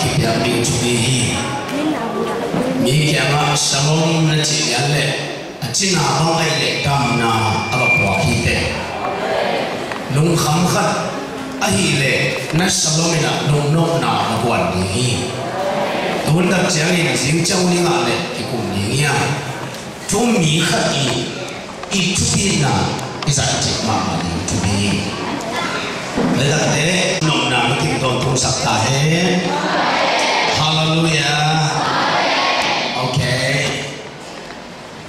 kịp nhà mình chú ý mi kia mà salom là chỉ là lệ chỉ nào không ai lệ cầm nào ở qua khi thế nung khăm khát ai lệ nó salom là nung nông nào là quan đi tuần đặc trang này riêng châu đi ngã lệ cái cùng đi nha chúng mi khát ít chút đi nào cái giải thích mà đi chút đi lấy đặc thế nông nào nó kinh tồn thùng sạch ta hết hallelujah okay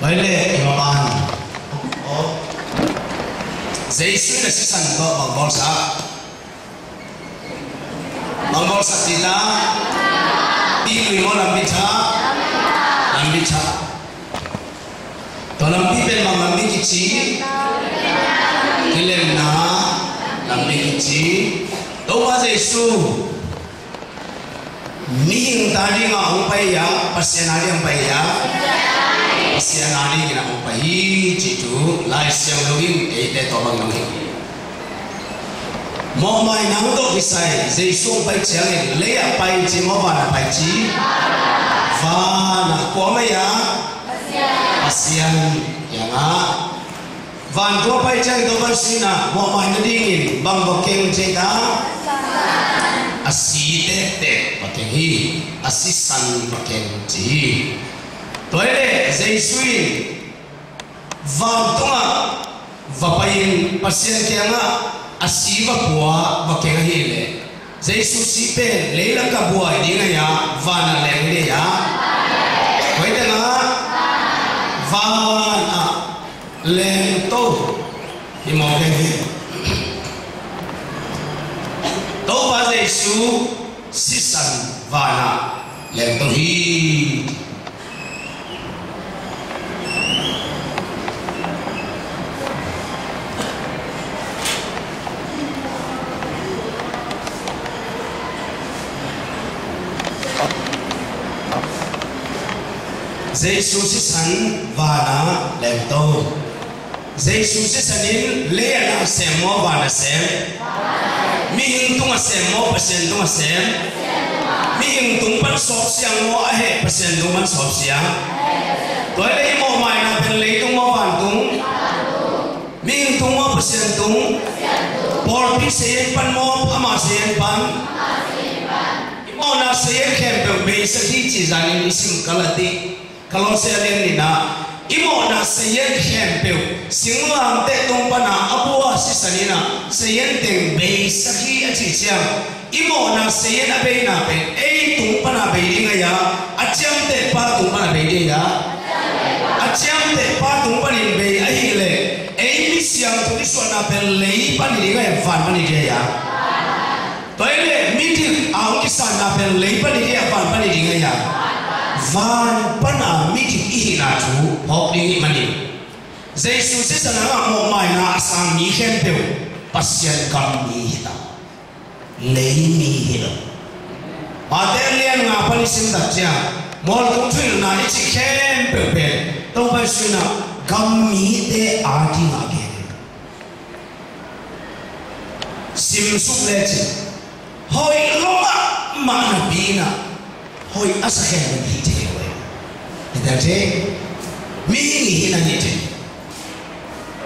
vậy lệ imam an Giêsu là sẵn có bằng bol sa kita đi người làm bị cha to làm bị bên mà bị cái gì cái lên na làm bị cái gì đâu mà Giêsu mình ta đi ngõ ông bay ya pasien ali ông bay ya pasien ali kena ông bay chỉ tu lai siang login để to bằng login mò mai nắng độ cái sai Giêsu bay chèn lấy à bay chỉ mò vào là bay chỉ và là quá mấy ya pasien ya ngã van qua bay chèn to van xin à mò mai nó đi nghìn bằng bọc kem chơi ta asi te pakai hi asi san pakai ji toy le Giêsu vào tonga và payin pasien kia nga asi va bua pakai hi le Giêsu si pe le la ka bua di nga ya va na le le ya toy te nga va na le to hi mo ke hi đâu bao Giêsu sisan vana lên tôi hi Giêsu sisan vana lên tôi Giêsu sisanin lê na xem mo vana xem mi hing tung asem mo pasien tung asem mi hing tung pan sop siang mo ahe pasien tung pan sop siang toy le mo mai na pen le tung mo van tung mi hing tung mo pasien tung por pi se pan mo ama se pan mo na se khem pe be sa hi chi zani isim kalati kalon se len ni na imo na sayen khem pe singlam te tung pana abua sisanina sayen teng be sakhi achi chiang imo na sayen abe na pe ei tung pana be ringa ya acham te pa tung pana be de ya acham te pa tung pani be ai le ei mi siang tu ni so na pe lei pani ringa ya van pani de ya toy le mi ti au ki san na pe lei pani de ya van pani ringa ya van pana meeting ihina tu hok ding mani Giêsu sẽ sang ngang một mai na sang mi khen peu pasien kam mi hita lấy mi hita mà tên liên ngà pani sim đặt chia mol cũng chui na ít khen peu peu đâu phải suy na kam mi te ati ngà ke sim suk le chi hoi loma ma na bina hoi asa khen mi te Jadi, mini hina ni je.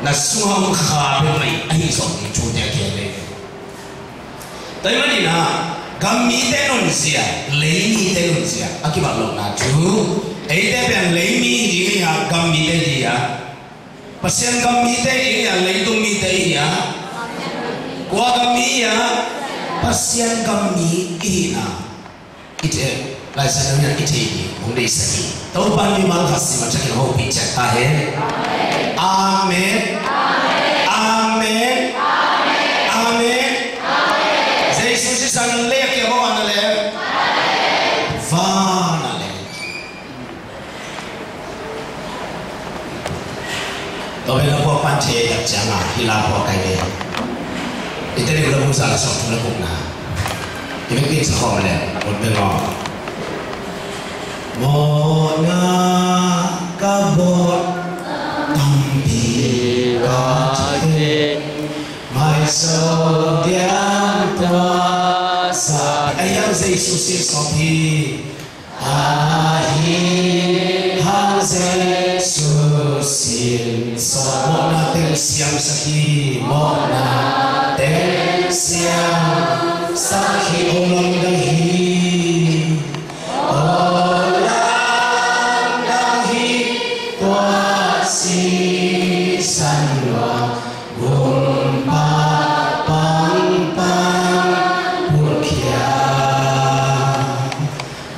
Na suam khabe mai ahi som ni chude kele. Tapi mana na kami tenon sia, lei tenon sia. Akibat lo na tu, ite pen lei mi di ya kami te di ya. Pasien kami te di ya lei tu mi te ya. Kuah kami ya, pasien kami ina. Ite. Lai sebenarnya itu ini, boleh segi. Tahu pan mi mal kasih macam kita mau bicara tahe. Amin. Amin. Amin. Yesus sisan lek ya bawa nale. Va nale. Tahu yang buat pantai tak jangan hilang buat kaya. Itu dia udah berusaha sok tu lekuk na. Ini kita sekolah le, buat bengok. Một ngà ca bột tâm thì có thể mai sau tiếng toa xa ai dây su si so thi a hi ha dây su si so mo na tên siam sakhi mo na tên siam sakhi om lam dang hi om lam dang hi tua si san loa gồm ba bang bang buồn kia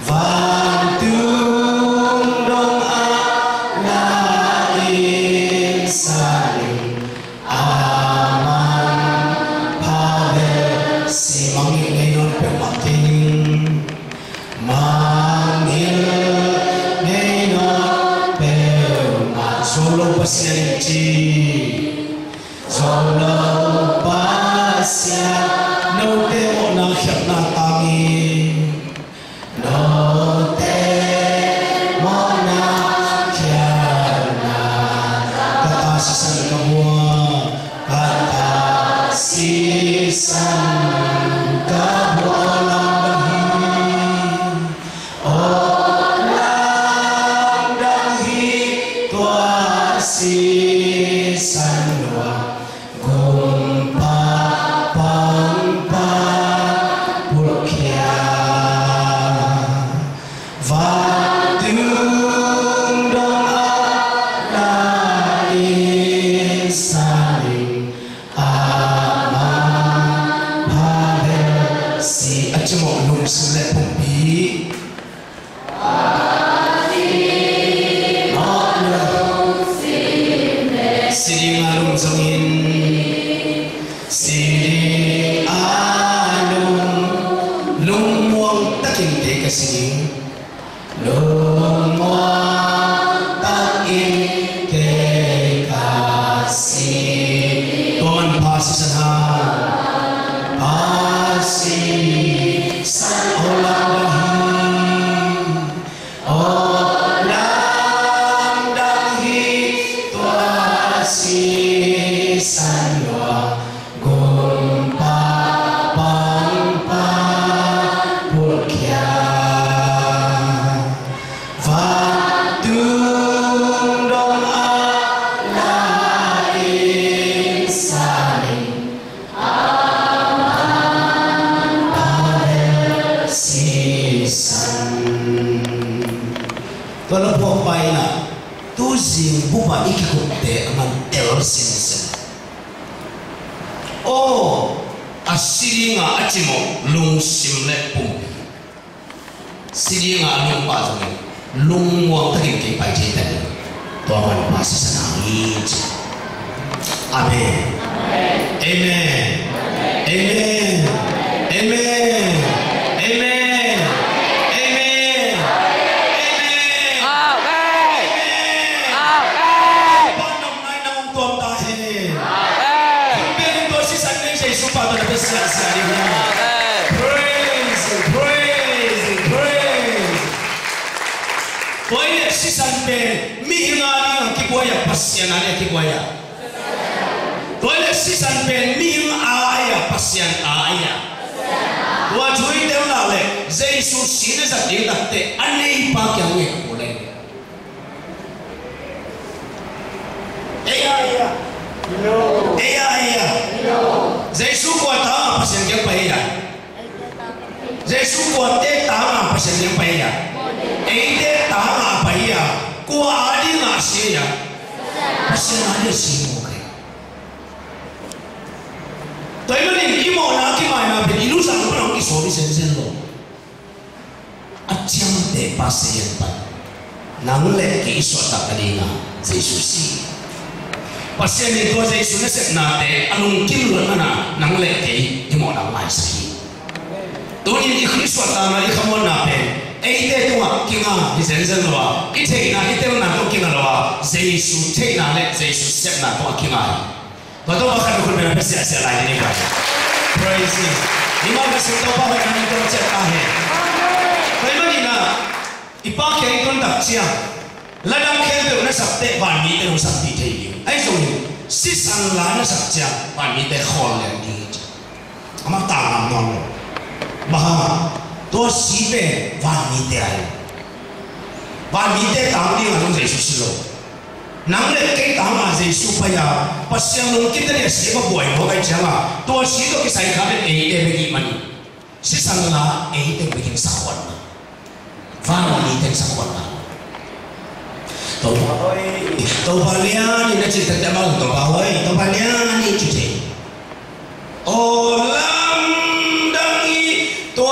vang tung đông a na in sa linh aman pa ve si mang ni ngay non pe mặc kinh mang ngay non pe mặc solo pasien chi solo pasien no te mo na khap na tangi no te mo na khap na kata sisan kabua kata sisan kabua lam dahi o lam dahi tua sisan loa gồm ba bang ba buồn kia và tương đông a la in sa linh aman pa ve si achmo lung su le pum pi Siri ngalung zongin Siri alung lung muang takin te kasing lung muang takin te kasing Tuan pasi sanha pasi san olang dahi tua si san loa gồm ba bang ba buồn kia và tương đông a la in sa linh aman pa ve si san kalau buat baik na tu zin buba ikut te aman el sin oh asiri nga achimo lung sim le pum siri nga lung ba zong lung wang takin ke pai je tan to man pa si sanang amen amen amen amen amen amen Boleh si sampai mihingali ang kibuaya pasyan ali kibuaya. Boleh si sampai mihing aya pasyan aya. Dua jui dem lale, Jesus sini sakti takte ane ipak yang we boleh. Iya. Jesus kuat tak pasyan yang payah. Jesus kuat tak pasyan yang payah. Ede tahan apa ya? Kuah adi ngasih ya. Pasien ada sih mungkin. Tapi ni imo nak kimai nak beri lu sang pernah pergi sorry sen lo. Acam te pasien pan. Nang le ke isu tak kadina Yesus. Pasien itu Yesus ni set nate anung kim lu mana nang le ke imo nang mai sih. Tu ni ikhlas tak nak ikhwan nape. Ede tuah kinga hisensen loa, ite na ite na tu kinga loa, Yesus te na le Yesus sep na tuah kinga. Betul bahkan aku berapa siapa lagi ni kan? Praise Him. Lima belas tahun bahawa kami tercipta he. Bagaimana na? Ipak yang itu tak siap. Ladang kembali na sabte bani te sabti te. Ayo sisan lana sabja bani te khol yang ni. Amat tangan non. Bahwa 多西北万米的来，万米的当地我拢在说是咯。人咧幾當啊，係super呀，不相龍見得你寫個背我嘅講啊，多時都嘅世界咧 A 嘅俾佢問，事實上啦 A 嘅俾佢實運啦，翻嚟定實運啦。到把兩你咧只得點樣到把位，到把兩你就係，哦諗等於多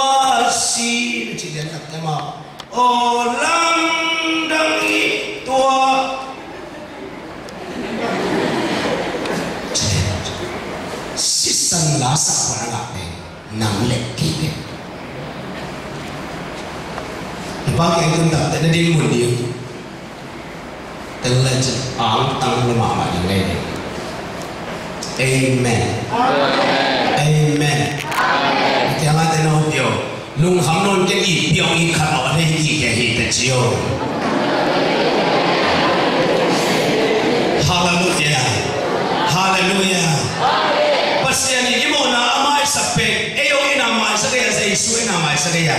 時你只點得點啊，哦諗等於多。Sisan lasa para ngape nang lekki. Ibang yang tunda tadi di mundi. Telah ang tang lama ini. Amen. Amen. Jangan tenau dia. Lung hamnon ke ipiong ikan awal ini ke hita cio. Hallelujah. Hallelujah. Pasien ini mau na amai sampai, ayo ina amai sekaya Yesus ina amai sekaya.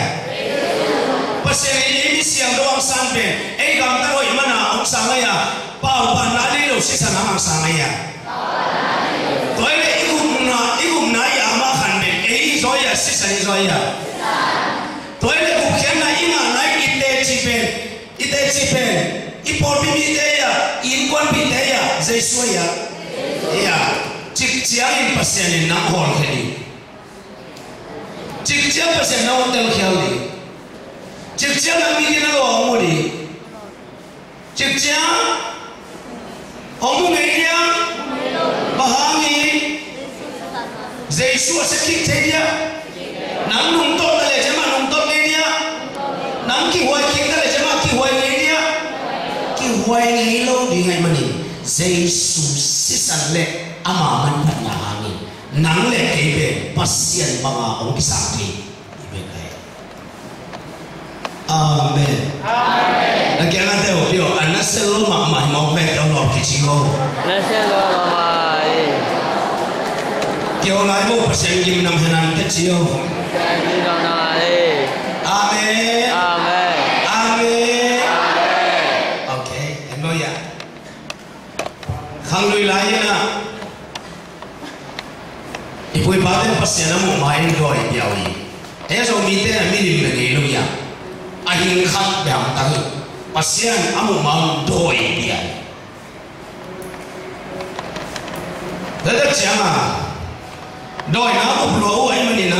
Pasien ini siang doang sampai, gam taruh mana orang sangaya, pau panali lo sisa nama sangaya. Toile ikum na ya amakan be, zoya sisa zoya. Toile bukan na ina na ite cipen, ipor bimiteya, inkon biteya, Yesus ya. Ya. Cikciang pasien ini nak hol kini. Cikciang pasien nak hotel kini. Cikciang nak bikin nak orang mudi. Cikciang, orang mudi bahangi. Yesus sekik dia. Nang nungtok kali cuma nungtok dia. Nang kiwai kali cuma kiwai dia. Kiwai lo di ngai mani. Yesus sisan le. Amaman panahangin nang lekebe pasien mga ong kisaki ibigay. Amen. Amen. Nagyangan tayo pio anaselo mamay mo met ang lord kichigo. Anaselo mamay. Kyo ngai mo pasien gim nam hanan kichigo. Pasien nam nai. Amen. Amen. Amen. Amen. Okay, ano ya? Khangloy layan na. Ipoi baten pasien amu main doi biawi. Eso mite na minim na ngelo ya. Ahin khat biang tangi. Pasien amu mang doi biai. Dada chama. Doi na ko lo ai manina.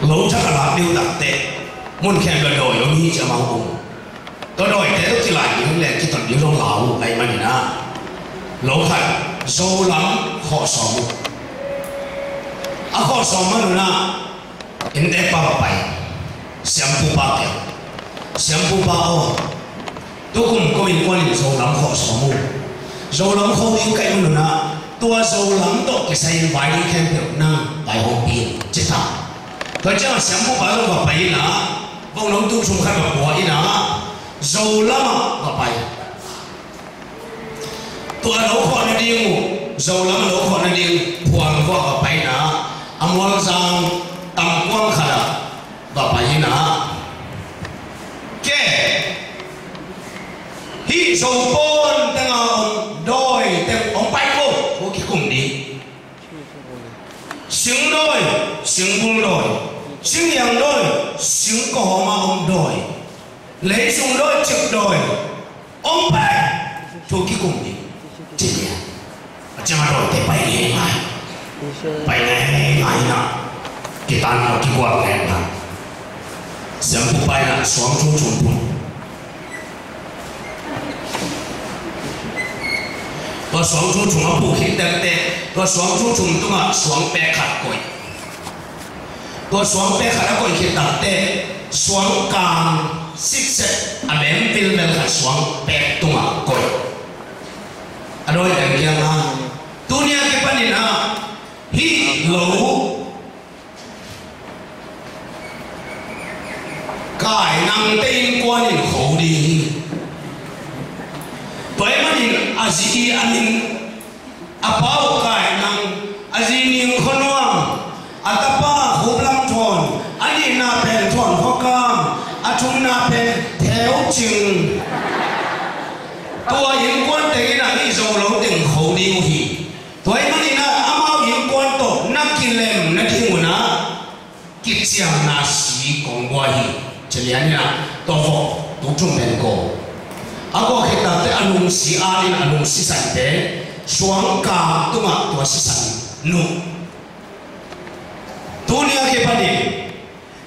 Lo cha la diu dak te. Mun khen ga doi lo ni cha mang ong. To doi te to ti lai ni le ki ton diu lo lao ai manina. Lo khat dâu lắm họ sống họ sống mà nó in đẹp ba bảy xem bu ba kẹo xem bu ba ô tôi cũng có liên quan đến dâu lắm họ sống dâu lắm họ đi cái mà nó tua dâu lắm đó cái say vài đi khen được năng vài hôm tiền chết thằng tôi chắc là xem bu ba dâu ba bảy là vòng lắm tu sung khai mà bỏ đi là dâu lắm ba bảyตัวเราคนนี้ดิวเราล้ำเราคนนี้ดิวพวงว่าไปนะอมวลสังตั้งกวางขนาดว่าไปนะแก่ฮิโซปนตั้งเอาดอยตั้งองไปกูพวกขี้กุมดีสิงดอยสิงบุญดอยสิงยังดอยสิงก่อมาองดอยเลยสิงดอยจึกดอยองไปพวกขี้กุมดีJadi, macam mana kita baik ni? Baik ni, nak kita nak kikuat ni nak. Siapa baik nak suang tu jumpa. Kalau suang tu cuma bukan dek, kalau suang tu cuma tu mah suang pekat koi. Kalau suang pekat koi kita dek suang kang sikset, abem pil belak suang pek tu mah koi. Aduh yang kiamat dunia kepanina hi lo kai nang tin quan in khổ đi tuổi mà in azi anin apau kai nang azi ning khonwang atapa chúng na bên theo chừng tua yên quan thế là đi rồi lâu đừng khổ đi một gì tuổi mà đi na amao yên quan tổ na kilem na đi một na kịp chiang na sĩ công qua hi cho nên là tổ vợ tổ trung bên cô ako khi ta te anung si alin anung si san te suang ka tunga tua si san nu dunia ke padi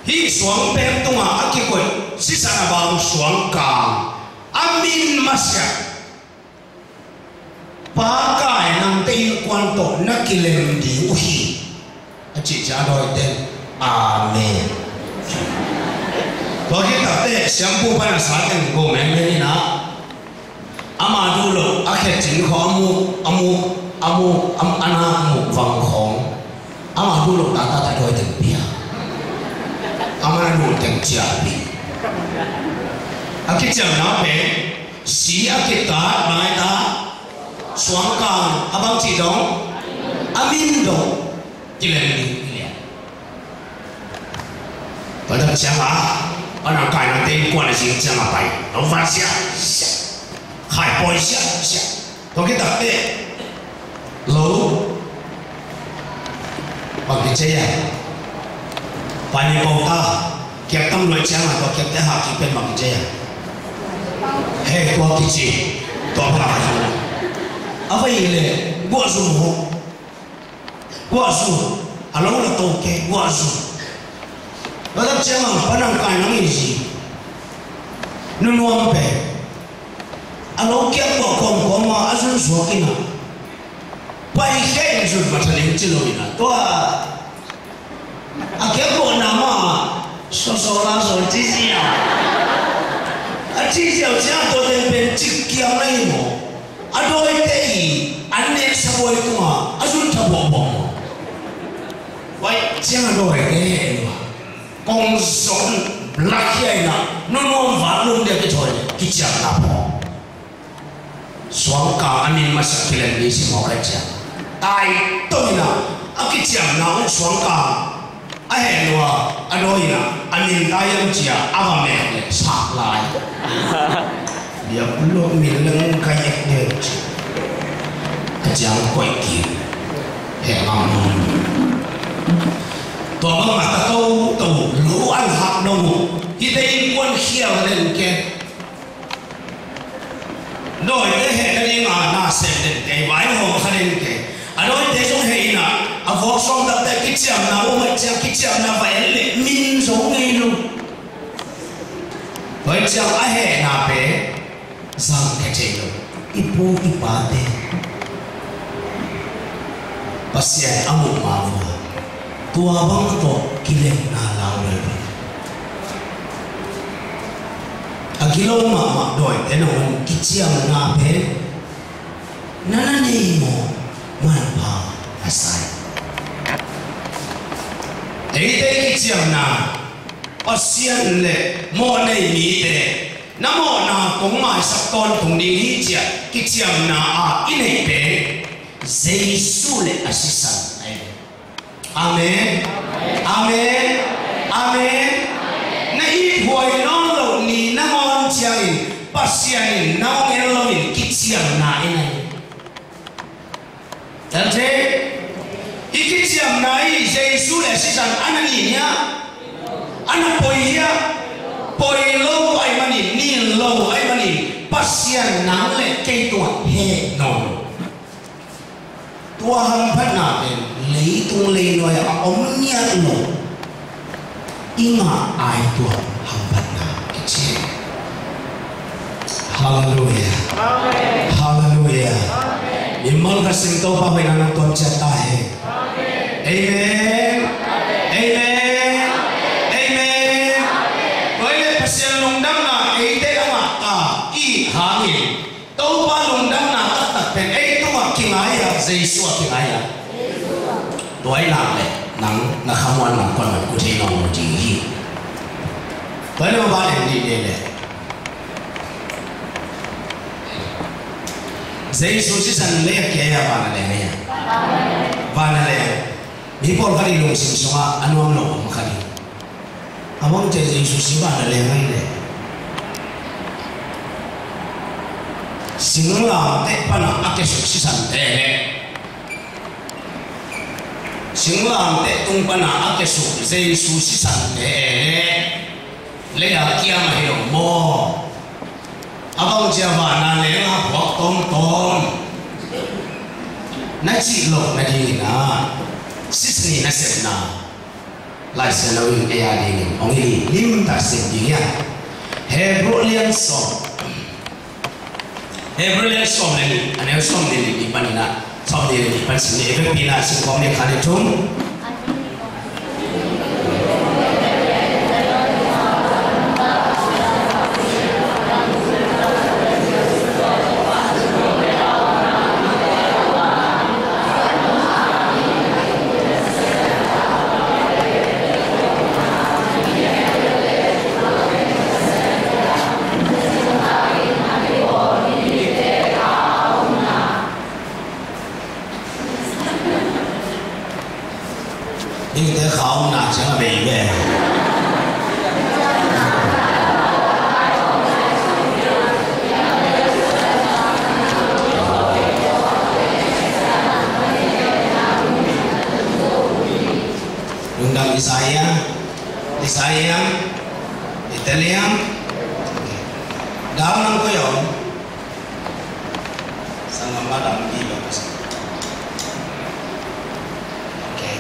hi suang pem tunga akikoi si san abang suang ka amin masya pa kai nang te quan to na kilem di uhi achi cha doi ten amen to ki ta te siampu pa na sa ten go men ni na ama dulu akhir jin ko amu ana mu vang khong ama dulu ta ta doi ten pia ama nu ten chia bi akhir jam na pe si akhir ta mai ta suang kang abang chi dong amin dong kilem ni pada siapa orang kaya nanti kuat di sini siapa baik, orang siapa, khai boy siapa, kalau kita lalu bagi saya, banyak orang kita mulai jangan atau kita hati pen bagi saya, hei tua kecil, tua apa apa ini, gua suruh, alam orang tahu ke gua suruh. Kalau jangan pandang kain nangis sih, nunuam pe, alau kiat bokong koma asun suakina, pai kain asun macam ni ciloina, tua, akhir bok nama, sosola ciciau, ciciau siapa tu tempen cikiam lagi mo, aduh itu aneh semua itu mah asun tabok, baik jangan doa itu. Công sống lạc kia na nó vả luôn để cái thôi cái chả nào bỏ xoang cả anh em mà sẽ kia lên đi xem họ cái chả tai tôi na cái chả nào xoang cả ai hẹn nữa anh nói na anh em tai em chả ava mẹ này sạc lại dia belum milang kayak dia kejang koi kia hẹn tòa băng mặt ta câu tàu lũ ăn hạt đồng khi đây quân khiêu lên kia đôi thế hệ đây mà na xem đến cái vải hồ khai lên kia đôi thế trong hệ na võ song tập tại cái chậm na ôm cái chậm na phải lệ min giống ngay luôn với chậm ai hệ na bé rằng cái chuyện đó ibu ibate pasien amu mavu tua bang to kilem na lao le akilo ma doi teno kichiang na pe nana nei mo man pa asai ei kichiang na pasien le mo nei mi te namo na kong mai sak ton tung ding hi chia kichiang na a inei pe Jesu le asisan Amen. Amen. Amen. Na ibuai non lo ni na ngon chiang pasian na ngon lo ni kichiang na ini. Tapi ikichiang na i Yesus le sisan anani nya. Ana poia lo ai mani ni lo ai mani pasian na le ke tua he no. Tua hang phat na lấy tung lấy nói ông nhát nổ inga ai tua hang bát na kecil hallelujah hallelujah imal kasing to pa may nanang tuan siya tayo amen amen amen pwede pasyan lungdang na ite ama ka i hangin to pa lungdang na tatak pen ay tuwa kingaya Jesu kingaya đói làm này nắng là không ăn làm con mình có thể nòng chỉ hi với nó ba điểm gì đây này giấy số chỉ cần lấy cái gì vào này này vào này đi Paul khai luôn xin số anh ông lộ không khai among je Yesu siwa na le ngai le singla te pana akesu sisan te le singla te tung pana akesu Yesu sisan te le ya kia ma he mo abang je wa na le nga phok tom tom na chi lo na di na sisni na se na lai se lo ing ya di ni ong li lim ta se di ya Hebrew song ni ane song ni di panina song ni di pan sini eve pina sing kom ni khane thum Isaiah, Italian, dalam nang koyo, sangat madam di bagus. Okay,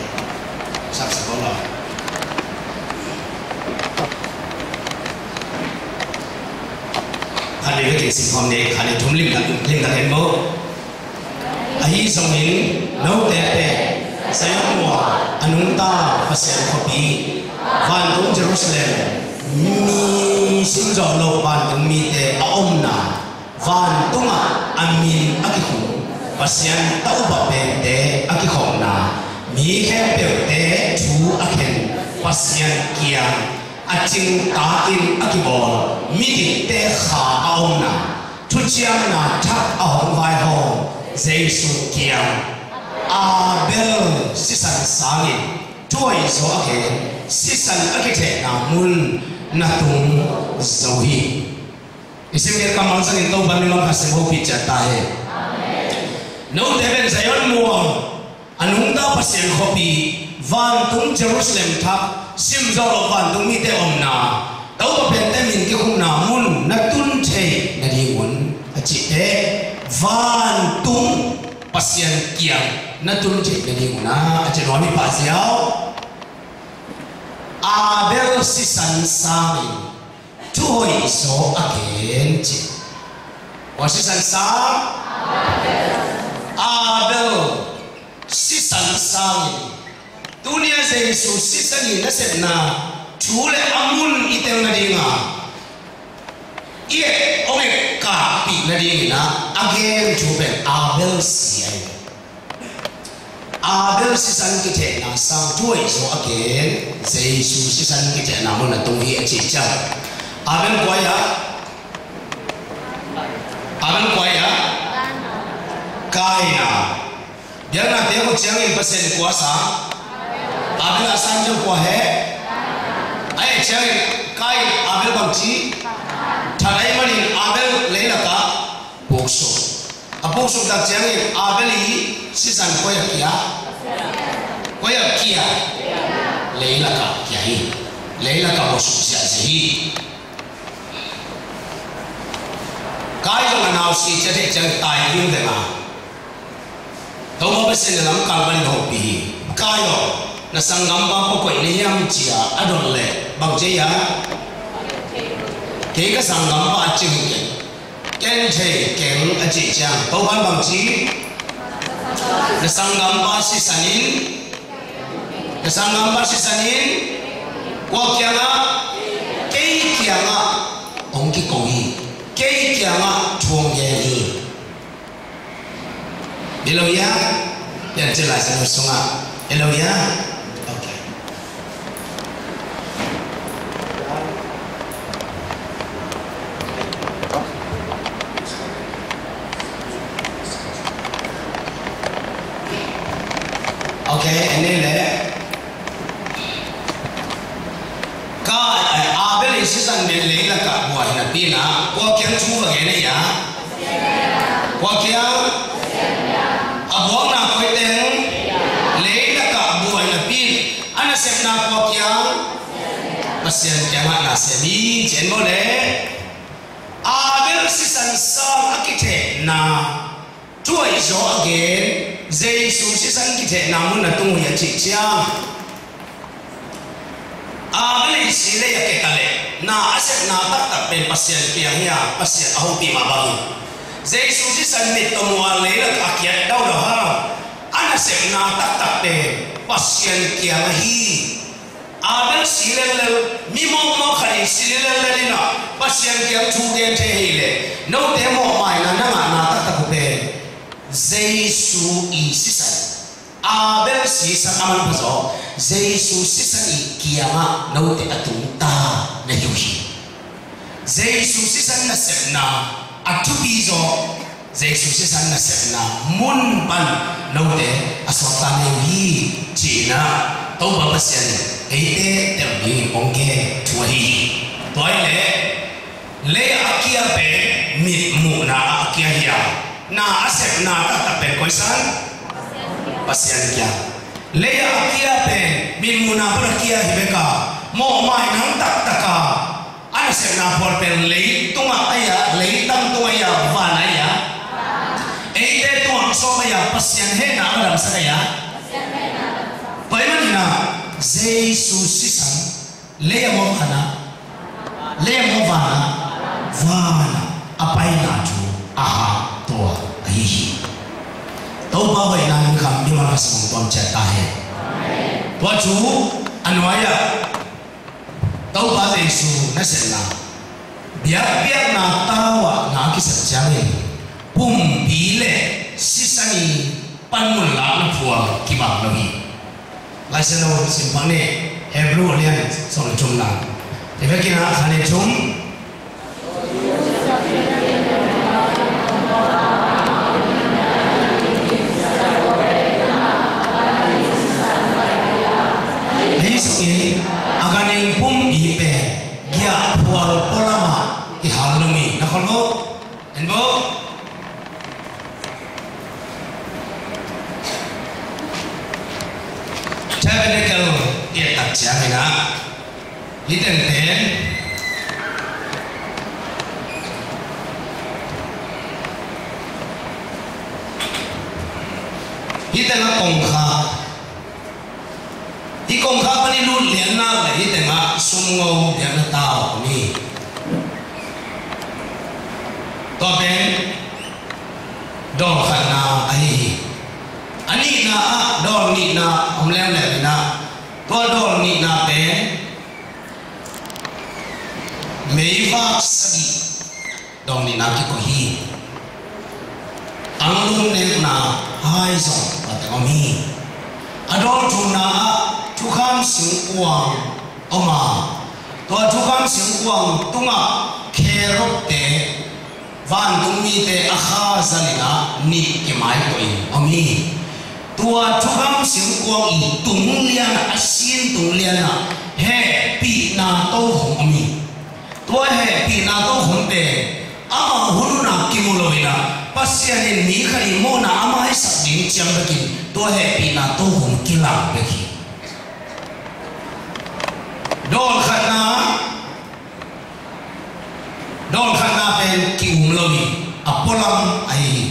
sab sekolah. Hari ini singkong ni, hari jumling kan tembo. Ahi songin, nau tete, saya mua, anunta pasien kopi. Van tung Jerusalem mi sinjo lo van tung mi te aomna van tung amin akiku pasien tau ba pe te akikona mi he pe te tu aken pasien kia aching ta in akibol mi di te kha aomna tu chiam na thak ahom vai ho Jesu kia Abel sisan sangin tuai so aken sisan akite namun natung zohi isim kita kamal sang itu ban memang kasih mau bicara tahe no deben zayon muang anungta pasien kopi van tung Jerusalem thap sim zoro van tung mite omna tau pa pente min ki khum namun natun the nadimun achite van tung pasien kiang natun the nadimuna achino mi pasiao Abel sisan sami tuoi so again wa sisan sam Abel sisan sami dunia Yesus sisan ni nasena chule amun item na dinga ie ome ka pi na dinga again chuben Abel siai Abel sisan kita na sang tuai so again Yesus sisan kita na mo na tunghi achicha Abel kuaya Kaina dia na dia ko chiang persen kuasa Abel asan jo kwa he ai chiang kai Abel bangchi thalai mani Abel leila ka bokso Apusok dak chiang Abel hi sisan koya kia leila ka kia hi leila ka bosuk sia hi kai jo na si chate chang tai hing de ma to mo besen lam ka ban ho pi kai yo na sangam ba ko koi ne yam chia adon le bang je ya ke ka sangam ba ching ke ken che ken a chi chang to ban bang chi na sangam ba si sanin wa kya nga ke kya nga ong ki ko hi ke kya nga thuong ye ni bilo ya ya jelas sama sunga bilo ya okay okay ini le ka abel season men le la ka buat na pina kwa kiang chu ba ge ne ya kwa kiang abuang na ko teng le la ka buat na pin ana sep na kwa kiang pasien kiang na se ni chen mo le abel season sang akite na chuai zo again Giêsu season kite na mun na tung ya chi chiang abel sile ya ke kale na asep na tak pen pasien piang ya pasien ahu pi ma bang Giêsu season mit to mo le la akiat dau la ha ana sep na tak pen pasien kiang hi abel sile le mi mo khari sile le na pasien kiang chu gen the hi le no te mo mai na na tak pen Giêsu season abel season aman paso Giêsu season kiama no te atung ta na yuhi Giêsu season na sepna atubi zo Giêsu season na sepna mun ban no te asota na yuhi china to ba pasien ete te bi ongge tuahi toile le akia pe mit mu na akia hiya na asep na tak pen koisan pasien kia leya kia pen min muna ber kia hibeka mo mai nang tak taka asep na por pen le tunga aya le tam tunga ya van aya eite tunga so ya pasien he na ram sa ya pai manina Giêsu season leya mo vana apai na ju aha tua ahi to ba hoi na ng kham mi ma sang tom cha ta he to chu anwaya to ba Giêsu na sen na biak na tawa na ki sa cha le pum bi le sisani pan mun la na phua ki ba lo hi lai se no sim pa ne hebru lian so le chum na te ba ki na khane chum Ini akan yang pun dipe dia pual polama ihalumi nak kalau enbo saya benda kalau dia tak siapa nak hidden ten hidden kongkha di kongkha pani lu lian na le hidden nga sungo lian na tao ni to ben dong khan na ai ani na dong ni na om lem le na to dong ni na ben mei va sagi dong ni na ki ko hi ang lung ne na hai so pa te om hi adol tu na tu kham sing uang oma to tu kham sing uang tunga kherok te van tumi te akha zalina ni ke mai to in omi tua tu kham sing uang i tung lian asin tung lian na he pi na to hong omi to he pi na to hong te ama huluna kimuloina pasyanin ni khari mo na ama sa din chiam bakin to he pi na to hong kilang beki dol khana pen ki umlomi apolam ai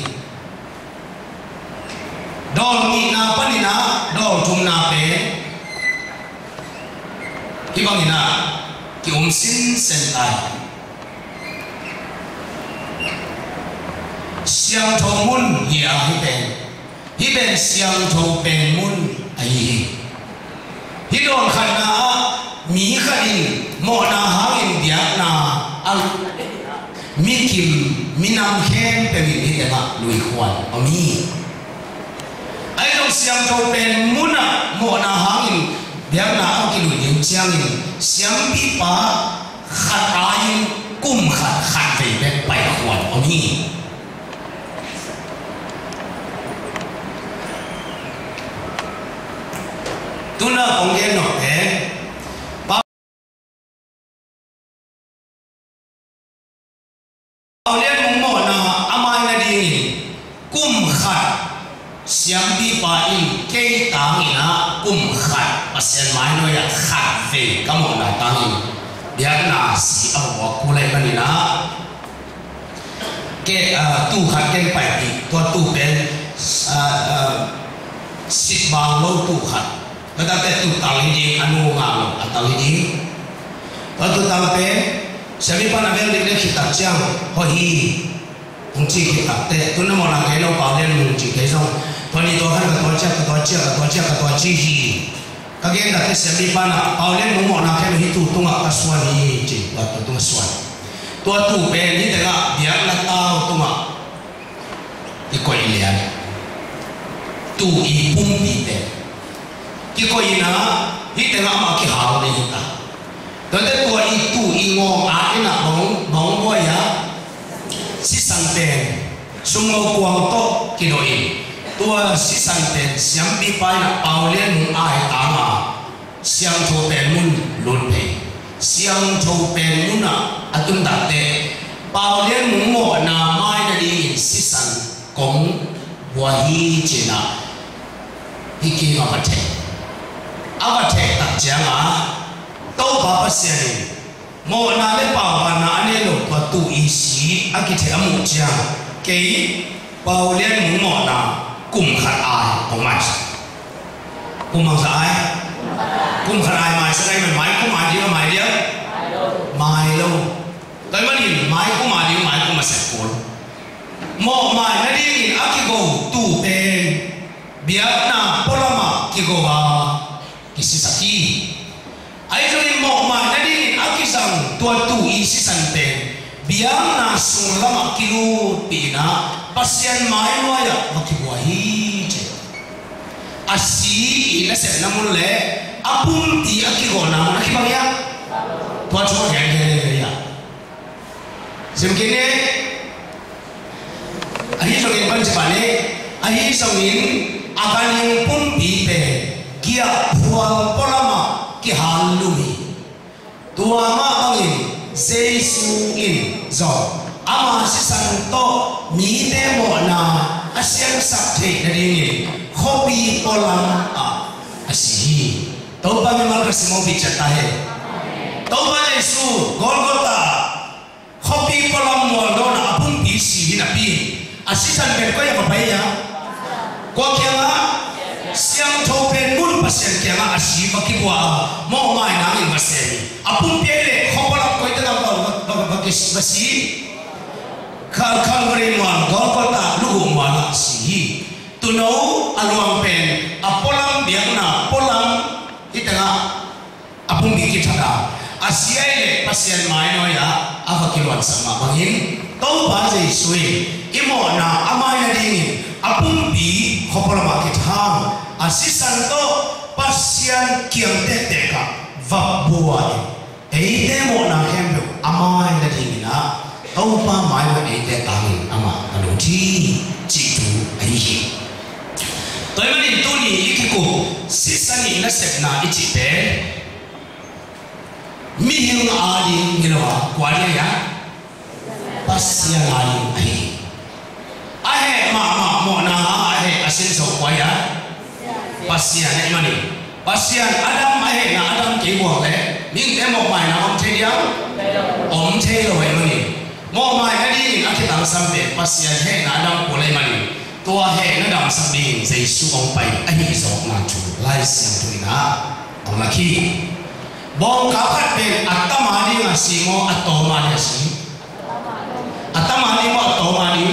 dol ni na panina dol tum na pe ki bangina ki umsin sentai siang thong mun ya hi ben siang thong pen mun ai hi dol khana mi kharin mo na hangin dia na al mikim minam khem pe wi ni ma lui khwan ami ai dong siam to pen muna mo na hangin dia na al ki lui yin chiang in siam pi pa khat ain kum khat ve be pai khwan ami tuna onggen no pasien mai no ya khat ve kamu na tangi dia na si awa kulai mani na ke tu khat ken pai ti to tu ben sit bang lo tu khat kada te tu tali di anu ngalo atali di to tu tal pe sami pa na vel de kita chang ho hi ung chi kita te tu na mo na ke lo pa len ung chi ke song to ni to han ka to chi hi kage na te sami pa na pa len mo na ke hi tu tunga ka suan hi chi wa tu tunga suan to tu pe ni de ga dia na tao tunga i ko ilian tu i pum pi te ki ko ina hi te nga ma ki hao ni ta to te ko i tu i ngo a ina bong bo ya si sang ten sumo kuang to ki no in tua si sang ten siam pi pai na pau len mu ai ta ma siang tho pen mun lun pe siang tho pen mun na atun da te pau len mu mo na mai na di si sang kong wa hi che na hi ki ma ba te ava te tak jang a to ba pa sia ni mo na le pa ba na ne lo pa tu i si a ki the amu jang ke pau len mu mo na kum khat ai ko mai kum mang sa ai kum khat ai mai sa ai mai kum ai dia mai lo dai ma ni mai kum ai dia mai kum ma se ko mo mai na di a ki go tu ten bia na polama ki go ba kisi saki ai jo ni mo mai na di a ki sang tua tu i si san ten bia na sung lama ki lu pi na pasien mai no ya maki buahi je asi ina se na mun le apun ti aki gona na ki bang ya tua cho ga ge ya sim kine ahi so in ban chane ahi so in akaning pun pi pe kia pual polama ki halui tua ma bangin Jesu in zo ama si sang to mi te mo na asyang sak the na rin khobi polam a asi to ba mi mal kasi mo bi chata hai to ba Jesu Golgotha khobi polam mo do na apun bi si na pi asi san ben ko ya pa ya ko kya nga siang tho pen mun pasien kya nga asi ba ki bua mo mai na in pasien apun pe le khobola ko ita na ba ki basi Kalkari man Golgotha lugu man si tuno aluang pen apolam biang na polam itanga apung biki thada asiai le pasien mai no ya avakilwan sama bangin to ba jai sui imo na amai na dingin apung bi khopola ma ki thang asisan to pasien kiam te te ka vabua ei te mo na kemlo amai na dingina tau pa mai wa ei te tangi ama anu thi chi tu ai hi toi mani tu ni ikiku sisani na set na ichi te mi hing ali ngilwa kwani ya pasya ali ai ahe ma mo na ahe asin so kwaya pasya ne mani pasya adam ahe na adam ke bo le ming te mo mai na om the ya om the lo ai mani mo mai na di na ki tang sam pe pasya he na dam ko lai mani to he na dam sam bi Jesu ong pai ai so na chu lai sim tu na ong la ki bong ka khat pe atama ni nga si mo atoma ni si atama ni mo atoma ni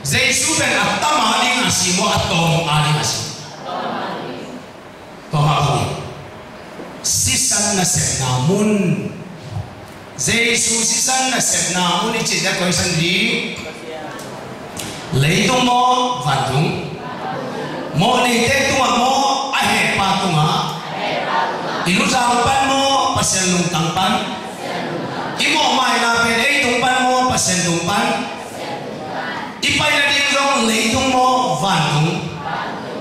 Jesu ben atama ni nga si mo atoma ni nga si to ma ko sisan na se na mun Jesu sisan na set na muni chi da koi san di lấy tung mo van tung mo ni te tung mo a he pa tung a ilu sang pan mo pasien lung tang pan imo mai na pe ei tung pan mo pasien tung pan ipai na ding rong lấy tung mo van tung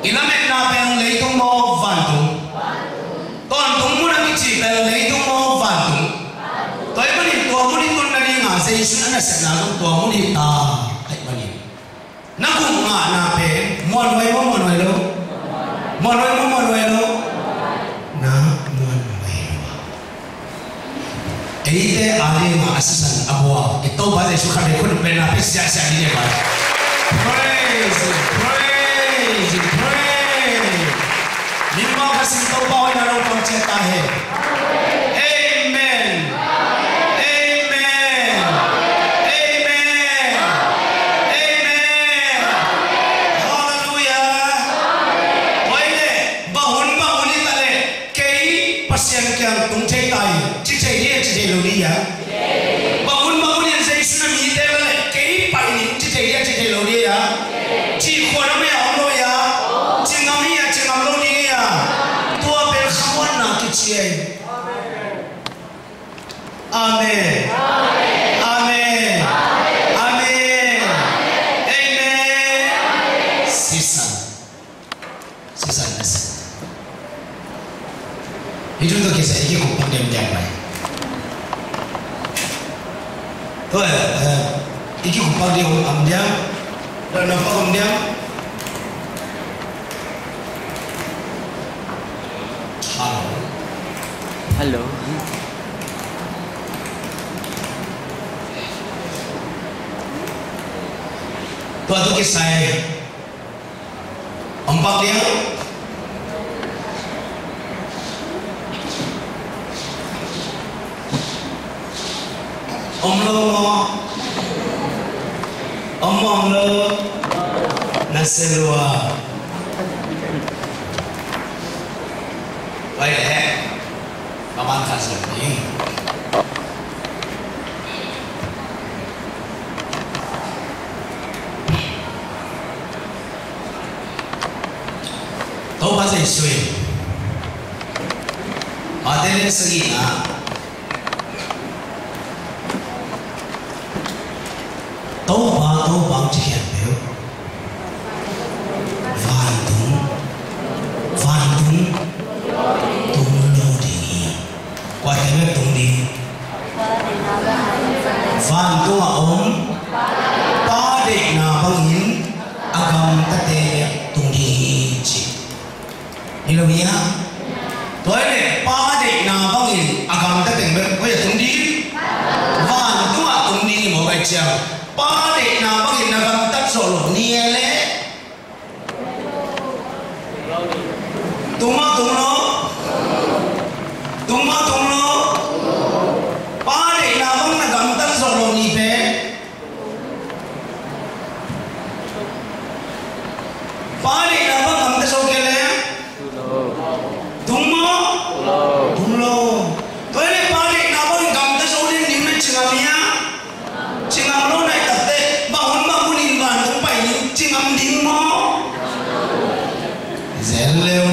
ilamet na pe lấy tung mo van tung ton tung mo na chi pe lấy tung mo van tung toi mani tua muni tun na ni nga Jesu na set na rong tua muni ta ai mani na ku nga na pe mon wai lo mon wai lo Ite ali nga asisan abua. Ito ba Yesu kami kun pena pesiya siya ni ba. Praise, praise, praise. Lima kasih to ba na ro pang cheta hai. Amen. Amen. Amen. Amen. Hallelujah. Oile bahun ni tale kei pasien kyang tung chei tai. Chỉ lối đi à? Bahun yang saya sudah minta le, kei paling chỉ lối đi à? Chỉ khoan mấy ông lối à? Chỉ ngắm lối đi à? Tua bên kawan nak kecil. Amen. Amen. Amen. Amen. Sisan nasi. Itu tu kisah ini aku pandai menjawab. Thôi, ý kiến của bao nhiêu ẩm nhá, rồi nó có ẩm nhá. Hello. Tuh tu kisah empat dia. Om lo naselua. Vậy đấy, các bạn khá giỏi đi. Tôi bao giờ suy, ở đây là sự gì à? Tâu bằng chỉ hiện biểu Vạn đúng tung lô đi qua thế với tung đi Vạn tung à ống ba đệ nào bằng hiến agam ta tê tung đi chỉ đi đâu nhá tối này ba đệ nào bằng hiến agam ta tê bây giờ tung đi Vạn tung à tung đi một cái chiều ba đệ nào bằng hiến agam ta solo nia lẽ tung lo ba đệ nào bằng agam ta solo ni pe ba đệ nào bằng agam ta solo ke lẽ tung lo tối nay ba đệ nào bằng agam ta solo ni nim na chingam lo này tập tê ba hun in van tung pai ni chingam ding mo zel leo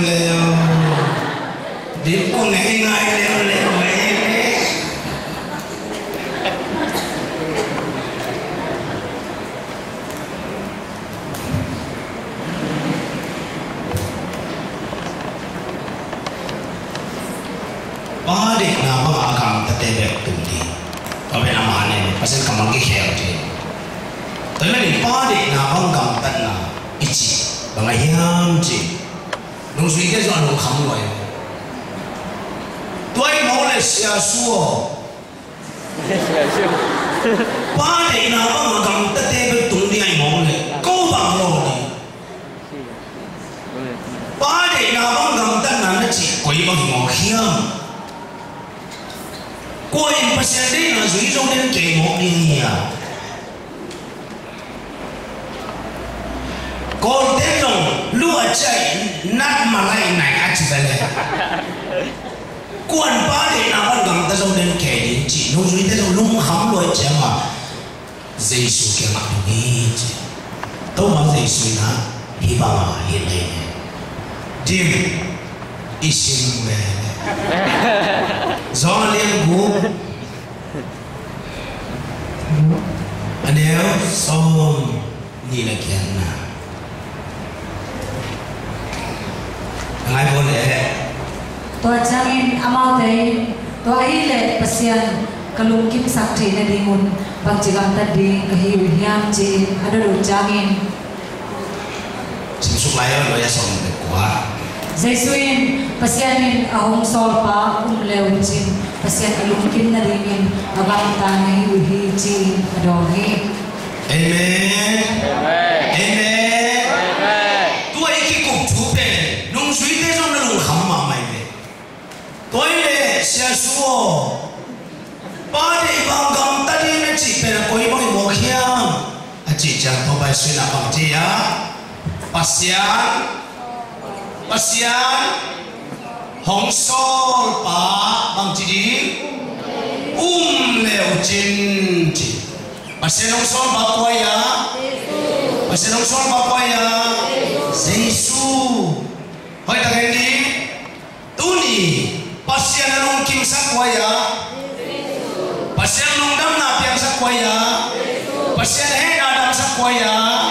dim ko ngai leo ba đệ nào bằng agam ta tê bek tung đi có vẻ làm ăn này pasal kamang cái khéo chứ tới đây ba đệ nào bằng agam ta na ichi bằng ai hiam chứ nông suy cái do nông khăm rồi tôi mau là xia xua ba đệ nào bằng agam ta tê bek tung đi ai mau là câu bằng lo đi ba đệ nào bằng agam ta na nó chỉ quay bằng ngõ hiam cô em bác sĩ đấy là rủi ro đến kỳ một đi à còn thế rồi lúa chạy nát mà lại này ăn chỉ về quan ba để nào bắt gặp ta trong đến kỳ đến chỉ nó rủi thế rồi lung hắm rồi chứ mà dây số cái mặt đi chứ đâu mà dây số na hi ba mà hiện nay dim isim về gió liên bố nếu xong như là kén nào ngay vô lệ tôi changin amal day tôi ấy lệ pasian kalung kim sakti na dingun pag jigang tadi kahiwi hiam ji ada do changin sumsuk layo lo ya som de kwa Jesuin pasianin ahong solpa leo jin pasien alungkin na rin abang tanay uhi chi adohi. Amen. Amen. Tôi cái cục chủ đề nông suy thế trong nó khăm mà mày về. Tôi này sẽ số ba đi bằng cầm ta đi nó chỉ về là coi bằng một khiang. Chỉ chẳng có bài suy là bằng gì á? Pasian, hong sol pa bằng gì đi? Leo chín chỉ. Pasian hong sol pa quay á? Pasian hong sol pa quay á? Giêsu. Hỏi ta cái gì? Tu ni. Pasian nung kim sắc quay á? Pasian nung đam na piang sắc quay á? Pasian hết Adam sắc quay á?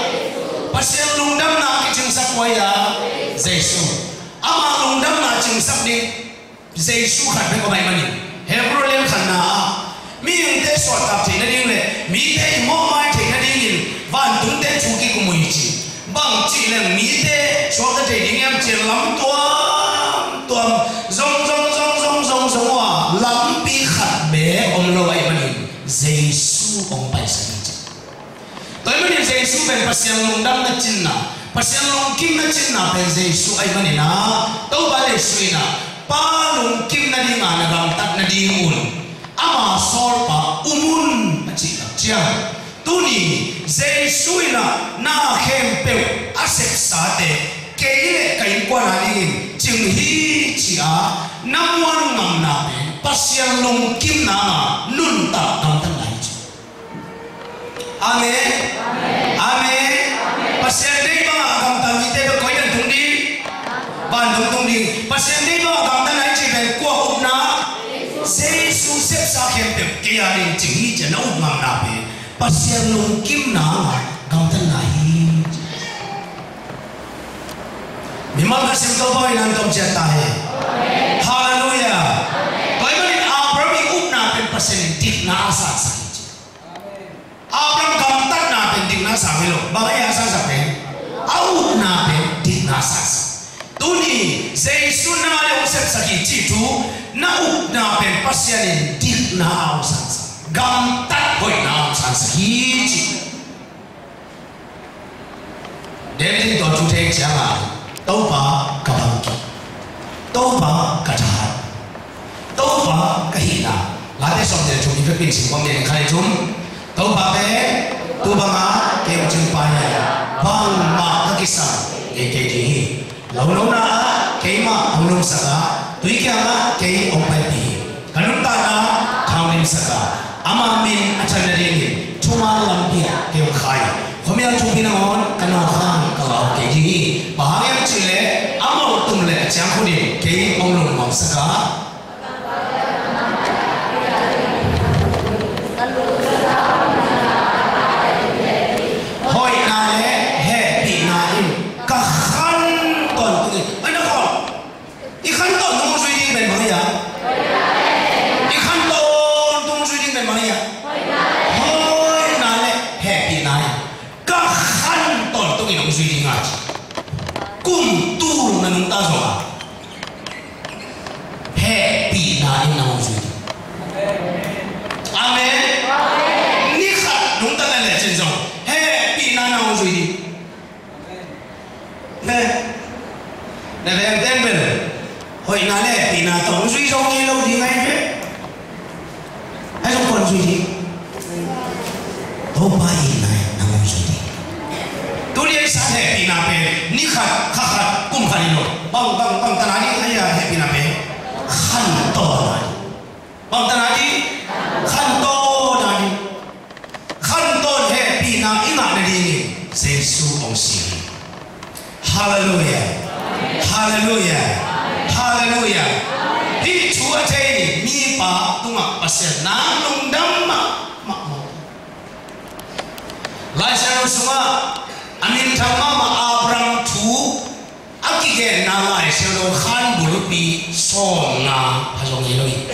Pasian nung đam na cái chừng sắc quay á? Giêsu. Ama nung đam na chừng sắc đi. Giêsu khát với có bài mà đi. Hebrew lên khát na. Mi yung te sort up thì nó đi lên. Mi te mo mai thì nó đi lên. Van tung te chu ki của mùi chi. Bằng chỉ là mi te sort up thì đi em chỉ lắm tuam zong wa lắm bi khát bé ông lo ai mà đi. Giêsu ông bài sa đi. Tôi mới đi Giêsu bên pasian nung đam na chin na. Pasian nung kim na chin na bên Giêsu ai mà đi na. Tâu ba lệ suy na. Pa nung kim na đi ngà na gam tat na đi ngun. Ama sol pa umun achi chia. Tu ni Giêsu na khem peu asep sa te ke kai kwa na ni ching hi chia nam wan ngam na pasian nung kim na nun ta gam tan lai. Amen. Amen. Pasian dei ba gam tan ni te ko yan tung di. Ban tung di. Pasian dei ba gam tan ai chi ben kwa up na. Giêsu xếp sa khem peu ke ya ni ching hi cha na up ngam na pe. Pasian nung kim na gam tan lai. Memang kasih kau bawa nan kau cerita he. Hallelujah. Kau ini Abraham up na pen pasian dik na asal sa. Abraham gamtat na pen dik na sa helo. Bagay asal sa pen. Out na pen dik na sa. Tuni Giêsu na le usep sa ki tu na up na pen pasian dik na asal sa. Gamtat hoi na asal sa ki. Dari tu tu tek siapa? Tâu ba cả bằng kỳ, tâu ba cả trả, tâu ba cả hiện là, lại để xong rồi chúng ta phải bình quan điểm khai chúng, tâu ba bé, tu ba ngã, kêu chừng ba nhà, bằng mà các cái sao, cái gì, lâu na, cái mà ông nông saka, tuy kia mà cái ông phải đi, cái nông ta na, thao nên saka, ama min acan dari ni, cuma lampir kêu khai. Hôm nay chúng mình ngon, cái nào khang, cái nào cái gì, bahang yang cile, amal tum le, chẳng có đi, cái ông lùng mong saka. Hoi na le, he pi na im, ka khan ton tu ni, anh nó còn, i khan ton tu suy đi bên bao ya, i khan ton tu suy đi bên bao ya, hoi na le, he pi na im. Nung suy đi ngài cùng tu là nung ta rồi he bị na in nung suy amen ni khát nung ta lại chân rồi he bị na nung suy đi he để về tên mình hồi na lẽ bị na tổng suy trong như lâu thì ngay hết hay không còn suy đi đâu phải này nung suy đi tu dia sa happy na pe ni khat kum khani lo bang tanani aya happy na pe khan to na bang tanani khan to happy na ina na ni Giêsu ông si hallelujah hallelujah hallelujah di chua chei ni pa tunga pasien na nung dam ma lai sa sunga amin thama ma Abraham thu akige na lai selo khan bulpi songa hasong yeloi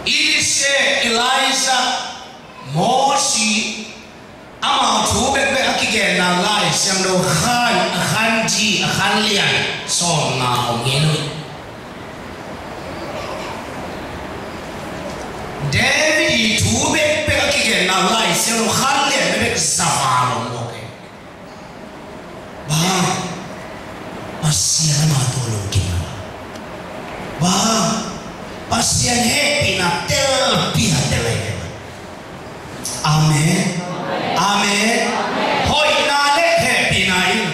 ilise Elijah Mosi ama thu be akige na lai selo khan ji khan lian songa ong yeloi David thu bek bek ki na lai se lo khan le bek zawa lo mo ke ba pasian ma to lo ki ba pasian happy na tel pi ha tel le amen amen hoi na le happy na in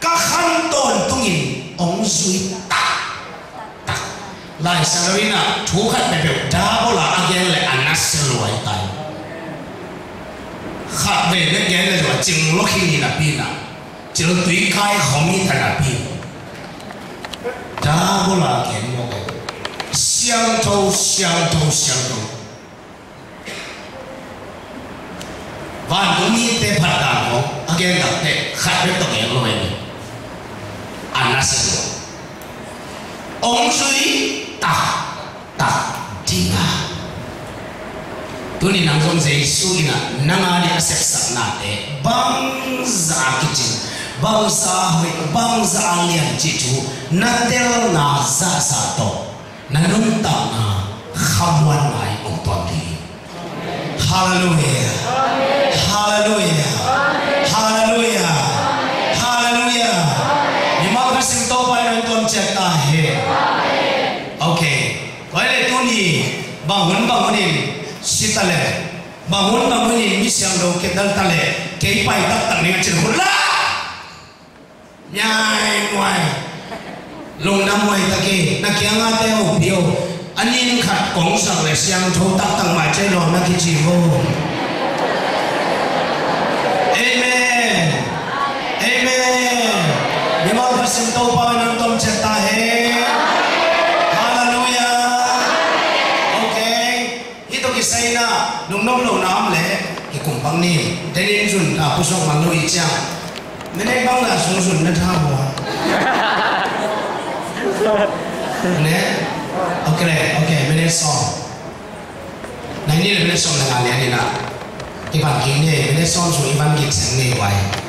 ka khan ton tungin ong zui lai salawina thu khat be be da bola again le anaselo ai tai khat be le gen le wa jing lo khi ni na pi na chỉ lo tùy khai không như thế nào pi da bola gen mo ke xiang thâu van cũng như thế phát đạt không again đặc thế khát biết tao nghe lo vậy anaselo ông suy ta tinga tuni nang zong zai su ina nanga ni asep sak na te bang za kitchen bang sa hoi bang za lian chi chu na tel na za sa to na nung ta na khamwan ngai ong ton di hallelujah hallelujah hallelujah hallelujah ni ma ka sim to pai nang ton chet ta he okay vậy là tôi đi bằng huấn xí ta lệ bằng huấn mi sang đầu cái đal ta lệ cái bài tập tập này trên huấn la nhai ngoài lồng năm ngoài ta kia na kia ngã teo biểu anh em khát cống sạc lệ sang thâu tập tăng mà chơi lò na kia chỉ vô amen amen nhưng mà phải xin tâu bao năm tom chết ta hết say na nung nong lo nam le ki kum bang ni denin jun a pusong mang lo I cha mene bang la sung sun na tha bo ne okay mene song nai ni le mene song la le ni na ki ban ki ne mene song su I ban ki sang ni wai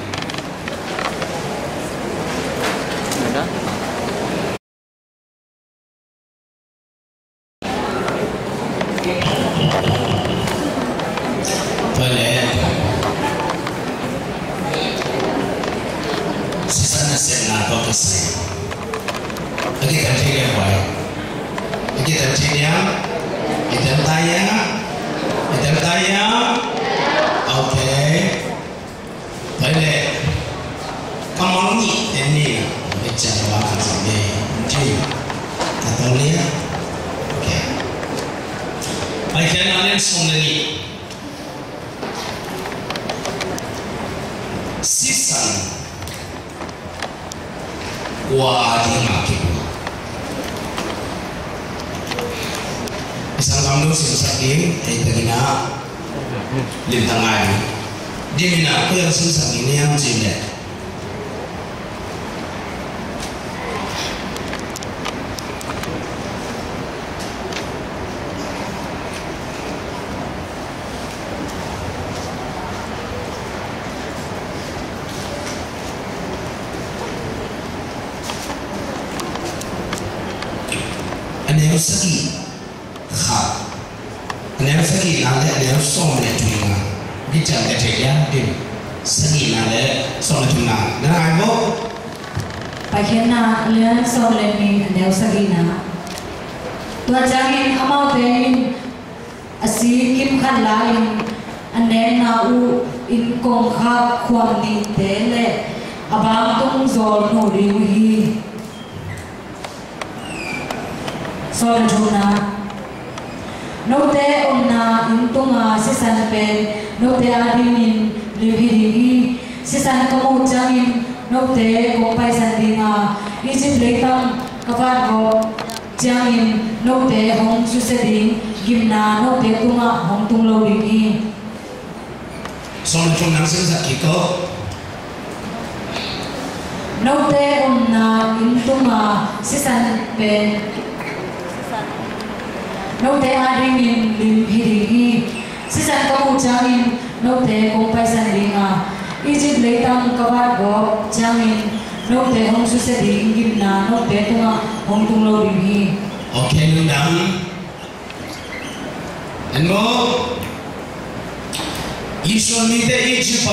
saki kha ne saki na le ne so ne tu na bi cha ke the ya din saki na le so ne tu na na ai bo pa khen na le so le ni ne saki na tua changin amau te asi kim khan la in ane na u in kong kha khwam ni te le abang tung zol no ri hi so juna no te onna intunga sisan pe no te adimin liviri sisan kamu jangin no te ko pai sandinga Egypt leitam kawan ko jangin no te hong su seding gimna no te tunga hong tung lo ri so juna sisan kiko no te onna intunga sisan pe no te adimin liviri sisan kamu jangin no te ko pai sandinga Egypt leitam kawan ko jangin no te hong su seding gimna no te tunga hong tung lo ri okay nang anh bố Israel mi te Egypt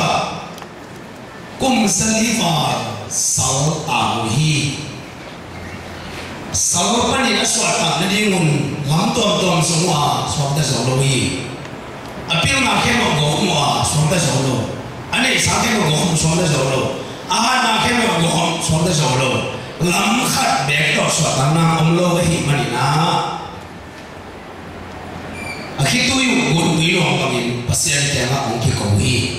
cùng dân đi vào sáu tàu hi sáu cái này nó soạt tàu nó đi ngùng lắm tuồng xuống hòa xuống tới số đôi hi à biểu nào khi mà gõ hòa xuống tới số đôi anh ấy sáng khi mà gõ xuống tới số đôi à nào khi mà gõ xuống tới số đôi lắm khát bé đó soạt tàu nào ông lô cái hi mà đi na khi tôi muốn quý lòng của mình bác sĩ anh ta ông kia cầu hi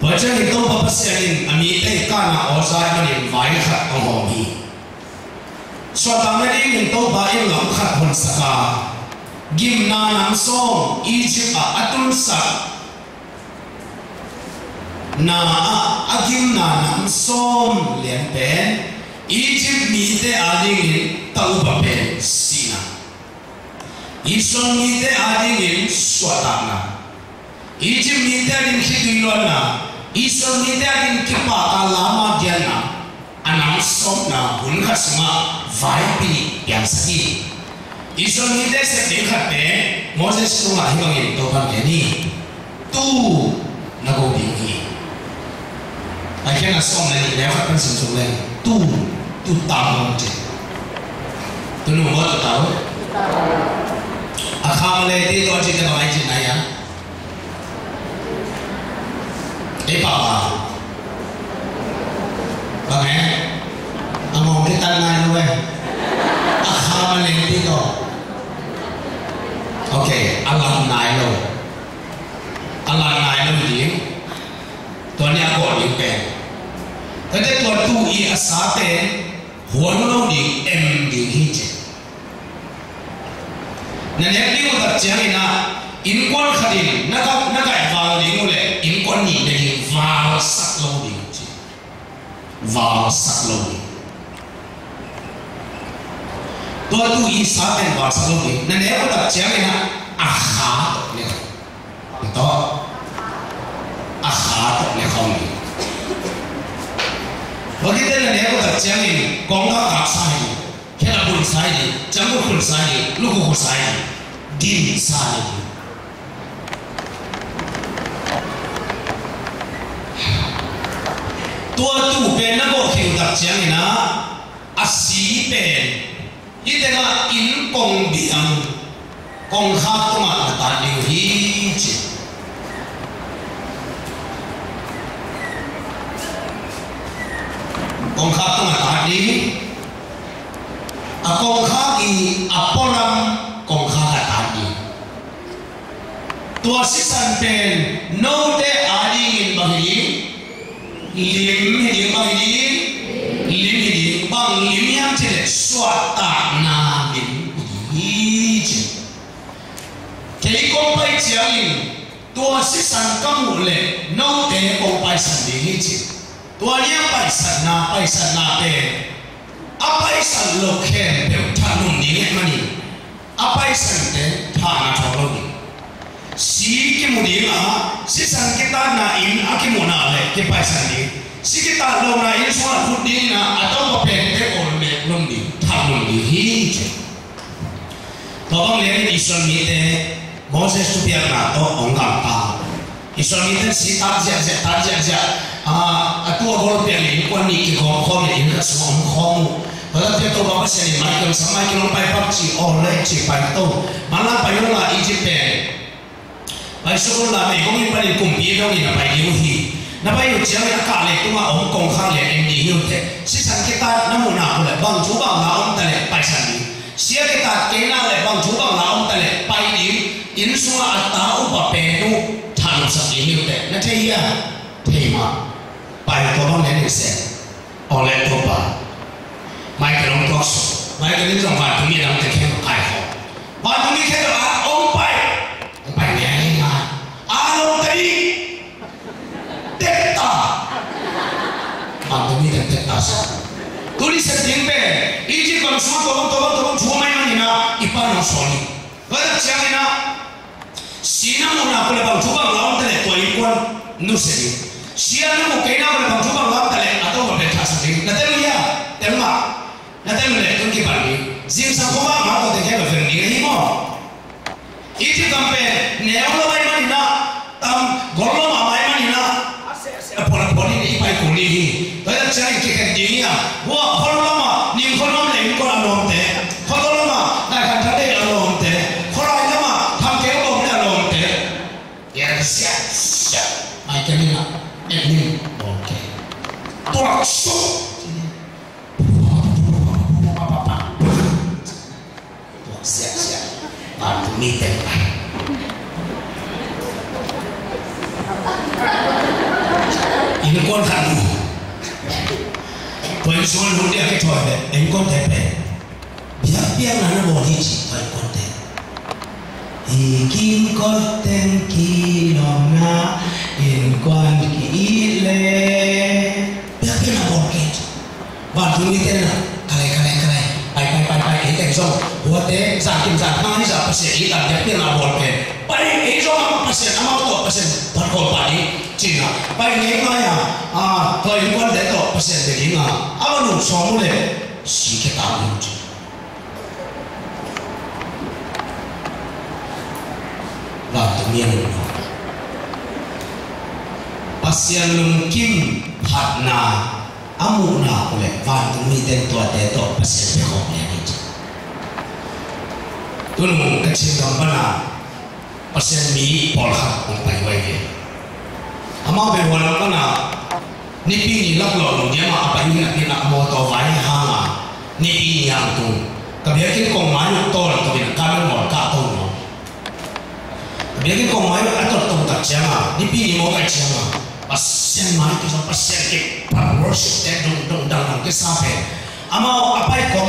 bởi cho nên tôi bác sĩ anh ami tay cả na ở trái mà mình vài khát ông hồng hi so tạm này mình tôi bảo em lòng khát hồn saka gim na nam song Egypt atul sa na agim na nam song liền pen Egypt mi te ading tau ba pen sina Israel mi te ading swatana Egypt mi te ading khidulon na Israel mi te ading kipa kalama dian na anam som na hun khasma vai pi yang saki Israel mi te se te khat pe Moses tu la hi bangin to ban ke ni tu na go bi ki ai kena som na ni le khat kan sim chung le tu tam je tu nu mo tu tao akham le ti to chi ka ai chi na ya e pa ba mẹ among cái tan này luôn akham le ti to okay alam nai lo điตัวนี้ก่อนอยู่เป็นแต่ตัวตู้อีอาสาเป็นหัวน้องดิเอ็มดิฮิจนั่นเองที่ว่าตัดเจียงนะอินควันขัดินนักวาลดิงูเลยอินควันนี่เด็กวาลสักโลดิวาลสักโลดิตัวตู้อีสาเป็นวาลสักโลดินั่นเองว่าตัดเจียงนะอาขาเนี่ยตัวอาขาเนี่ยเขามีเพราะที่นั่นเนี่ยก็ตัดเจียงนี่กองทัพกับสายแค่ละคนสายนี่จังหวะคนสายนี่ลูกคนสายนี่ดินสายนี่ตัวตู้เป็นนักบอกคิวตัดเจียงนี่นะอาศีเป็นยี่แต่ว่าอินกงเบียงกองข้าตัวมาตัดอยู่ที่จีกองข้าตัวมาตัดดีกองข้าอีอปอลัมกองข้าตัดดีตัวสิสันเป็นโนเตอาดีอินบางทีลิมให้ดีบางทีลิมให้ดีบางลิมยังเจริญสวัสดิ์นาบินอีจีแค่กองไปเจียงตัวสิสันก็หมดเลยโนเตกองไปสันดีจีตัวนี้ไปสันนาเป็นไปสันโลกแค่เดียวท่านุ่มนี้มันนี่ไปสันเตท่านาทองนี่สีกิมุดีนะสิสันกิตานาอินอากิมุนาเลยที่ไปสันดีสิกิตาลงนาอินส่วนพุทธินะอาต้องมาเป็นเทโอเล็กลงดีท่านุ่มนี้ฮีเจตัวบางเรื่องอิสราเอลโมเสสตุเปียนาโตองค์การตาอิสราเอลสิตาเจตัวบอลเปลี่ยนอีกวันนี้กี่ข้อมีอีกสองข้อมูเพราะฉะนั้นตัวบอลเสียไม่เกินสมัยที่ลงไปพับจีออเล็กจีไปโตมันละไปโน่นละอียิปต์ไปสุรุละไม่ก็มีประเด็นกลุ่มพี่น้องนี่นะไปยูฮีนะไปอยู่เชียงรายกาเลยตัวองค์กงข้างเลยเอ็มดีฮิวเทสิสันกิตาน้ำมันหนาเลยบางชูบางลาองแต่เลยไปสันดีเสียกิตาเกน่าเลยบางชูบางลาองแต่เลยไปดีอินสุอาตาอุปเปนุทานสักดีฮิวเทนั่นเทียเทมาไปตัวน้องเลี้ยงเสร็จออกเลยตัวป่าไม่กระลงตัวสุดไม่กระดิ่งจังหวะตรงนี้เราจะแค่ไก่หอวันตรงนี้แค่เราองไปเนี่ยง่ายอารมณ์ดีเด็ดตาวันตรงนี้เด็ดตาสิตัวนี้เสร็จจริงเป็นอีจีกันชัวร์ตัวชัวร์ไม่มันนี่นะอีป้าน้องสอนนี่ก็จะเชื่อไหมนะสีน้ำมันนะคนละบางชัวร์บางเราแต่ตัวอีกคนนู้เสร็จsiapa yang mungkin nak berbantu bangga terlebih atau berdekat sendiri. Nanti dia, nanti mereka tu kita bagi. Zim sama mak tu dia berfirman ini mo. Itu campaign nẻo nó bay mà nè gõ nó mà bay mà nè bỏ đi đi bay cùng đi tới là chơi cái gì à wow khó lắm mà nhưng khó lắm này cũng là lộn thế khó lắm mà đại khái đây là lộn thế khó lắm mà tham kéo bông là lộn thế yes yes ai cái này là em ok tôi số siap-siap bantu meeting ini kon kan tôi xuống luôn dia cái trò này anh con thấy về biar là nó bỏ đi chỉ phải con thấy kim con tên kỳ lòng na in quan kỳ lệ biar là bỏ đi bantu meeting là kalai pai cái cảnh xong buat deh saking mana sa pasien ikan dia na bolke pai cái xong ama pasien ama to pasien parkol padi Cina pai ni kaya thôi quan để to pasien begini ama nu xong le si kita nu là tự nhiên pasien mungkin hatna amuna oleh bantu meeting tua deto pasien bekok ni tuh kecil gambarnya pasien mi polha untuk bayi ama berwala kana nipi ni laklong dia mah apa ini nak motor bayi hanga nipi yang tu kebiakin kong mayu tol kebiakin kami mau katung kebiakin kong mayu atau tong tak jangan nipi ni mau jangan pasien mayu tu pasien ke worship dan dong ke sampai ama apa yang kong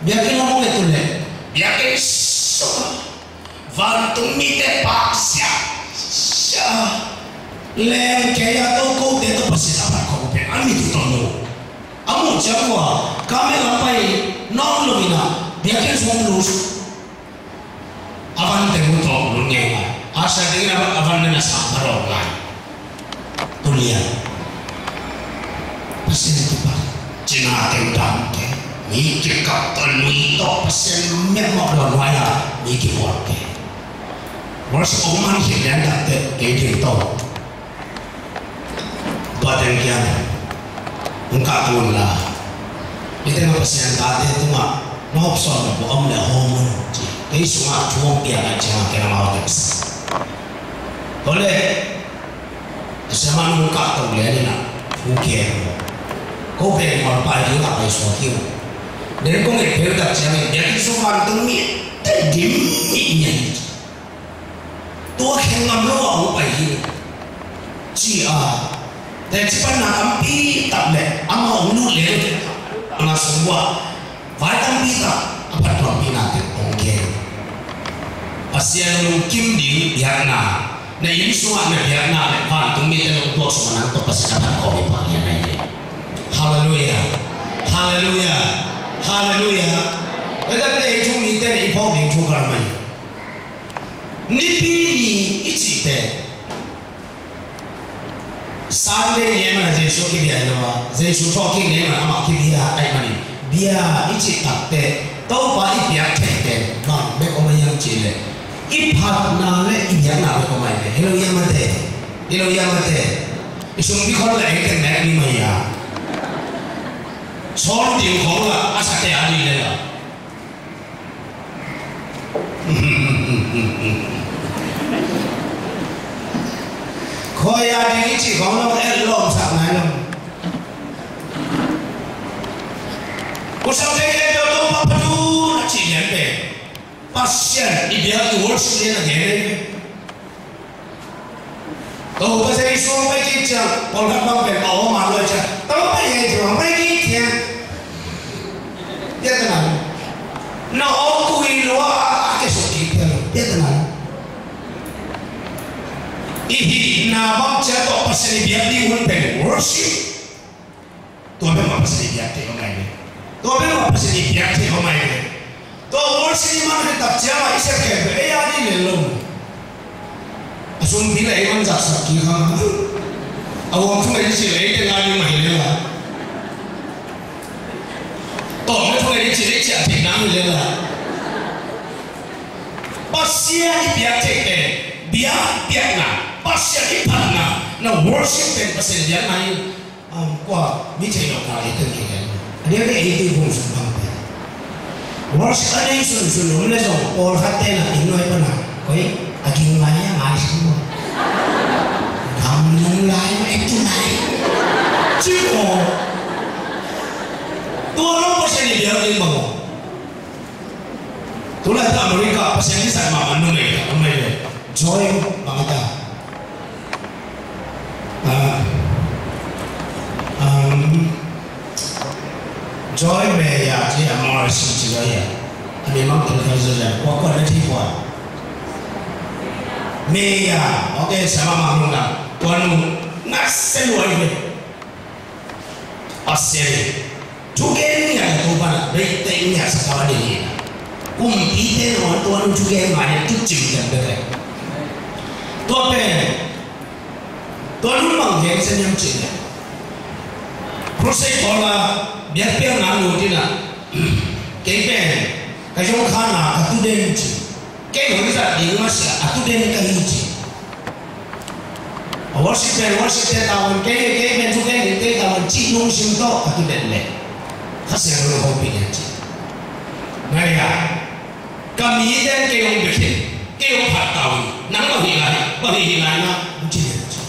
biakin ngomong itu le biakin bantu mite paksa leng kaya to ko de to pasi dapat ko pe ami tu tono amu jawa kami lapai non lumina biakin semua lulus avan temu to lunya asa dengan avan na samparo lai tulia pasi itu pak cina tendang ke mikir kapten itu pasi memang don waya mikir ke Masa orang hilang tak kejadian tahu, badan kian, engkau pun lah. Itu nak pasien tadi tu mak, nak opson aku om le hormon, jadi semua cuma dia nak jangan kena mahu terus. Boleh, sama engkau tu boleh ni nak, mungkin. Kau beri orang pagi tak payah suatu. Dan kau ni berdak jangan, jadi semua tu ni, demi tôi khen ngầm lo ông bảy chỉ để chỉ bắt nằm pi tập lệ ông ông nuôi lệ mà sống qua vài năm pi tập bắt đầu pi nằm thì ông khen pasien kim đi biar na na ini semua na biar na le van tung mi telo untuk semua nang to pasien dapat kau lepas yang lain haleluya haleluya haleluya kita ni cuma ni tadi ipau ni cuma ramai nipi ni ichi te sande ni mana Yesus ke dia lewa Yesus talking ni mana ama ke dia ai mani dia ichi takte tau pa i biak te bang me ko mayang chile i phat na le i yang na ko mai le hello yang mate isung bi khol lai ke na ni maya sol tiu khol la asa te ali le la khoi ai đi chỉ có nó em lộn sạc này luôn cuộc sống thế giới đâu có bao nhiêu là chỉ nhận về pasien đi biết tuổi sinh là thế đấy tôi có thấy số mấy cái chợ còn các bạn về bảo mà rồi chợ tôi mấy cái chợ mấy cái tiền biết thế nào nó cùi nó cái số kịp tiền biết thế nào Ihi na bang jatuh pasal biar di unpen worship. Tuh apa pasal biar te omai ni? Tuh apa pasal biar te omai ni? Tuh worship mana tak jawa isap ke? Adi lelong. Asum bila iman jaksa kira. Awam tu mesti lelai dengan ni mahillah. Tuh mesti lelai cek nang lelai. Pasal biar te ke? biak na pasya ipat na worship pen pasya dia na kwa mi chai no ka iten ki dia ke itu bung sumpang pe worship ane sun umle so or khatte na inoi pana koi aking lai ya mai semua kamu lai ma itu lai ciko tua lo pasya ni dia ni bango tulah tak Amerika pasya ni sa ma anu ni joy bangata joy về ya chỉ là mọi sự chỉ là ya anh em mong được cái gì là qua qua nó thi qua mẹ ya ok sama mà luôn là quan nát sẽ nuôi về Australia chú cái nhà tôi bạn đây tên nhà sao đó đi cũng ý thế rồi tôi nó chú cái mà này chút chịu được đấy tôi về tôi lúc bằng cái sẽ nhắm chịu đấy process đó là biết biết ngang luôn chứ nào cái bên cái trong khán là cái tu đen chứ cái người ta đi mà sẽ tu đen cái gì chứ worship tao cái bên chú cái tao chỉ nông sinh đó cái tu đen này hắn sẽ rồi không bị gì này à cái gì đen cái ông bị cái ông phạt tao nắng bao nhiêu ngày nó không chỉ được chứ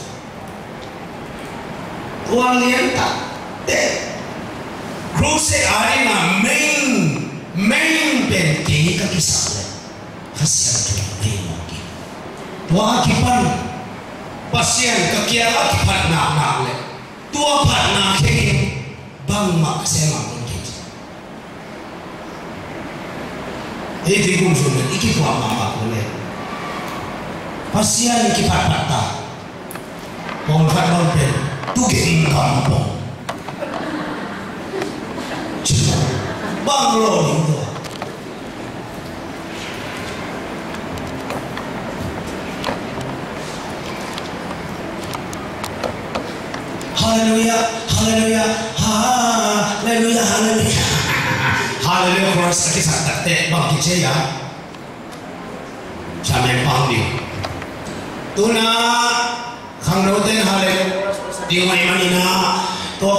quan liên ta để crusade ari na main ben kini ka kisah khasiat tu ni mungkin tua kipan pasien kakiara kipan na le tua pat na kini bang mak sema mungkin ini kum sudah iki tua mama boleh pasien kipan pata bong pat bong ben tu kini kampung bang lo itu haleluya haleluya haleluya haleluya haleluya chorus kita sangat tek bang kita ya sampai bang dia tuna khang đầu tiên haleluya di mana mana tua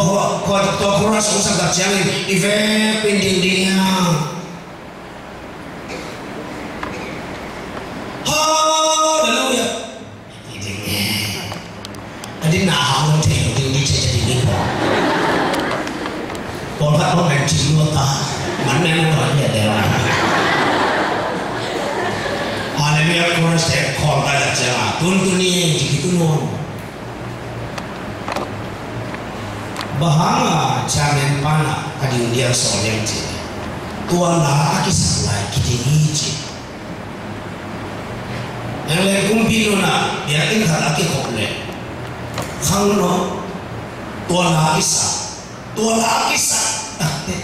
chorus cũng sangat jangan event pending dia haleluya tadi nak hang thì đi chơi đi còn phát có màn chỉ luôn ta mắn nên nó nói vậy đấy haleluya chorus để call ta đặt ra tuân ni chỉ tu non bahanga chamen pana kading dia solem je tua la kisah lai kitini je yang le kumpino na dia in khat aki khokle khang no tua la kisah takte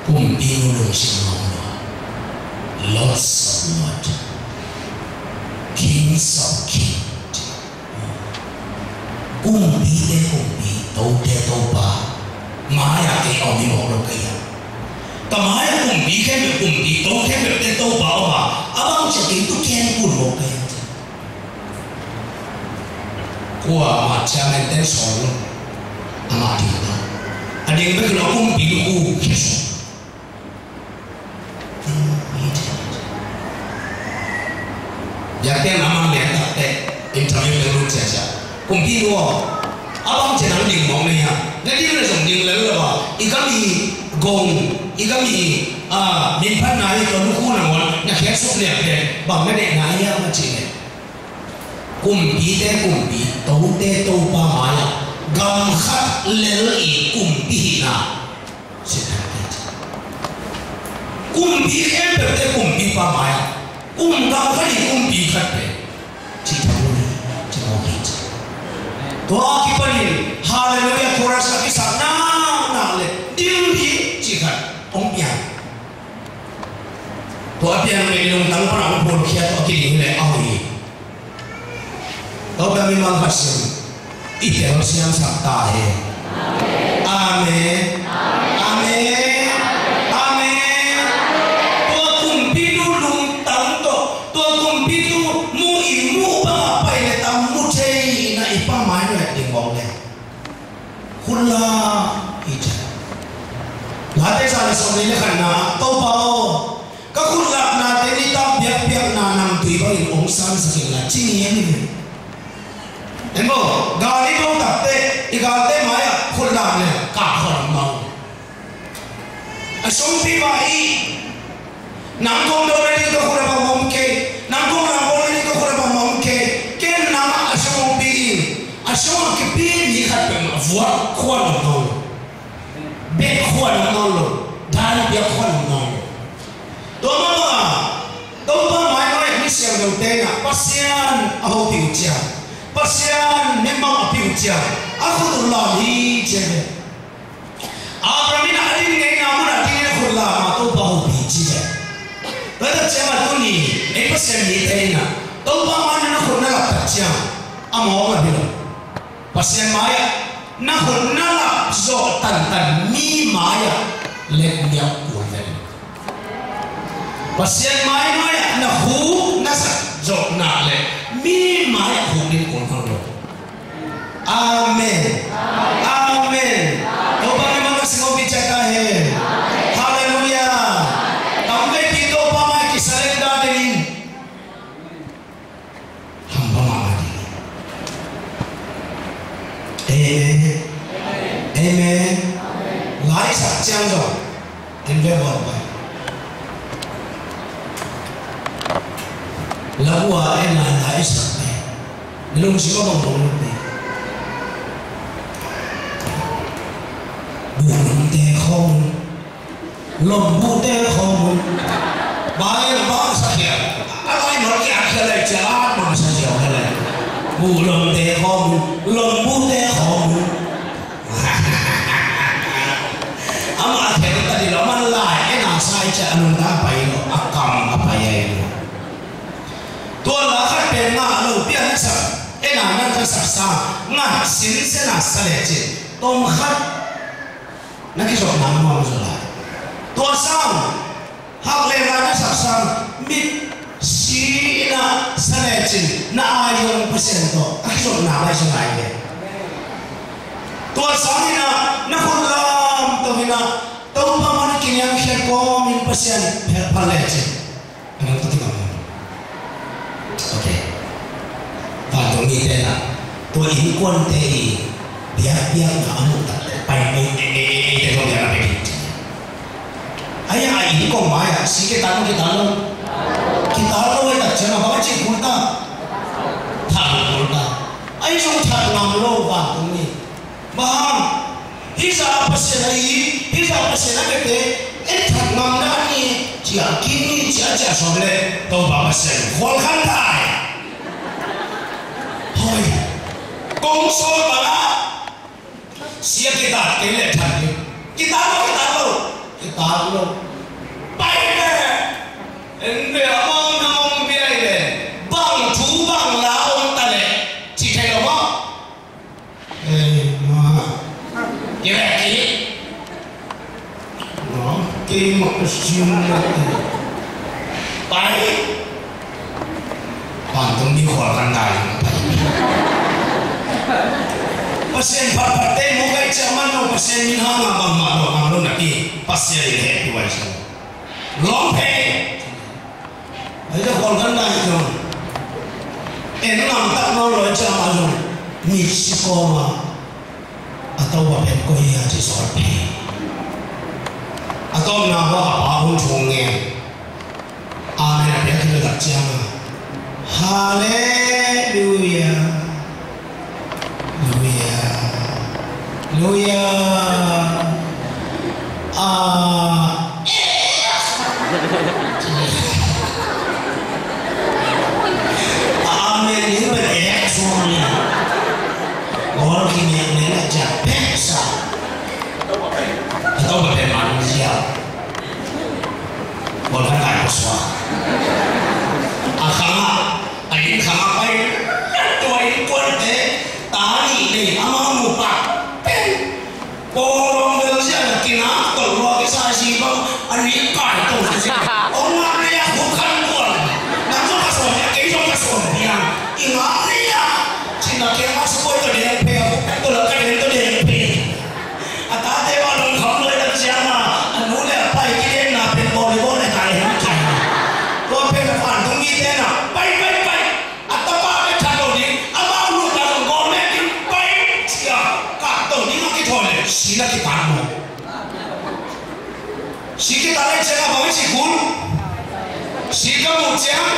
kumpino no sinono lots of what kings of king kumpi tâu te tâu ba mãi là cái ông đi một đâu cái gì ta mãi là cùng bị tâu khen được te tâu ba mà abang sẽ kiếm tu khen của một cái của mà cha mẹ tên soi luôn mà đi đó anh em biết nó cũng bị u kia rồi giờ cái nama mẹ ta te interview lên luôn cha cùng đi luôn abang jangan dingmong ni ya. Jadi mana song ding lalu apa? Ikami gong, ikami minpan nai kalau nuku nawan, nak hiasuk ni apa? Bang mana nai ya macam ni. Kumpi, tahu tahu pa maya. Gam khat lelai kumpi na. Sedang kumpi ember kumpi pa maya. Gam khat kumpi khat pe. Cita ni, cita kita. Doa kipanin haleluya chorus lagi sana le dimbi jikan ongpian doa pian melong tang para pun kia to kini le awi doa kami mangkasih itu siang sabta he amin amin amin doa kumpidu lung tang to doa kumpidu mu le khana to bao ka khun lak na te ni ta biak biak na nam tui ba in ong san sa la chi ni ni emo ga ni do ta te I ga te ma ya khun lak le ka khon ma a som pi ba I nam ko do ni ko khun ba mom ke nam ko na bo ni ko khun ba mom ke ken na a som pi a som ke pi ni khat pe ma vua khon no be khon no lo dan be khon no do ma do ba mai noi ni siang do te na pasian a ho piu chia pasian ne ma piu chia a khu du la hi che Abraham na alin ngai na ma ti ne khu la ma to ba ho pi chi che da da che ma tu ni e pasian ni te na to ba ma na khu na la ta chia a mo ma bi lo pasian ma ya na khu na la zo tan tan mi ma ya le nya ku ve pasian mai noi na hu na sa zo na le mi mai hu ni kon ha lo amen amen to ba ne ma singo bi cha ka he hallelujah tam ke ti to ba mai ki surrender de ni ham ba ma ni amen lai sa chang zo tin ve ba ba Lawa ena na isa pe, nilong siya bang tulog pe. Buong te kong, lombu te kong, bayan bang sakya, alay mo kaya kalay jalan mga sakya kalay. Buong te kong, lombu te kong. Ama akhir tadi laman lai ena sai cha anong tapay lo akam apayay lo. Tua la khat pe nga lo pian sa ena na ta sa sa nga sin se na sa le che tom khat na ki so na ma so la tua sang hak le na na sa sa mit si na sa le che na ayong percento ki so na ba so lai le tua sang na na khulam to hina to pa man kinyang khe ko min percent per pa le che ano to ti ok và tôi nghĩ thế là tôi ý quân thì biết là ông phải đi để tôi làm cái gì ấy ai ý con mai à xí cái tao luôn ấy là chuyện nào có chuyện của ta thằng của ta ấy trong thằng làm lâu và tôi nghĩ bang hi sa pasal lagi hi sa pasal lagi thằng làm đó ni chỉ kini chỉ xong lên tôi bảo pasal khol khăn tai thôi công số mà xia kita cái lệ thằng kita lo bay nè em về mong năm về này bằng chú bằng lá ông ta này chỉ thấy đâu không ê mà cái này kỹ nó cái một xíu này bay bằng tung đi khỏi căn đài pasien papate mo kay chaman no pasien min ha nga bang ma no naki pasien ile he tuwa sa long pe ai da kon kan dai jo en nam ta no lo chama jo mi si ko ma atau wa pe ko ya ji so pe atau na wa ba hun chung nge amen ya ki da chama hallelujah amen ini benar suami orang ini yang mengajak bangsa atau benar manusia orang tak bersuara akama ayin kama baik tua ikut tani ni amamu pak orang Malaysia kena tolong kita sih bang ani kai tu sih orang Malaysia bukan bukan nak tu kasih kita kasih dia ingat dia Cina kena masuk itu dia pe tu lah kan itu dia pe atau dia orang kamu ada siapa anu le apa chiang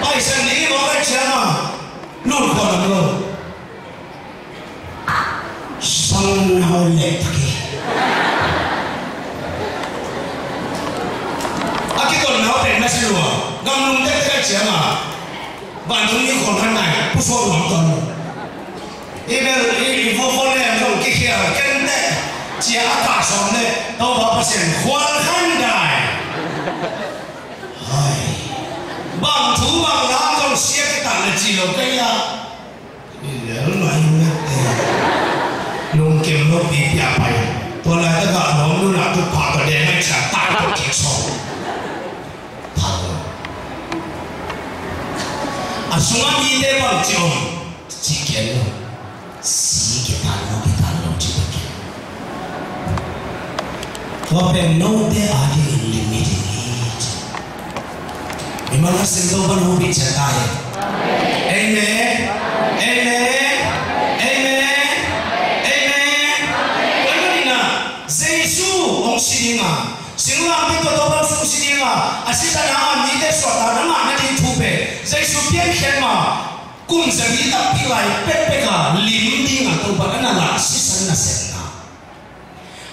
bai san ni mo cái chiang à luôn còn làm luôn sang hơi lệ kì cái con nào để nó xíu à ngâm luôn cái chiang à bạn chúng những con này不说我们因为我后来用这些跟的加大上的都把不是欢看的，哎，帮土帮拿种写个单的记录给呀，你人来用的，弄金弄比比啊，多来这个农路那都跑到连那钱大都结束，跑了，啊，什么你得帮就几件了。สีกิตาโนกิตาโนจิตกิว่าเป็นโนเตอาดีลิมิตนี้มีมันสิ่งที่มันหูพิจารณาเอเมนเอเมนเอเมนเอเมนวันนี้นะเยซูองค์สิริมาสิ่งที่เราต้องการสิ่งสิริมาอาศัยแต่เราไม่ได้สวดแต่เราไม่ได้ทุบเยซูเพียงแค่มาcungจะมีตับปีไหลเป็ดเป็ดกันลิ้นดิ้งอ่ะตัวบ้านนั่นแหละสิสันน่ะเสนา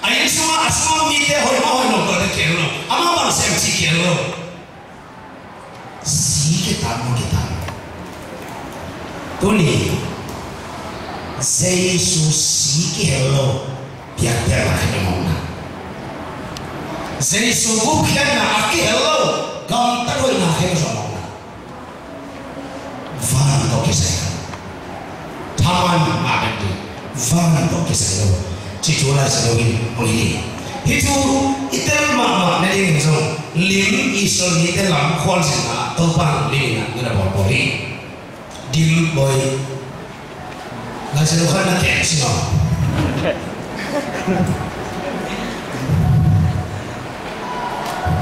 ไอ้ยังสมาอาสมามีแต่หอยมาหอยนกตัวเด็กเกี่ยวเลยอามาบางเสียงที่เกี่ยวเลยสีกิตาโนกิตาตัวนี้เยซูสีเกี่ยวเลยเพียงแต่ละคนมองนะเยซูบุกเข้ามาเกี่ยวเลยกำตั้งไว้หน้าให้เรามองVan to kisah, taman makan tu, van to kisah tu, ciculah sedawin oleh itu mama nanti macam lim isol ni dalam kual sana, topang lim nak guna boleh, dim boy, nggak sedukan nak kek sih no,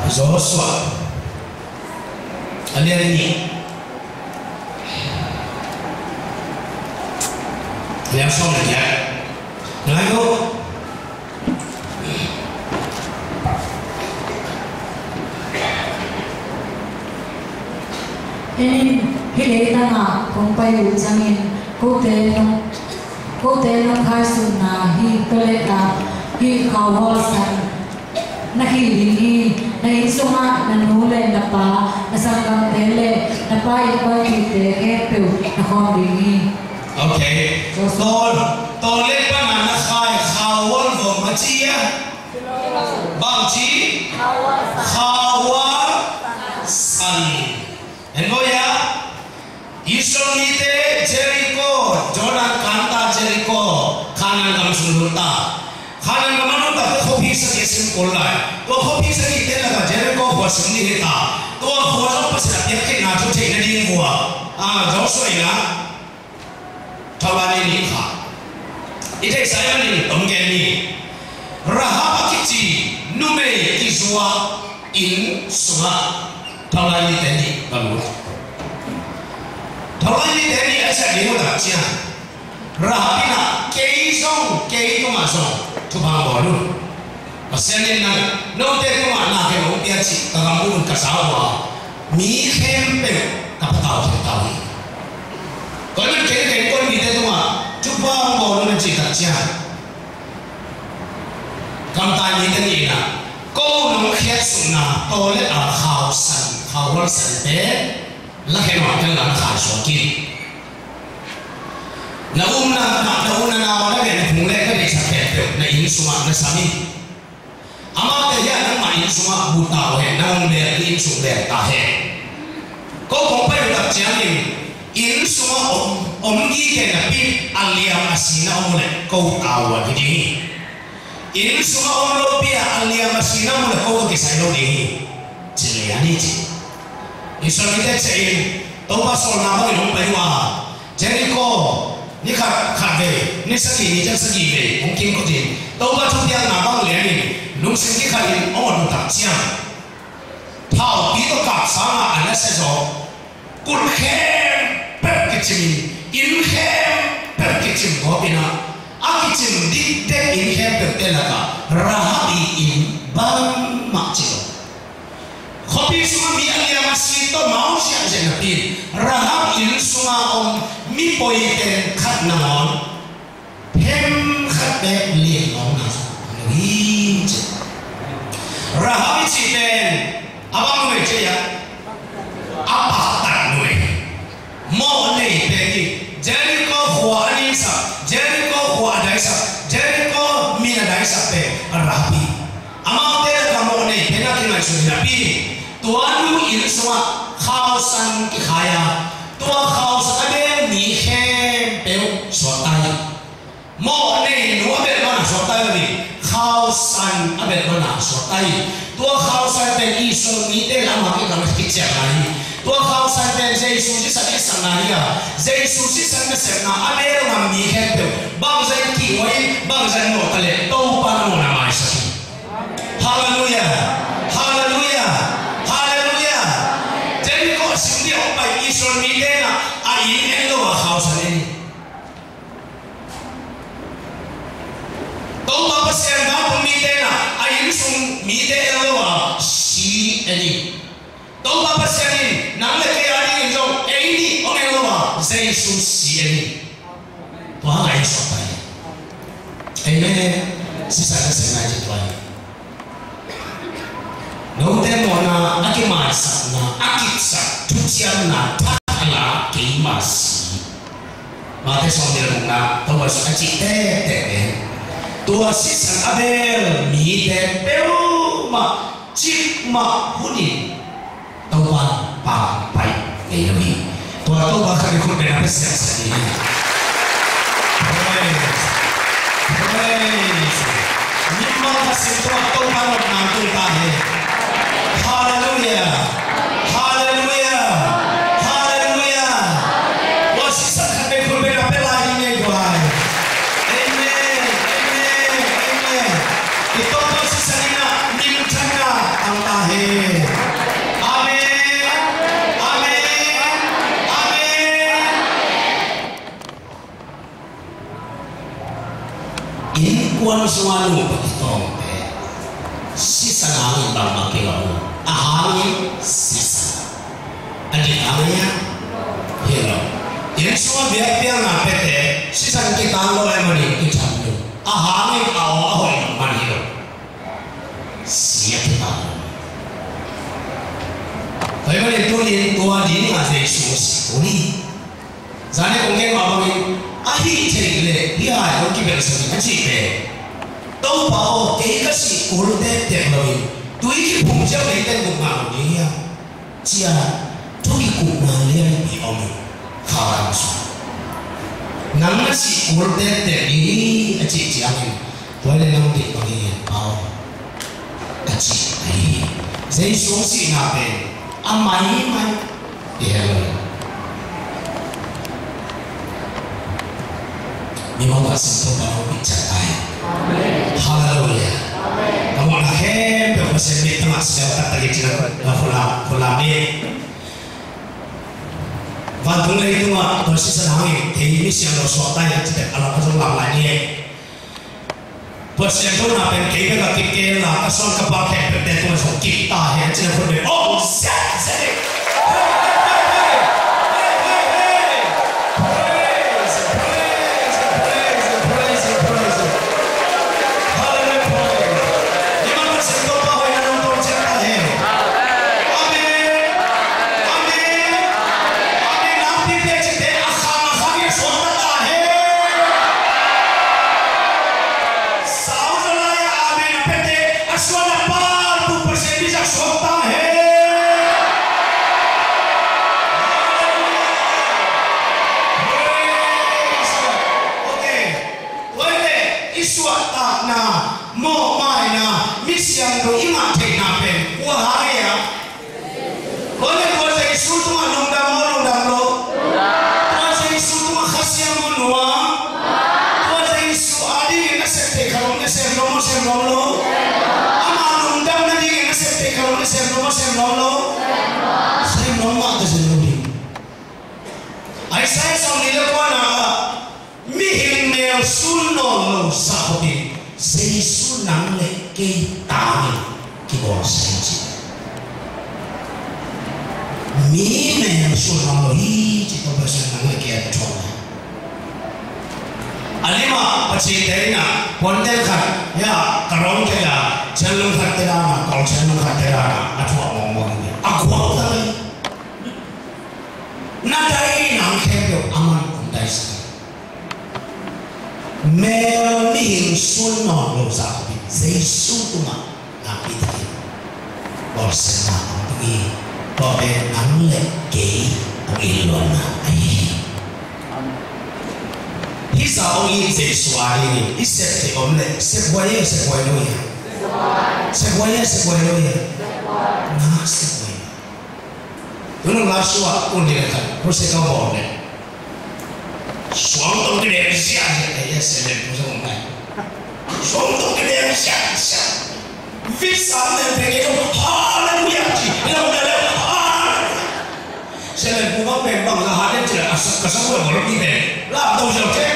Joshua, ada ni. Yang xong rồi nhé nói cô nên khi lễ ta ngã cũng phải uống changin cô tế long khai sùn na hi toilet na hi khao hol san na hi hi na hi suma na nu le na pa na sang kam te le na pa i pa ki te ke pe na khom hi Okay. Tôi lên ban ngày nó khai khao quân của mà chi á, bằng chi khao quân san, em nói ya, Israelite Jericho, Jordan kanta Jericho, kanan kamu sulta, kanan kamu nunta tu kopi sakit sekolah, tu kopi sakit dia lah Jericho buat sendiri kita, tu orang pasal dia kena tu cek nanti buat, Joshua ya. Thawani ni kha, ite saya ni tomgeni, rahab kici, nume kiswa in suma, thawani tadi kamu, thawani tadi asal dia muda cia, rahab ina kei masong, tu bang baru, pasal ni nak, nanti tu mana ke orang biasa, kalau pun kasawa, mi kempe kapal tahu. Kalau kita pun kita tu mah, cuba bawa orang cerita cia. Kampai kita ni na, kau nak khiat sunna, tolak khawal san lahir macam nak khawal sokin. Na awak nak mulai kan disapet, na ini semua na sami. Amat dia nak main semua buta weh, na mulai ini semua tahe. Kau kampai tak cia ni. In semua omgi kena pi aliam asina omle kau tahu begini. In semua omlo pi aliam asina omle kau kisah lo ni. Ciliani ci. Isor kita cai. Toba sol nama ni ompai wah. Jericho ni kade ni segi ni jangan segi le. Mungkin kau tin. Toba tu dia nama le ni. Nung segi kali orang tak siang. Tahu itu kak sama anak sejo. Kulker perkecil, inhem perkecil gopina, akicil dikte inhem pertelaka, rahabi in bang macil. Kopi semua biar dia si to mau sia jen pi rahab in sunga om mi poi ten khat na on hem khat be li long na ni rahab chi ten abang noi che ya apa ta noi mo nei pe ni Jericho hua ni sa Jericho hua dai sa Jericho mina dai sa pe rabi ama te ka mo nei pe na ki ngai su na pi tuan lu in sama khao san ki khaya tua khao sa ade mi he pe so tai mo nei no be ma so tai ni khao san abe no na so tai tua khao san pe i so mi te la ma ki ka ma ki cha lai tua khao san pe Jesus ji sa ke sang na ya Jesus ji sang na se na ade ro ma mi he pe bang zai ki wai bang zai no ta le to pa no na mai sa hallelujah hallelujah hallelujah Jericho sim dia pai Israel mi te na ai en lo khao san ni to pa pa se na pa mi te na ai sum mi te lo wa si ani to pa pa se ni nang le ke ani jo ei ni o me lo wa Jesus si ani to ha ai so pai amen si sa se na ji pai no te mo na aki ma sa na aki sa tu chiam na ta la ke ma si ma te so de na to ba sa chi te te tua si san abel mi te peu ma chip ma huni tau ba pa pai ei no mi tua tau ba ka ko de na se sa ni ni ma ka se tua tau ba no na tu ta he hallelujah hallelujah hallelujah wa si san ka de ko de na pe la ni ne ko ai itu pun sesana nimcana Allah he amin amin amin in kuan suanu begitu sisana angin bang makilo ahangin sisa adik amanya hero in semua biar na pete sisan kita lo emani kita ahangin awal manhiro siap kita tapi kalau itu ni tua di ni masih Yesus ini zane mungkin apa ni ahi cekle dia yang kita bersama cekle tahu bahawa kita si urut teknologi tu ini punca kita bukan dia cia tu ikut nalian di om kawan semua nama si urut teknologi cek ciamin boleh nanti panggil kau kecil ini saya sungsi nabe amai mai dia memang tak sentuh baru bicara haleluya kamu lahir berpesan di tengah segala kata kita fula ni vantung lagi tu mah bersih senang ini siang dosa yang tidak ala pasal lain Persen tu nak pergi ke kiki lah, asal kepala pergi tu macam kita yang cina pun dia. Oh, set. mi men su no hi chỉ có person nang ke thong alima pachi teina pondel khat ya karong ke ya chalung khat te na kong chalung khat te na athwa mong ni akwa ta na dai nang ke do aman dai sa mel mi sun no lo sa bi sei su tu ma na pi ta bo se na tu bo be nang le ke ai lo na ai Isa ongi sexuali, isa te omle, sequoia lo ya. Sequoia lo ya. Na sequoia. Tuno la sua un dire kan, forse ka bone. Suang to dire sia ya se le puso mai. Suang to dire sia. Visa ne preghe hallelujah ji. Ila udale se le puso pe bang la hade tira asak kasak ko lo ni de. La do jo ke.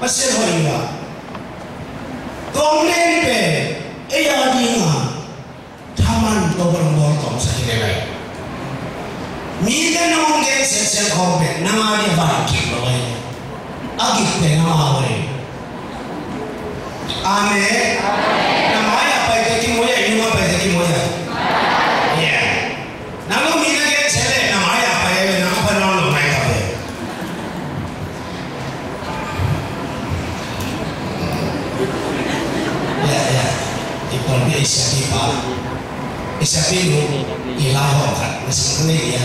Pasal hoiya, kau ni pe, ayah dia, taman orang borong sahaja lagi. Mila nong ke sesen kau pe, nama dia bangkit boleh, agik pe nama boleh. Amen. Nama apa itu kimoya, ini apa itu kimoya? Ya. Nama mila ke sesen nama apa itu nama apa nama mai kape. Ipon dia isapi pa, isapi lu ilaho kan, masih kene ya,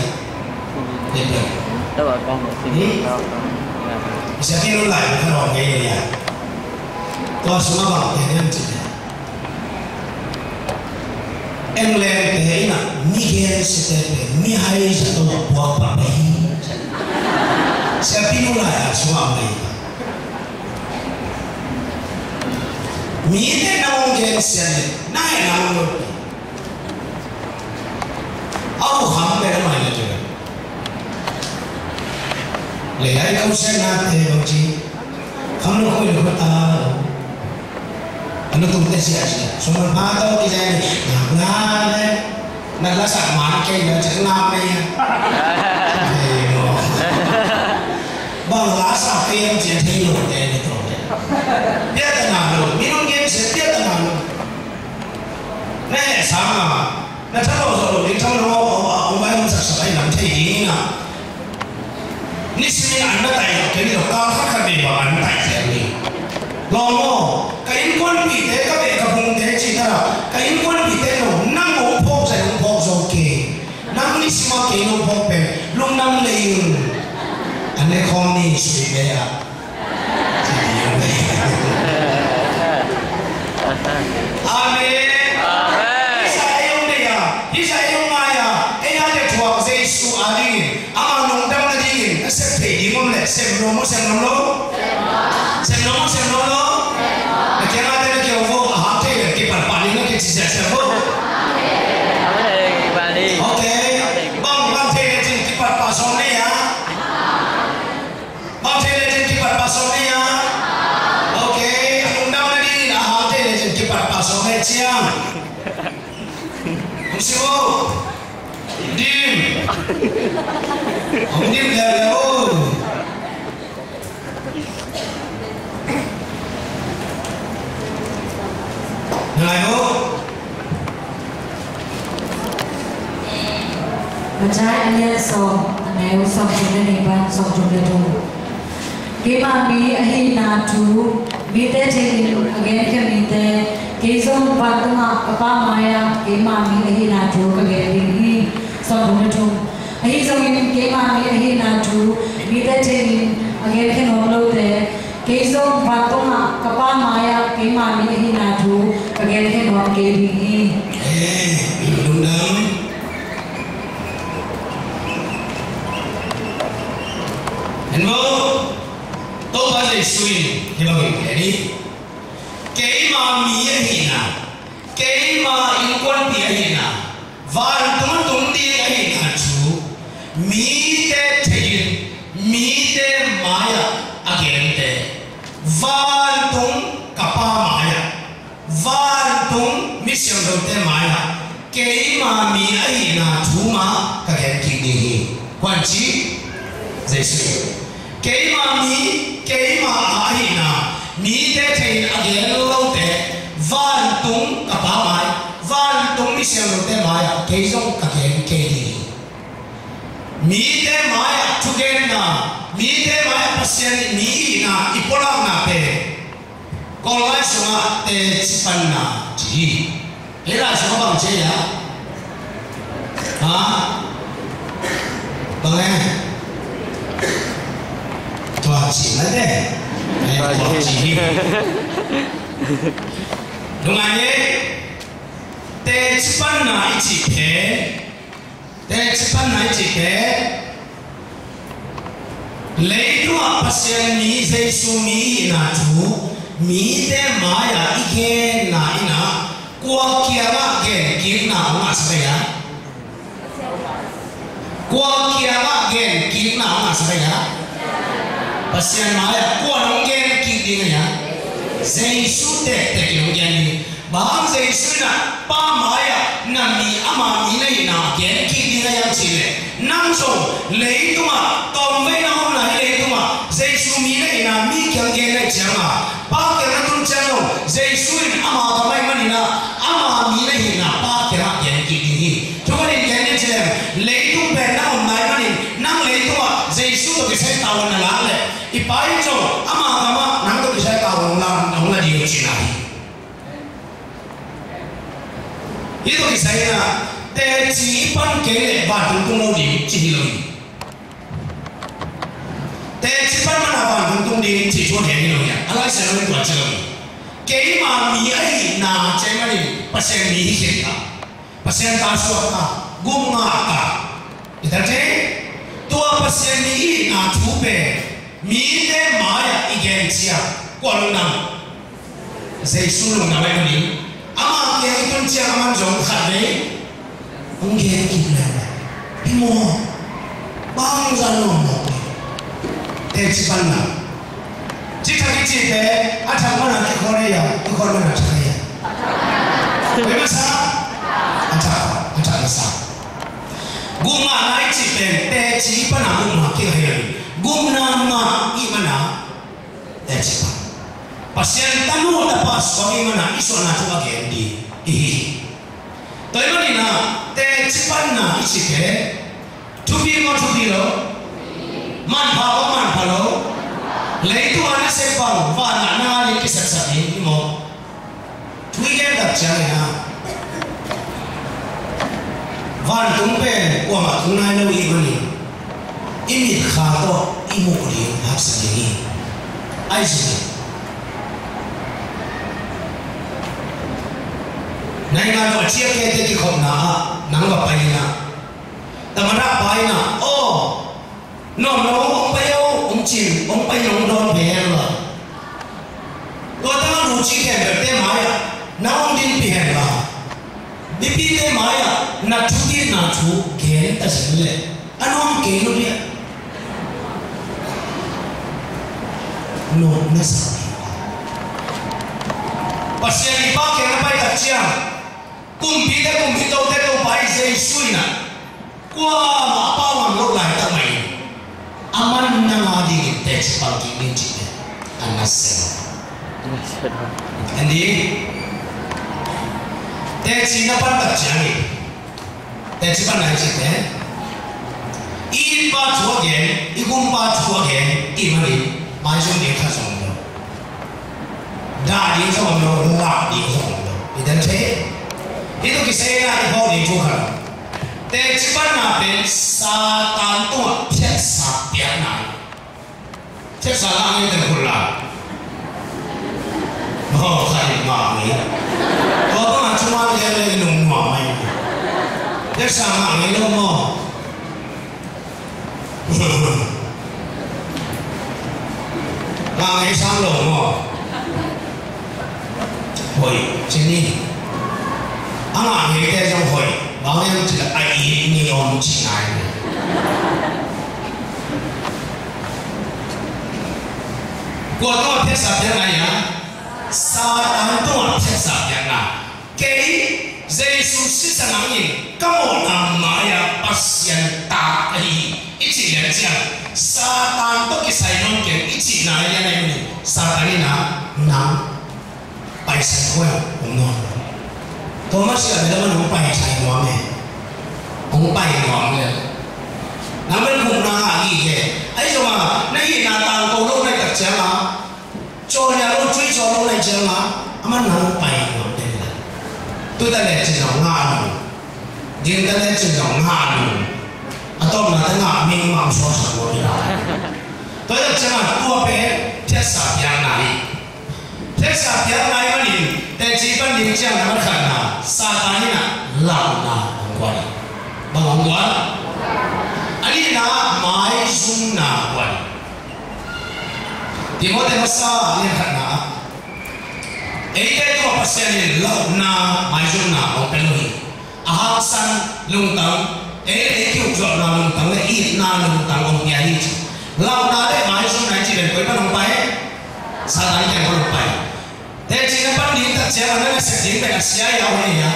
dia. Tahu kan? Isapi lu lah, bukan orang kaya ya. Tuh semua bang, dia tu. England dia ina, Miguel setepe, Mihai satu buat apa ini? Isapi lu lah, semua mereka. Mide na ongel sele na ina mo au ham be na mai le le ai ka usen na te oji ham no ko lo ta ano tu te sia sia so ma to ki ja na le na la sa ma ke ya cha na me ba la sa ke je te lo te ni to dia tenang lo minum game set dia tenang lo sama na tahu ni tahu orang orang sesuai nanti ini na ni sini anda tahu kini lo kau kan beba anda tahu ni lomo kain kon pite kabe kabung te cita kain kon pite lo nang umpok saya umpok soke nang ni semua kain umpok pe lung nang leun ane koni sudah ya Amen. Isayong dia, isayong maya. Aya de tuak Yesu ali. Ama nong dam na dingin. Sep pe di mo le, sep no mo. Nakira de ke ovo hate ke par pani no ke chisa sebo. Okay. Bang te de ke par pasone ya. Bang te de ke par pasone ya. Pasoknya siang, musiwo, dim, dim jauh. Nilai bu? Baca ayat so, ane usap jumlah niban so jumlah tu. Kemami ahina tu, bite jadi again kemite. Kisah patungah apa maya kemami ahi naju kageri sabun itu ahi sabun kemami ahi naju kita jadi agar kita nolok deh kisah patungah apa maya kemami ahi naju kageri kita nolok kiri. Undang. Enbo, tu balik swing, hilang ini. Keima miye hina, keima ingkon dia hina, var tum dia hina tu, mite tegin, mite maya agente, var tum kapa mi siang do te mai ha ke ma mi ai na thu ma ka gen ki ni hi quan chi Giêsu ke ma ai na mi te thein again lo te van tung ka pa mai van tung mi siang do te mai ke jong ka gen ke ni mi te mai thu gen na mi te mai pasien mi na ipola na pe con lai sunga te chipan na ji era sunga bang che ya ha bang tua chi na de tua chi đúng ai te chipan na ichi pe te chipan na ichi pe lấy đua pasien mi Giêsu mi na tu mi te maya ike na ina kwa kia ba gen kim na nga saya kwa kia ba gen kim na nga saya pasien maya kwa nong gen kim ding ya Giêsu te te kim gen ni ba Giêsu na pa maya na mi ama mi nei na gen kim ding ya chile nam so lấy tuma tom ve na hom na lấy tuma Giêsu mi nei na mi kyang gen na chama pa ke na tun chano Giêsu in ama ka mai mani na ama mi nei na pa ke ra gen ki ding hi to ka ni gen ni chem lấy tum pe na hom mai mani nang lấy tuma Giêsu to ke sai ta wan na la le I pai cho ama ka ma nang to ke sai ta wan la nong la di chi na hi to ke sai na te chi pan ke le ba tung tung lo di chi hi lo te chi pan ma na ba tung tung di chi cho he ni lo ya ala sa lo kwa cha lo ke ma mi ai na che ma ni pa se mi hi ke ta pa se ta so ka gum nga ka ita te to pa se mi na thu pe mi te ma ya I gen chia kwa lo na Giêsu lo na mai ni ama ke tun chia ama jong khat le ông nghe kịp là cái mò bao giờ nó mò thế chỉ ban nào chỉ thằng cái gì thế anh thằng nó là cái con này à cái con nó là cái gì vậy mà sao anh thằng là sao gum mà nói chỉ thế chỉ ban nào gum mà cái gì gum nam mà ý mà nào thế chỉ ban pasien tanu là pas có ý mà nào ý số nào chúng ta kể đi tôi nói là te chipan na ichi ke tupi lo man pa lo lấy tu anh sẽ bằng và na đi cái sắc sắc đi mo tui cái đặc trưng ha van tung pe qua mà tung nai lo I bani imi kha to imu đi hấp dẫn đi ai gì này ngài phải chia cái cái khổng na nắng gặp bay na tama ra bay na ô nó ông bay ông chìm ông bay ông đón về rồi tôi ta đủ chi kèm được thế mai à nó ông đi về rồi đi đi thế mai à na chú kén ta sẽ lệ anh ông kén nó đi nó sao pasien đi ba kén nó bay đặt chiang kumpi tau te tau pai Giêsu na qua mà bao mà lúc lại ta mày aman na nga di te pag kinin chi anasel andi te chi na pan ta chani te chi pan na chi te I pa chu again I gum pa chu again I mari mai jong de kha song lo da di song lo la di song lo idan thế itu kisah yang kau dijual. Tekspan naben satan tua biasa biasa. Biasa lagi terkulah. Oh kali mami. Kau kan cuma dia lagi nunggu mami. Biasa mami nunggu. Mami sang nunggu. Hoi, sini. Ang ang cái trong hội bảo em chỉ là ai như ông chỉ này của tôi thiết sập thế này á sao anh tôi thiết sập thế nào cái quên ông ngon Thomas là người ta vẫn không bay chạy ngoan này không bay ngoan này nắm bên cùng na hạ gì kì ấy rồi mà nãy là tàng cầu lâu này tập chém mà cho nhà lâu truy cho lâu này chém mà mà nó không bay ngoan này là tôi ta lại chỉ nói ngang riêng ta lại chỉ nói ngang tôi là ta ngang mình mang số sản phẩm đi tôi tập chém mà tua bé thiết sạp yang này thiết sạp yang này mà nhìnแต่chỉ cần nhìn chém nó khẩn à sa tai nè lão nà không quan bằng không quan anh đi na mai zoom na quan thì có thể sa liên khẩn à ấy cái đó phải xem nhìn lão na mai zoom na ông bên lối à san lung tang ấy kiểu chỗ nào lung tang là ít na lung tang ông nhà đi lão na đấy mai zoom này chỉ để quay bắt ông bay sa tai cái bắt ông bay thế chỉ là bắt đi tập chơi là nó sẽ dính về cái xe giàu này à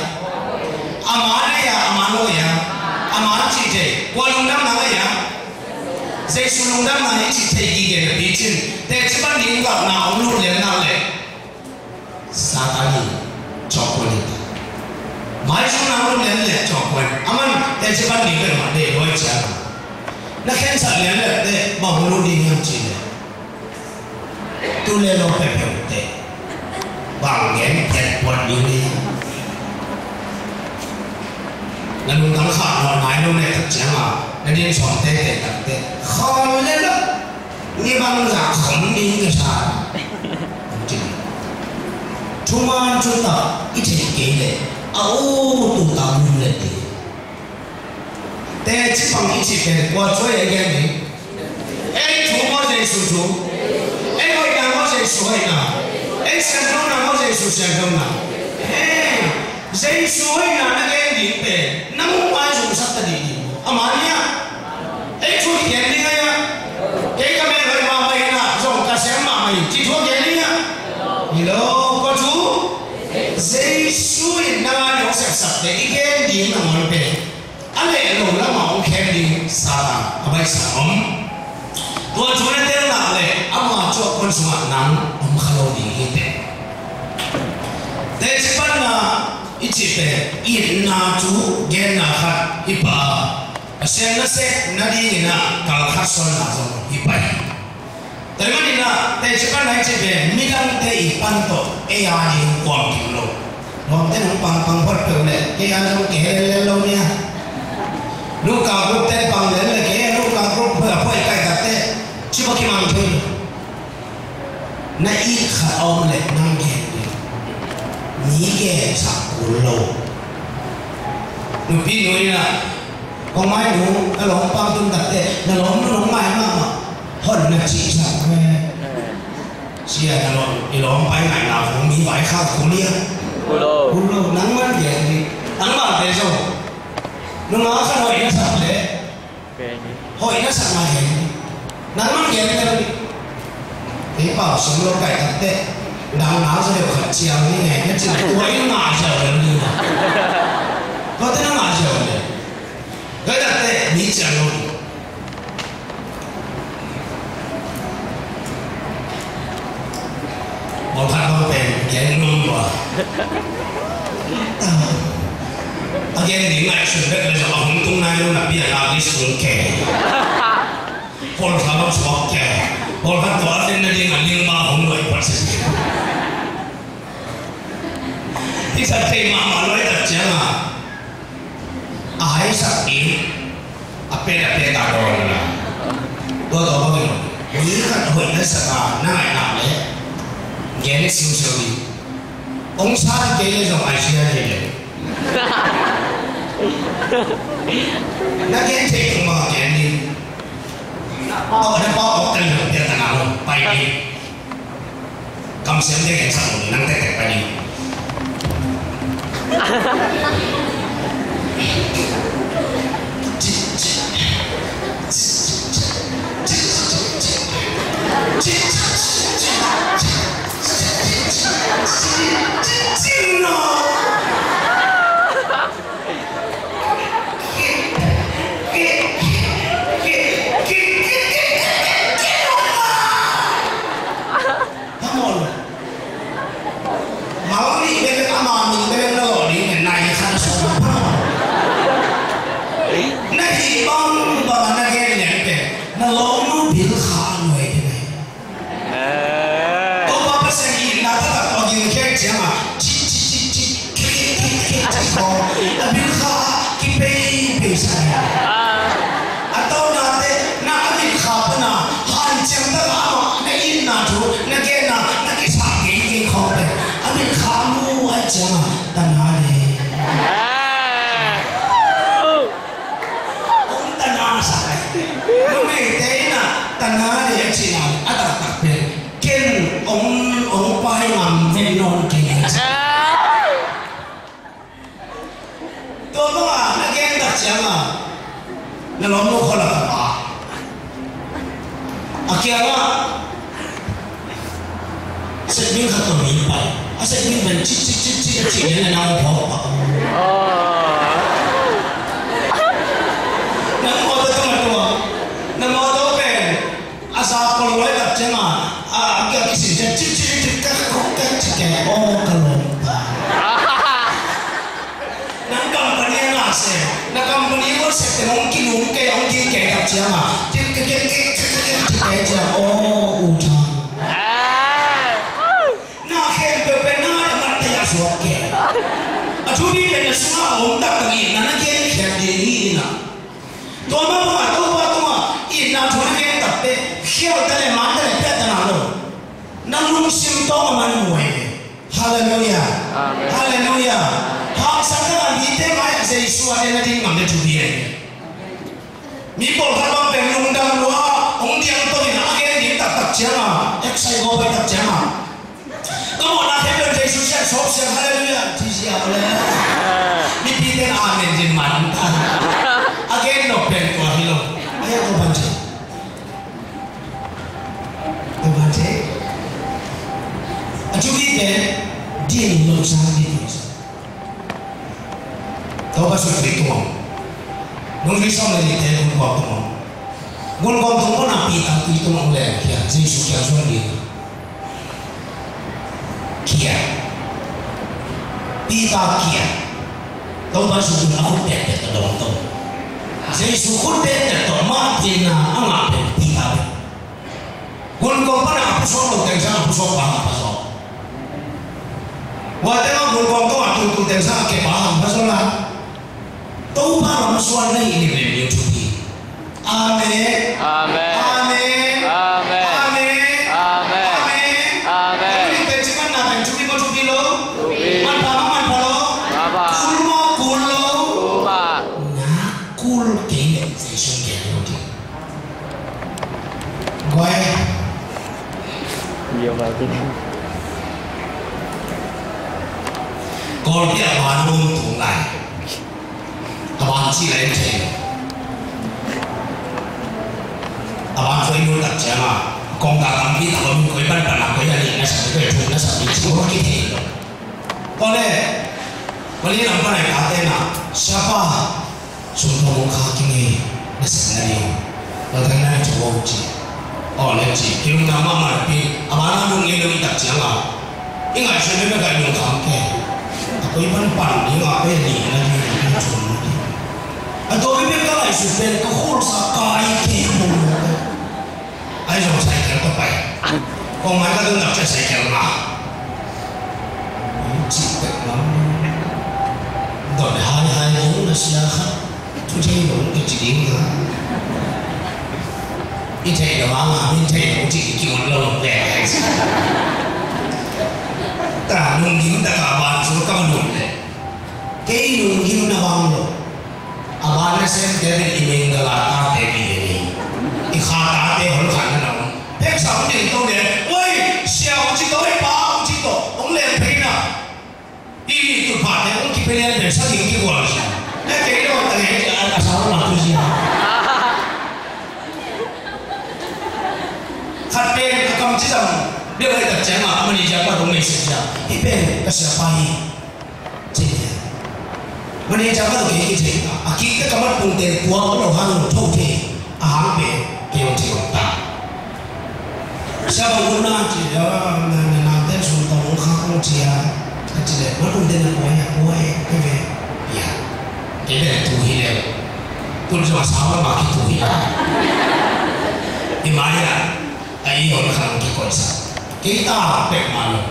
aman này à aman rồi à aman chỉ thế qua lùng đâm nào vậy à dây su lùng đâm nào chỉ thế gì cái bị chín thế chỉ bắt đi gặp nào luôn liền nào lệ Satani cho quân đi mai su nào luôn liền lệ cho quân aman thế chỉ bắt đi cái mà để đối chơi nó khen sợ liền lệ để bảo luôn đi nhau chỉ lệ tu lên lo phải phải thế bằng nghẽn chặt quần đi đi là luôn thắng khát nó nói luôn này thật chán mà nó đi chọn tê tê đặt tê khó lên lắm như bằng giả khổng đi cái sao chúng ta ít chỉ kỹ lệ tụ tập luôn lệ đi thế chỉ bằng ít chỉ kỹ qua chơi cái game này ấy chúng có gì sử dụng ấy người ta có gì sử dụng nào ấy xem không nào có gì sử xem không nào dây suối là nó cái gì về nó không ai dùng sắt ta đi mà nhá ấy chui tiền đi ngay á cái mẹ người mà mày là dùng cả xem mà mày chỉ thua tiền đi nhá hello cô chú dây suối nó nó sạch sạch để cái gì mà mày về anh này đồ nó mà ông khen đi sao à bây giờ ông cô chú nó tên là này ông mà cho con số nắng ông không đi hết thế chỉ bắt là ít chỉ về ít na chú gen na khát ít ba xem nó sẽ nó đi na cả khát son na rồi ít ba tại mà đi na thế chỉ bắt là chỉ về mi lăng thế ít ban to ai đi quảng kim lô nó thế nó bằng phát biểu này cái anh nó kể lên lâu nha lúc cả lúc thế bằng lên là cái lúc cả lúc bây giờ phải cái thế chỉ có cái mang thôi nãy ít khát ông lại năng nghe nhí cái sạc cù lô nụ pi nuôi là con máy nụ cái lồng bao tung đặt đấy là lồng máy mà hồn là chỉ sạc về chỉ là cái lồng bay ngày nào cũngมี vải khao cũng lia cù lô nắng mắt vậy thì nắng bằng thế rồi nó cái hội nó sạc đấy hội nó sạc mà hiện nắng mắt vậy thì thế bảo sống lâu cày đặt đấy đang nói cho đều khẩn trương như này nhất là tuổi nó mà giờ như này có thể nó mà giờ này cái đặt đây bị chờ luôn một thằng con bèn dạy luôn rồi ở cái điểm này chuẩn bị là ông tung này luôn là bây giờ làm cái xuống kẻ con thằng nó xuống kẻ con thằng đó trên đây là liên ba ông nội quan sựที่สัตย์เทมามาเลยแต่เจ้าอาให้สัตย์อินอาเป็นตาโดนนะตัวต่อไปมีกันหุ่นและสตาหน้าหนาเลยแกนี่ซิวซิวดีองศาที่เกย์จะมาเชียร์เกย์นักเกย์เทคมาแกนี่เอาแต่พอออกกันเลยเดี๋ยวกันเอาไปดีคำเสียงเด็กสั่งนั่งแต่ไปดีMau nih so abil kha ki pe sai atau nate na abil kha pana han chang da ma na in na thu na ke na ki sa ke kho pe abil kha mu a chang ta na le ông ta na sai no me te na ta na le chi na ata ta pe ken ông pai ngam ve non ke tôi có à nó ghen đặt chém à nó nói mua khó là à kia đó sẽ biến khát tôi miễn bài à sẽ biến mình chỉ đến là nào bỏ nó ngồi tôi không được nó ngồi tôi về à sao còn nói đặt chém à kia cái gì chỉ các không các chỉ cái ô cái lồng na company ko se te nung ke kap chia ma ke chia o u tha na khen pe na ma te ya so ke a thu bi le na suma om ta ni na ke khen de ni na to ma i na thu ke ta te kheo ta le ma ta le pe ta na lo na lung sim to ma man mo hallelujah amen hallelujah ha sa ka ni te ma ya se su a ne na ding ngam de thu bi mi bol kha bang pem lung dang lo ong diang to ni na ke ni tak chia ma ek sai go ba tak chia ma ko mo na the pe su se so se hallelujah ti sia le mi pi te amen jin man ta again no pen ko hi lo ai ko ban che a chu bi te din lo sa ni tao ba su tri to nung vi som le te nung ko to gun ko to ko na pi ta pi to mo le kia jesu kia so ni kia pi ta kia tao ba su na ko te te to to jesu ko te te to ma ti na anga pe pi ta gun ko pa na pu so lo te sa pu so pa pa so wa te ma gun ko to a tu te sa ke pa pa so la tau pa ma suan nei ni le ni tu bi amen amen amen amen amen amen ni te chi na ben tu bi ko tu bi lo man pa lo ba kul lo ba na kul ke ne se shun ke lo ti goi nhiều vào cái con biết bạn luôn thủ lại bạn chỉ lấy tiền, bạn phải nuôi đặt chém à, con cả làm gì thằng mình coi bắt làm cái gì nó sẽ cái thùng nó sẽ bị chua cái gì, con này,วันนี้เราไปไหนกันเต้นอ่ะชาป้าส่วนตัวข้ากินเองนั่นสิ่งนั้นเราทำงานจะว่าจีอ๋อเลยจีที่ลุงทำมาปีอาบ้านเราลุงเงี้ยลุงตัดเชียงอ่ะยังไงฉันไม่เคยลุงทำแค่แต่ก็ยังปั่นยังไงเป็นหนีนะที่ลุงชนอันตัวพี่ก็เลยสุดเป็นก็โคตรสกายเกี่ยวเลยไอ้เราใส่แขนก็ไปกองไม้ก็ต้องหนักจะใส่แขนมาจีบแบบนั้นตอนหายนู้นนะเสียครับทุกที่หลงก็จีบนะอีเทย์ว่ามาอีเทย์หลงจีบกี่วันเราแหลกไอ้สิแต่ลุงยิ้มแต่กับบ้านสุดก็มันหนุนเลยแค่ลุงยิ้มนะบ้างเลยอาเซนเดวิดอิมิงกลาตาเตบีนี่อีขาตาเตหอนขันนะเพ็กสาวนี่ต้องเนี่ยเว้ยเสี่ยวจิตโตไอ้ป้าจิตโตองเล่นเพลงนะอีตุผ่านเนี่ยองคิดเพลงเป็นสักอย่างกี่กว่าสิไอ้เก๋ก็แต่เนี่ยอาสาวมาคุยสิขัดเป็นกำจิตจังเดี๋ยวไอ้ตัดแจงอ่ะมันนี่จะก็ตรงนี้สิจ้ะอีเป็นก็เสียไปวันนี้จะมาดูกี่ทีอาคิดก็กำลังปุ่นเตะตัวเราหันเราทุกทีอาหารเป็นเกี่ยวกับตาชาวบ้านน่าจะเดี๋ยวน่าจะส่งตัวของข้าวเชียร์จะได้มาดูเด่นอะไรอะไรก็เป็นอย่างเกี่ยวกับตัวฮีเลยคุณจะมาสาวมาคิดตัวฮีอีมาเนี่ยไอ้คนข้างกี่คนสักกี่ตาเป็ดมาเลย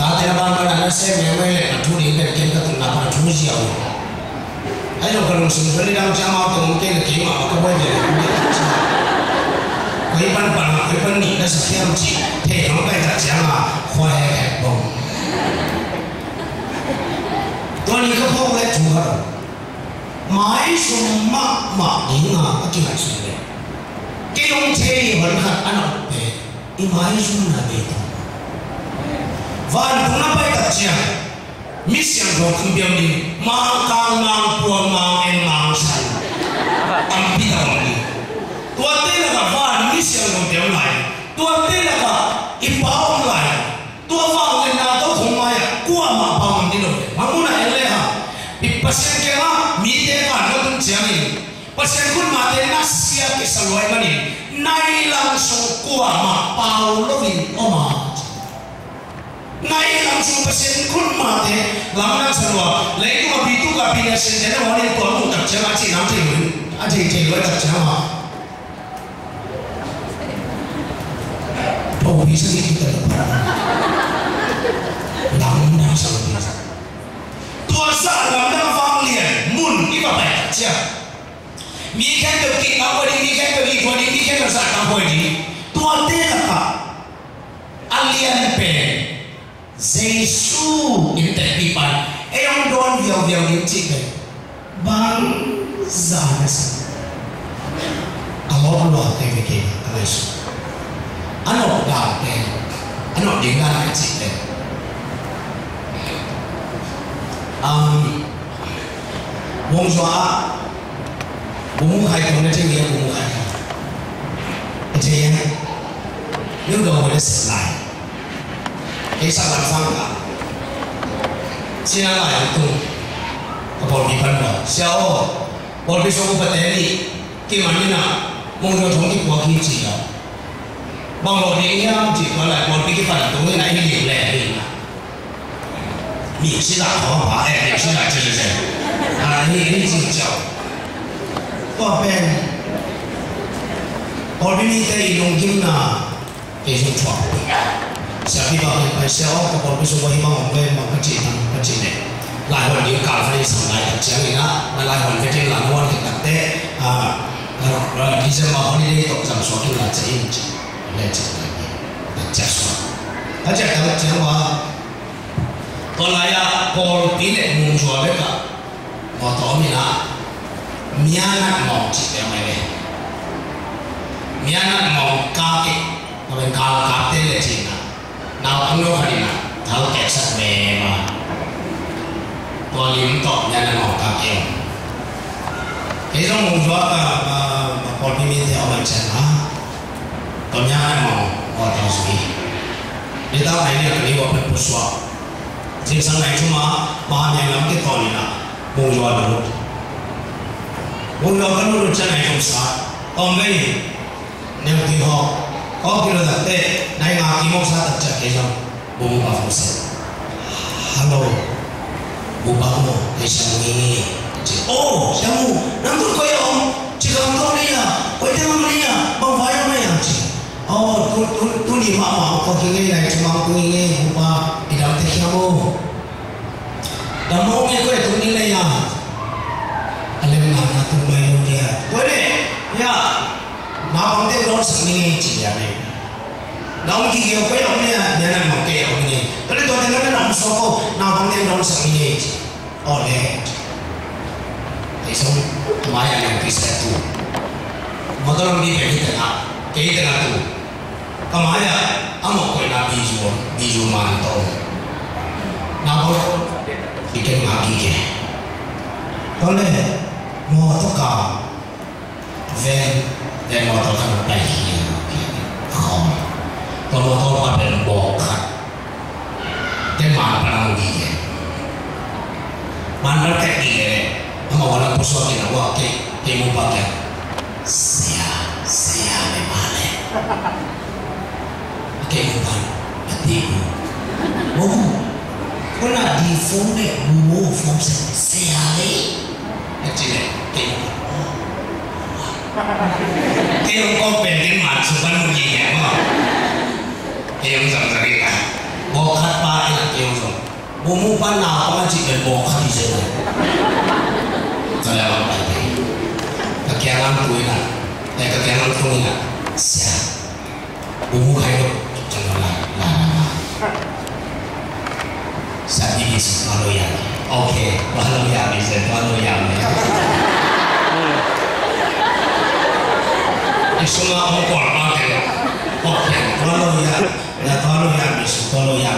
ตาเทระบางคนนั้นเสียไม่เลยทุเรียนเป็นเกี่ยวกับตัวนับ giàu ấy đâu cần sừng phải đi đâu cha mau từ cái là kiểu mà có quay về quay ban quay ban nghỉ nó sẽ theo chị thể nó cái thật chả là khoai hẹp bông tôi đi cái phong lên chủ hợp mãi sum mà đi ngà cái chuyện gì vậy cái ông chơi vẫn hạt ăn học về đi mãi sum là về thôi và cũng nó bay tập chả mission rồi không biết đi mang càng mang buồn mang em mang say ăn bị đau đi tua tê là cả và mission rồi kéo lại tua tê là cả im bao lại tua vào lên nào tôi không ai qua mà bằng đi rồi mà muốn này lên ha bị pasien kia ha mi thế cả nó cũng chẳng đi pasien cũng mà thế nó xia cái sao vậy mà đi nay làm số qua mà bao nó vì mà nay làm số pasien cũng mà thế làm năng sao vậy lấy cái mà bị tu gặp bị nhà sinh thế nó đi qua một tập chơi mà chỉ nắm chỉ nói tập chơi mà oh bisa kita dapat làm năng sao vậy tua sa làm năng vang liền mun đi vào bài chưa mi khen được kỹ năng của đi mi khen được đi của đi mi khen được sản năng của đi tua tê là cả alien pen Jesus interpipan em don viau những chuyện này bang giả là sao Allah Allah cái việc này là sao anh học đạo này anh học điện ảnh cái chuyện này mong xóa cũng hay còn cái nghĩa cũng hay anh chị em nếu đầu nó sửa lại cái sao làm sao cả xin lại cùng có một bị phân rồi sao một cái số vật tế đi khi mà như nào mong cho thống nhất của khi chỉ đó bằng một cái chỉ có lại một cái phần của người này nhiều lẻ đi你是哪头发？哎，你是哪这是谁？啊，你真叫。多边，我比你在用金呐，这种错误。小地方很小，我不是我希望我们某个技能不技能，来วันนี้การฟังสมัยกับเชียงนี่นะมา来วันที่หลังวันที่ตั้งแต่ที่จะมาวันนี้ตกจังสวนที่เราจะยิ่งจีเลยจีเลยจะสวนอาจารย์เขาเชียงว่าตอนแรกพอปีเล็กมุงชัวร์เลยกับพอต่อมีนะมีอันนั้นมองจีเป็นไงเลยมีอันนั้นมองกาเกะก็เป็นกาเต้เลยจีนะนาวอันโน้นนี่นะเท้าแกะสักเมมาตัวลิ้มต่อมีอันนั้นมองกาเกะไอ้ต้องมุงชัวร์พอปีมีเที่ยวมันเช่นนะตัวมีอันนั้นมองว่าเท้าสุยนี่ตั้งไหนเนี่ยก็เรียกว่าเป็นผู้สวดจริงสังไหนชั่วมาอย่างนั้นที่ตอนนี้นะมุงชัวร์ดูมุงชัวร์ก็รู้จะไหนสงสารตอนนี้เนี่ยที่ห้องก็คือเราแต่ในงานที่มุงสาตัดจากเกี่ยวบุ้งกับฟุตซอลฮัลโหลบุ้งบังโม่ให้ฉันนี่โอ้ฉันนั่งตัวก็ยังจิกำตัวนี่อ่ะไปเที่ยวนี่อ่ะบางไฟไม่ยังจิโอ้ตัวนี่มาก็คิดง่ายๆจะมาคุยง่ายบุ้งบ้าอีดาวเที่ยวดำมองยังก็ตัวนี้เลยอ่ะอะไรมันหาตัวไม่รู้เนี่ยตัวนี้เนี่ยนาบางทีเราสังเกตจีอะไรเราคิดเกี่ยวกับอย่างเนี้ยเนี่ยนั่นมันเกี่ยวกับเนี่ยแต่ตัวนี้เราไม่รู้สึกนาบางทีเราสังเกตอ๋อเนี่ยไอ้สมมาอย่างนี้พิเศษตัวมาตอนนี้เป็นที่ไหนที่ไหนตัวก็มาอย่างอ่ะมันก็น่าบิจูมันโตนาบางทีเก่งมากกี่เก่งตอนนี้มอตุกาเวนแต่มอตุกาไปเหี้ยคอมตอนมอตุกาเป็นบอกขัดแต่มันพลังดีมันรักแค่ดีเลยมาวันนั้นผู้สาวที่นั่งว่าเก่งมุบักเนี่ยเสียไม่มาเลยเก่งมุบักดีโอ้คนน่ะดีฟงเนี่ยมูฟงเสียเลยจริงเลยเก่งเกี่ยวกับเป็นที่มาสุพรรณบุรีเนี่ยว่าเกี่ยวกับสังเกตบอกขัดไปเกี่ยวกับบุ้งปั้นนาปั้นจีเป็นบอกขัดที่เจอ nang tuh ina, kaya nang tuh ina, siapa? Buku kayu jangan lah. Saat ini semua loyal. Oke, loyal bisa, loyal. Semua orang kuat kan? Oke, loyal, ya loyal bisa, loyal.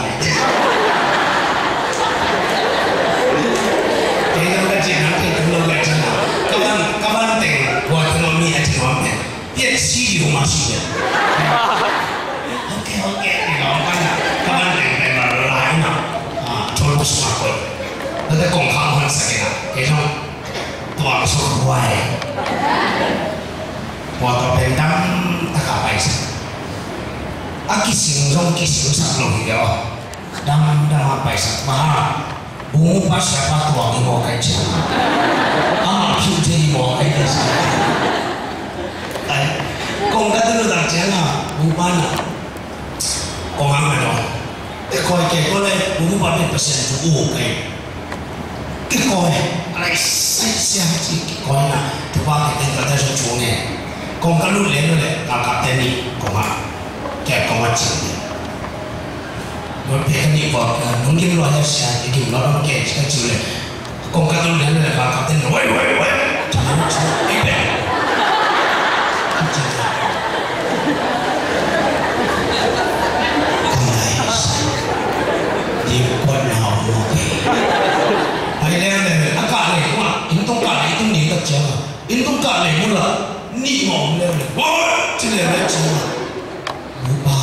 Kita kerja nanti dulu kerja. Kapan teng buat ekonomi aja ngomong. Dia sih di rumah sih. Oke, kapan teng memang lain Coba semua kau. Nanti kong kamu sakit lah. Kita tuang suku kuai. Buat pendam tak apa sih. Aki kising sebelum dia. Dam apa sih? Mahal. Bungu pas siapa tuang mau kerja. Amat jadi mau kerja. Kong kata lu tak jangan bupana. Kong amat dong. Kau boleh buku pakai pesen buku kau siapa sih kau nak tuan kita ada sesuatu kau kalau lihat kakak tadi kau kayak kau macam ni berpikir ni mungkin lu ada siapa jadi orang kayak macam kau kalau lihat kakak tadi woi jangan Intung kali mula ni mau level, wah cile cile, lupa,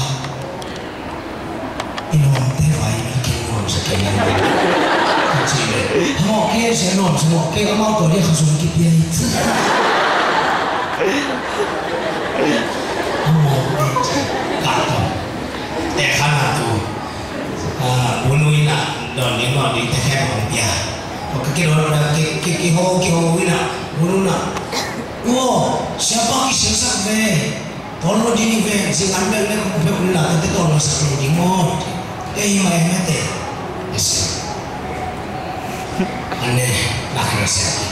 inom tewai inom sekian, cile, mau kaya senom semua kaya mau kau dia harus kita itu, mau kata, karena tu, bunuhina don di tekan dia, kira ina. Buruna, siapa kisah sakbe? Tolong jadi be, si ambil be ulah, tapi tolong sakbe di mod. Mai mate, yes. Aneh, nak rasa.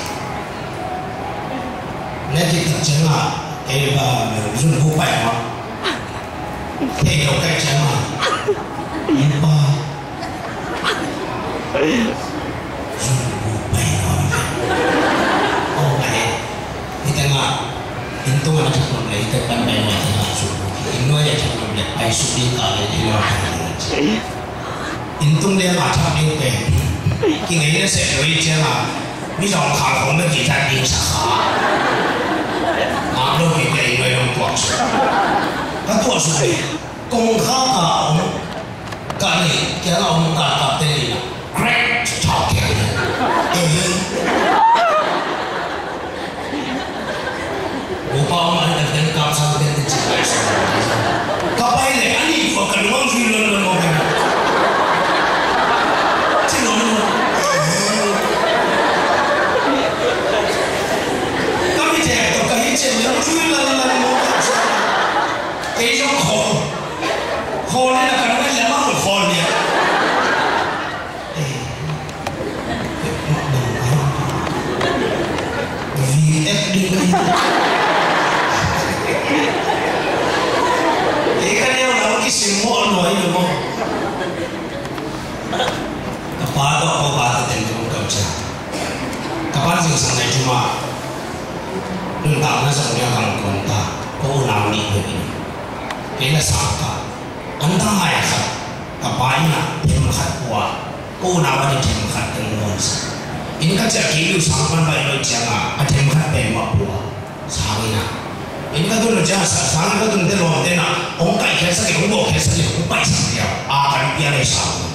Nanti kita ba, zun bupai ma. Kau cuma, lupa. Zun bupai ma. Itu ada problem, itu kan memang tidak sulit. Ini ada problem, ai sulit kali dia orang. Intung dia macam ni ke, kini dia sesuai je lah. Misal kalau kamu kita di sana, kalau kita ini orang tua sudah, kan tua sudah. Kong kau kali kita orang tak tadi, great talking. Upah mana dengan kau sampai ke cikai semua. Kau ini ani fokan uang film mau kan? Cina. Kami cek tu kami cek yang film mau kan? Kejauh kau ni nak kena lama kau ni. VF di mana? Semua orang itu mau. Kepada kau pada tentu kerja. Kapan sih sampai cuma entah nasa dia akan kontak. Kau nak ni begini. Kena sangka. Entah ayah. Kapainya tempat kuat. Kau nak ada tempat tengok. Ini kerja kiri sampai bayi jangan ada tempat tengok kuat. Sahina. Ini kan tu kerja sekarang kan tu dia orang dena orang kaya kerja ke orang kerja ke orang baik sahaja akan biar esok.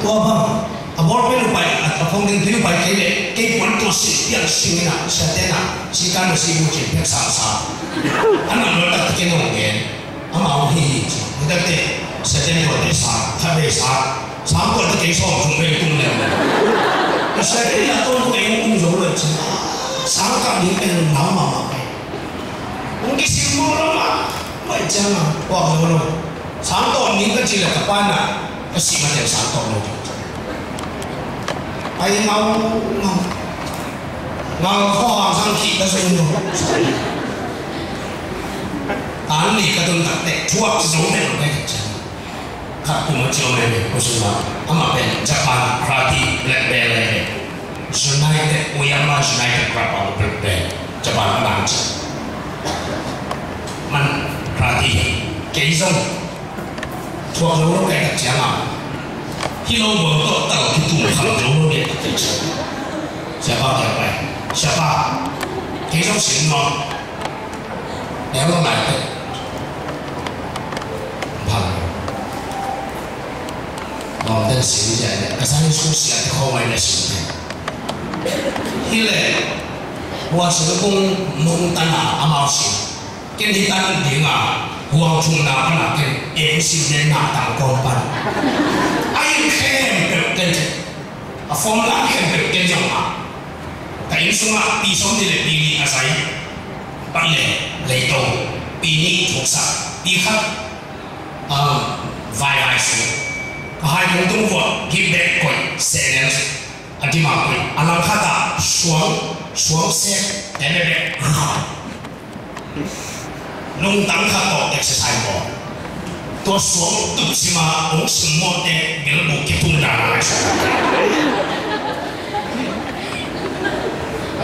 Tu apa? Abang perlu baik atau orang tu baik kene kepuan tu sih biar sihina sedena sikan mesti mungkin biar sama. Anak mereka tu kena orang ama orang ini kita tu sedena orang desa tapi desa sampai tu kesok cuma itu ni. Sedena tu tu kena orang jual je. Sangka ni kena nama. Mungkin semua orang macam wah orang santor ni kecil ke mana pasti macam santor ni. Ayah mau ngang kho sang khi ta dùng rồi án lý cái tuần tập để chua chỉ giống này cái gì khác cũng một chiều này có sự nào ama bên Japan karate black belt này United Oyama United Karate black belt Japan làm chứ man karate cái giống thuộc lâu cái đặc trưng à khi lâu vừa có tàu thì tụi không lâu biết cái gì sẽ bao giờ vậy sẽ bao cái giống xịn ngon nếu nó lại được bằng còn tên xịn vậy cái sáng số xịn thì không phải là xịn này khi lệ hoa sử công nông tân à mạo xịn cái đi tân tiếng à hoàng trung nào cũng là cái em xịn nên nào tặng con ban ai khen được cái gì à phong lãng khen được cái gì mà cái số mà đi sống thì là đi à sai bằng lệ lấy đầu bị ní thuộc sắc đi khác vài số hai công tung vợ give back quậy sẽ đến anh đi mà quậy anh làm khác à xuống xe để để nông tăng khác có exercise có tôi xuống tự xí mà ông sinh mốt để biểu bộ cái tung ra lại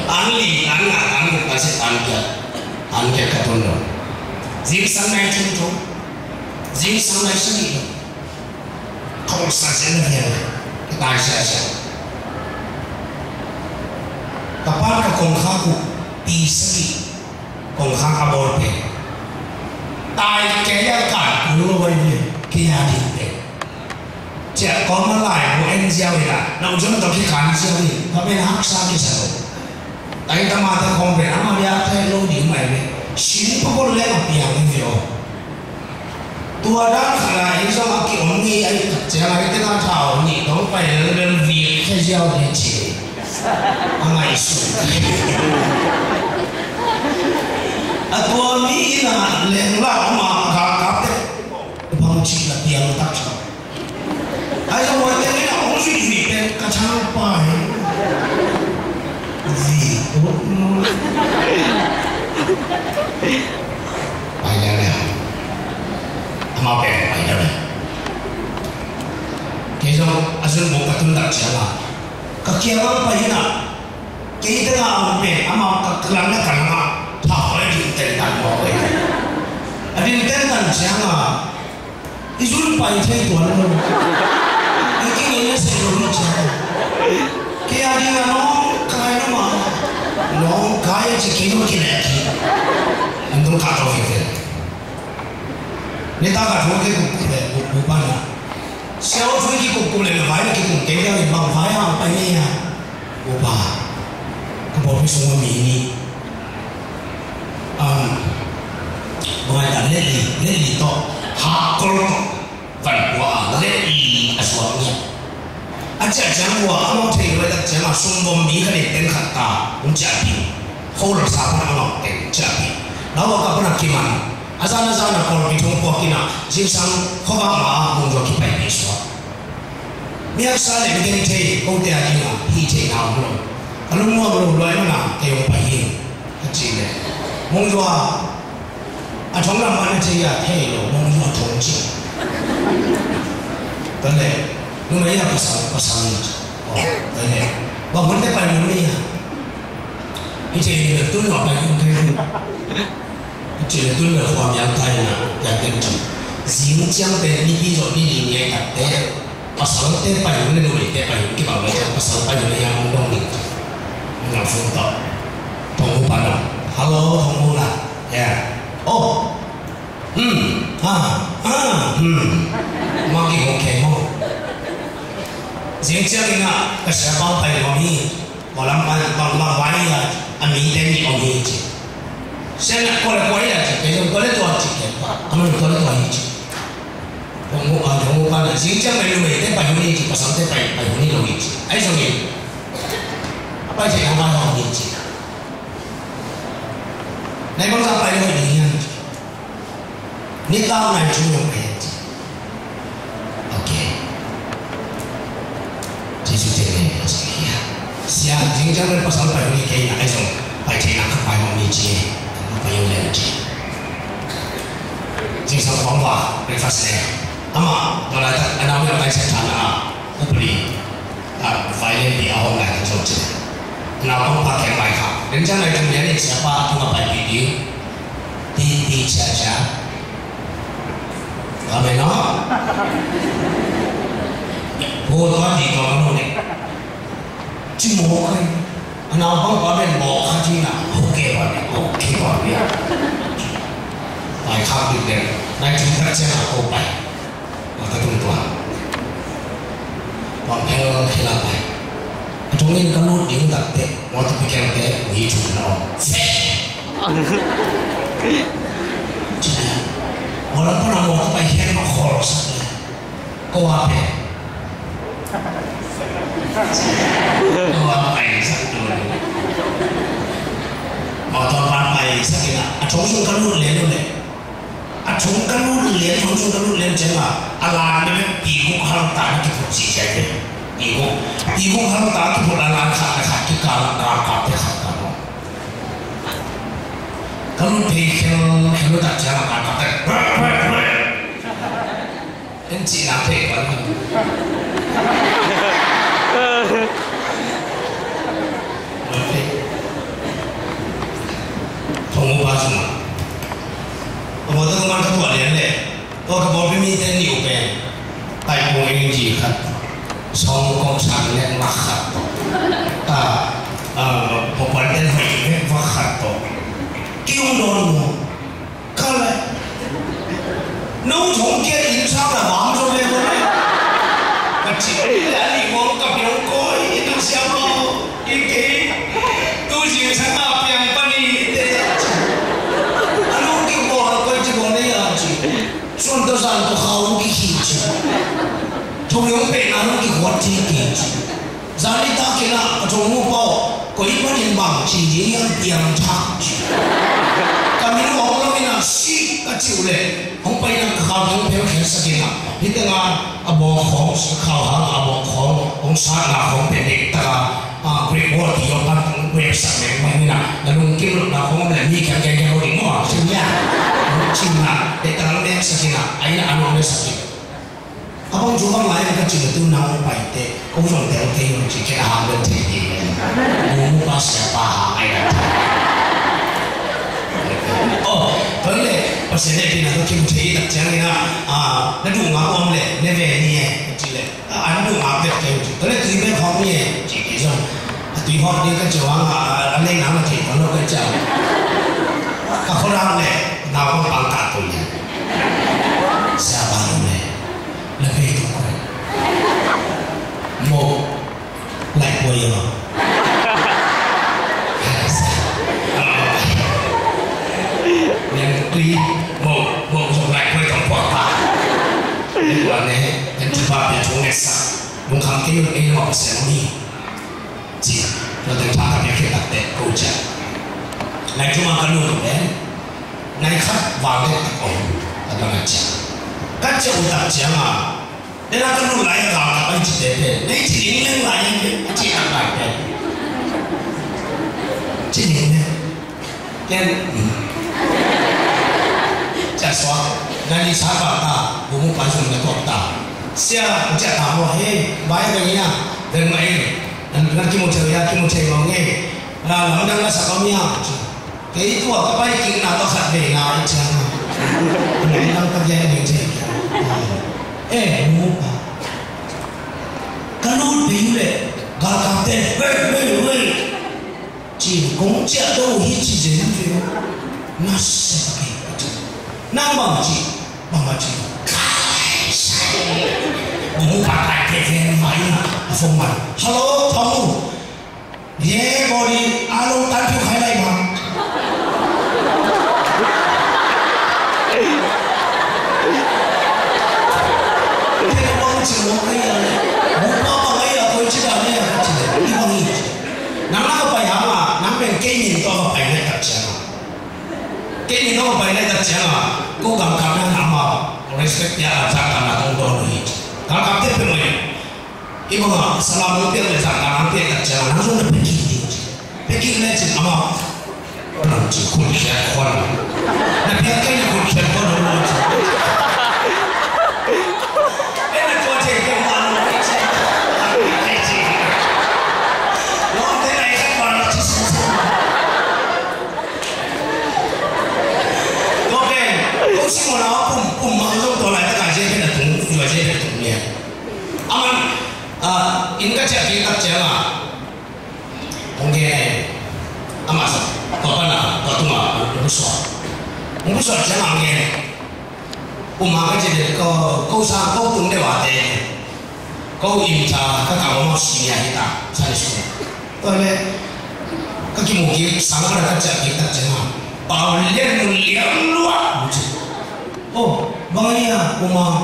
anh lý anh ta sẽ anh kia cái tuần rồi riêng sáng nay chung chung riêng sáng nay sẽ đi không sáng sẽ là nhiều cái tài sẽ kapan ka kong khaku pisagi kong khang abor pe tai ke ya ka lu wai ni kia đi pe trẻ con nó lại của anh gieo thì là nó chúng ta khi khán gieo thì nó bên hắc sao đi sao tại ta mà ta không về mà đi thay lâu điểm này xin có lên một điểm như vậy tua đã là anh sao mà kiểu nghĩ anh trẻ lại cái nào thảo nhị nó phải lên việc thay gieo thì chỉ anh ấy sụt tua nghĩ là lên lão mà gặp đấy bằng chỉ là tiền tắc sao ai cho mọi cái nào cũng suy nghĩ đến cả trang bài gì cũng bài ra này mà bè bài ra này cái đó asul một cái tuần đặc sản là các kia nó bài nào cái thứ nào bè ama các lần nó cần mà thảo lại chuyện tiền tặng mọi người anh đi tên tặng sản là cái rút bài thay tuần luôn cái này sẽ luôn chứ cái anh đi nó cái nó mà nó cái chỉ cái nó cái này anh không cắt đâu vậy người ta cắt thôi cái cục này cục ban à sau khi cái cục này là phải là cái cục cái này bằng phải không phải nghe à cục bà cái bộ phim sung mini ngoài là lên đi to hạ câu văn hóa lên đi asal ni aja jangan awak thei wala jangan sumbom mi kali ten khatta unjabi khol sabun awak ten jabi lawa ka pernah kiman azana ko bitung ko kina jinsang khoba ma mung jo ki pai ni so biar sale begini thei ko te ajina hi thei na lo kalau mu lo loi mana ke yo pai hi kecil le mung jo a thong la ma na thei ya thei lo mung jo thong chi vấn đề lúc đấy là có sao nhỉ? Vấn đề và vấn đề bài muốn đi à? Cái gì là tôi nói bài không thêm, cái gì là tôi làความยาวไทยนะอยากเป็นจุดสิ่งที่เป็นนี่ที่เราดีๆเนี่ยแต่ภาษาเต้ไปอยู่ในหน่วยแต่ไปอยู่ที่แบบว่าภาษาไปอยู่ในยังมองนี่งานฟุ้งต่อทงหูปานฮัลโหลทงหูล่ะเนี่ยโอ้มากี่โมงแค่โมงเสียงเจ้านี่นะก็เสียบ้าไปกว่านี้หมอลำมาไว้อะอันนี้เต็มที่เอานี้จีเสียงก็เลยกว่านี้จีเป็นก็เลยตัวจีเด็กทำไมก็เลยตัวนี้จีผมว่าเสียงเจ้าไม่รู้เลยแต่ไปอยู่นี่จีภาษาแต่ไปอยู่นี่เราอีจีไอ้ส่วนนี้ไปที่ทำงานเราอีจีในบางครั้งไปเราอีนี่นี่ก้าวหน้าช่วยไปจีโอเคที่สุดที่นี่สิ่ง是啊，真正的不少拜你给那种拜天那个拜我你接，我不有人接。正常方法你发现，阿嘛，我来的，那我要拜神坛啊，我不理啊，快点比较来做这。那我怕开拜卡，人家来中年的吃法，我拜弟弟吃吃，阿妹喏，我多地方弄的。chỉ mổ thôi, nào không có bên mổ khác chứ nào, ok vào đi, bài khác được đấy, này chúng ta sẽ là câu bài, và ta tung toán, còn theo khi làm bài, chúng mình có nốt điểm đặc biệt, mọi thứ bị kéo té, nghĩ chúng nó phê, chứ này, mọi lần có nào một cái bài hát nó khó rồi sao đấy, câu apa? Câu bài sắc rồi, bảo toàn bàn bài sắc cái nào, chúng xuống cái nút lên luôn đấy, chúng cái nút lên, chúng xuống cái nút lên chứ mà, làm để bị cũng không tán cái phục gì vậy đấy, bị cũng không tán cái phục làm khác cái cả cặp cái khác cả đó, cái nút thì khi đặt ra là cặp cái, anh chị làm thế còn không có bao giờ mà tôi mang cái tuổi đến này tôi có bảo với mình tên nhiều bè tại cùng anh gì khác xong công sản lên mặc khác một vấn đề phải biết vác khác tổ kêu đồn một cái này nấu trồng kia in sao là bám cho lên rồi mà chỉ là đi mong cặp nhau coi itu siapa ini tu sih sama yang pani anu kita kau cakap ni aja suatu saat tu kau kihiji trong những bệnh anu kihwat kihiji jadi tak kena trong mupau kau ibarat yang bang ciri yang tiang cak kami ni orang lagi nak si kacau le không phải là khảo những theo kiểu sắc kia thì tiếng Anh abo khong khảo hàng abo khong ông sát là khong bên địch ta Great Wall thì ông bắt Great sắc này mấy nè là luôn kêu là khong là như cái cái hồi đỉnh ngõ xin nha xin là để ta nói đến sắc kia ấy là anh nói sắc kia abang chú bang lại cái chuyện tu nào bài thế ông dùng theo thế chỉ cái hàng bên thế thì muốn bắt sẽ ba hàng ấy là vấn đề ở trên đây thì là tôi kiếm thấy đặc trưng là nó đủ ngáo ôm lệ nó về nhẹ chỉ là nó đủ ngáo việc kiểu tôi là tùy bên họ nhẹ chỉ cái rồi tùy họ đi cái chỗ anh lên nào mà chỉ có nó cái chỗ các con nào này nào cũng bằng cả tuổi sao bao này là về tụi con một lại quay rồi tuy một dùng lại quay trong quả tạ nên là này nên chúng ta bị chúng nghe sao muốn khám cái ấy họ sẽ nói gì chỉ cho chúng ta cảm nhận cái đặc biệt câu chuyện này chúng ta cần luôn đấy này khác vào đây ổn là đang讲các chỗ đặc trưng đây là cái lúc lại搞các anh chị để này chỉ những lên lại những cái chị làm lại đấy chỉ những cái chắc xóa, ngay đi sáng bảo ta, bố muốn bán dùng cái cọp ta, xe cũng chạy thảm rồi, hey, bái cái gì nha, đừng mày, đừng kim một trời mà nghe, là nó đang là sao có nhau, cái tuổi các bay kinh nào có khát về nào đi chăng, mình đang tập dạy mình chơi, ê, bố muốn bảo, cái nút bình lệ, gà cam tên,喂，chỉ cũng chạy đâu hết chỉ đến việc, nó sẽ cái nang bằng chỉ cái sai bố bà đại cái viên máy phong mặt hello Tomu yeah body alo tan phiêu khai này mà thế nó bông chỉ một cái bố bằng ấy là tôi chỉ là này chỉ để đi bằng gì nắm nó có bài hả mà nắm bên cây nhìn to có bài này thật chẳng cái gì nó có bài này thật chẳng cố gắng cảm nhận nằm vào respect ya rằng là không có gì cả cảm thấy bên mình khi mà salam đầu tiên là rằng là nắm tiền thật chẳng nó rất là kinh lên chỉ ama làm chỉ khuôn khét khoan là biết cái này khuôn khét khoan đâu chứ cái này có thể cái mà nó cái gì nó thế này các bạn chỉ xem ok câu xin một nó cùng mang trong tổ lại tất cả cái là thùng vừa cái là thùng nhẹ aman in cái chuyện gì tập chơi mà ok ama sao có nào có tụi mà không biết chơi nào nghe cùng mang cái gì để câu sang câu tụng để vào đây câu im cha các cậu mà xí nhà đi ta sai rồi tôi này các cái mục tiêu sáng ra cái chuyện gì tập chơi mà bảo liên một liên luôn ô bao nhiêu cùng mà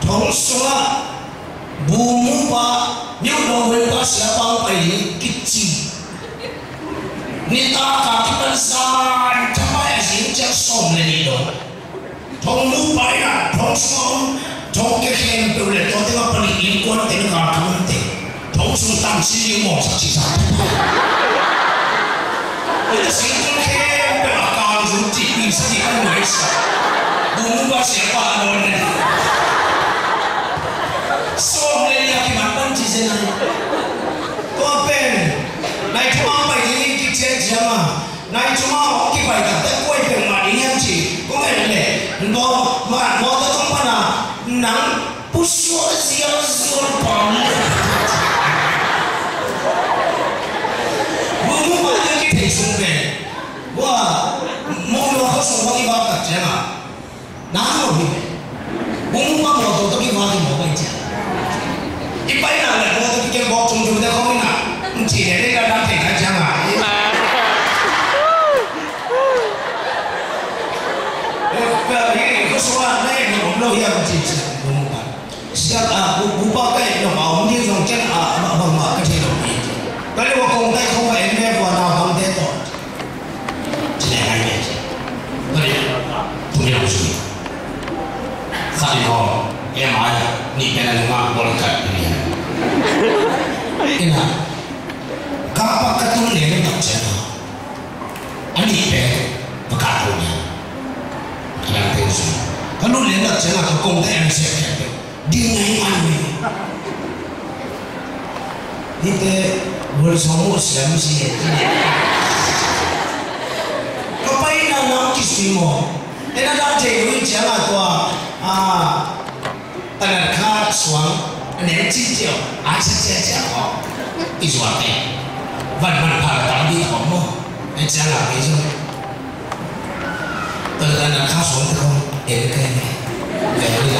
thông số bù mu ba nhiều đồ về ba sẽ bao phải cái gì ni ta cả cái bên sai cho mai dính cho sòng lên đi đó thông mu ba ya thông số thông cái khen biểu lệ cho tiếng Anh in quan tiếng cả cái vấn đề thông số tăng sĩ những mỏ sắc chỉ sao cái gì cũng khen biểu cao dùng chỉ bị gì cũngไม่sao bù mu ba sẽ ba luôn này song lên nhà cái mặt bên chỉ thế này có bên này chúng ta phải đi cái chuyện gì mà này chúng ta cái bài tập tới quay về mà đi em chỉ có cái này nó mà nó tới không phải là nắng bút xóa gì bằng bố mà cái thể xuống về wow mua nó có số bao nhiêu tập chứ mà nắng rồi bố mà mua đồ tôi cái hoa thì mua cái gì一般人来我都见过中秋的后面啊，今年那个当天来讲啊，说那个我们都要支持，我们办，像不报盖的话，我们这种讲个这种意见，但是我公开空白没有拿他们的多，今年还没去，那里同样是，啥地方？哎妈呀！你跟那个我来看你。Ina, kapag katulad ng tatsya na, anipe, pagkatuloy. Kailangan tayo siya. Kalulad ng tatsya na, kung tayo ang siya kaya, di ngayon ano eh. Dito, wala sa mo siya, siya. Kapag ina ng kismi mo, ina dati, yung siya nga ito, tanarka, swang,年纪小，还是这家伙，你说的，慢慢爬当地好么？你讲哪个说？等等那他说的空，也可以，来了，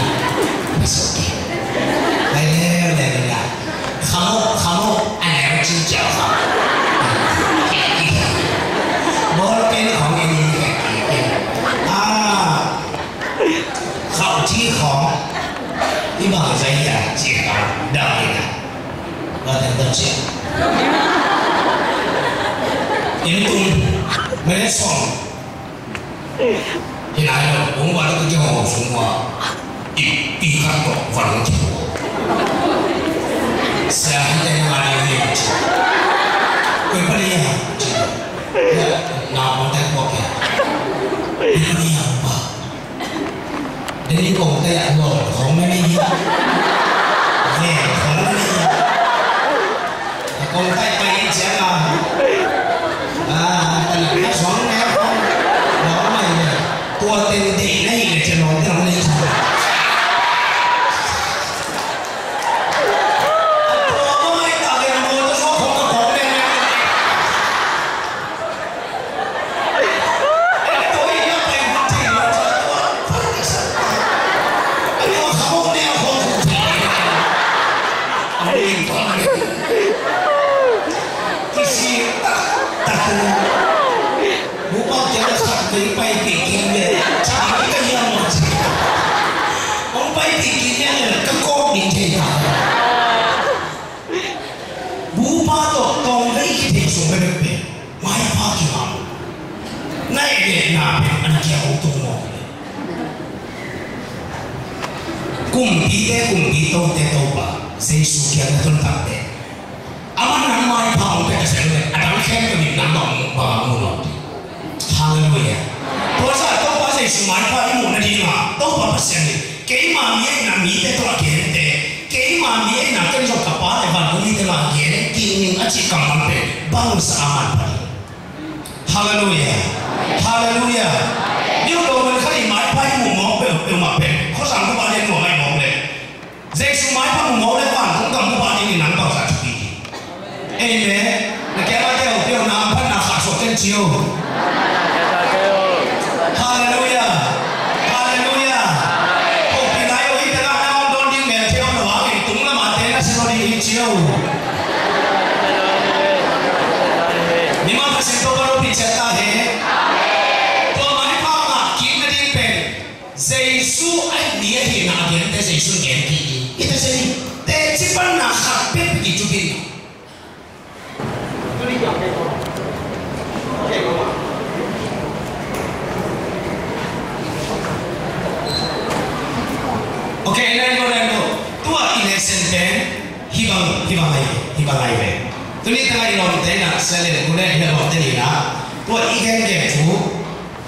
没手机，来了，好么，俺俩真交好，我เป็นของเอง好ที่ของที่บางใจอยากเจียบได้นะเราถึงต้องเจียบยินตุ้มไม่ได้ส่งที่ไหนเราผมว่าเราต้องจะหอบสูงกว่าอีกครั้งก็ฝันที่หัวเสียงที่มาเรียนจีเป็นปริญญาจีเนี่ยนามันได้พอแค่เป็นปริญญาป่ะเดี๋ยวนี้ผมได้อยากหลอกของไม่ได้ยินเนี่ยของไม่ได้ยินผมได้ไปยินเสียงอ่ะแต่หลังจากสองแนวของน้องใหม่เนี่ยตัวเต็มดีได้เลยจะนอนที่เราเล่นใช่ไหมKung dito ba, sa isukian na tulad aman ang may paong kaya sa inyo, để tôi kiến để cái mà mi na cái trong cặp ba này bạn cũng đi cái mà kiến kinh nghiệm anh chị cầm bằng bể bao sa man phải hallelujah hallelujah nếu đồ mình khai mãi phải mù mỏ bể mà bể có rằng các bạn nên ngồi ngay mỏ bể Giêsu mãi phải mù mỏ đấy bạn cũng cầm các bạn đi nắng bao giờ chụp đi amen là cái mà theo điều nào phải là khả số chân chiếu hallelujah hallelujah ô khi nãy ôi cái nào nào đón đi mẹ theo nó bảo mình đúng là mà thế là sẽ đi đi chiếu nhưng mà phải xem tôi có bị chết ta thế tôi mà phải mà kiếm cái điểm bền Giêsu anh đi thì nào đến để Giêsu nhận đi cái thế gì để chỉ bằng là khác biệt cái chút đi tôi đi gặp cái con okay không ạ okay lên go tua election ben hi bang ai về tôi đi thay lòng thế nào sẽ lên cũng lên hiện lòng thế này là tua ý kiến cái chú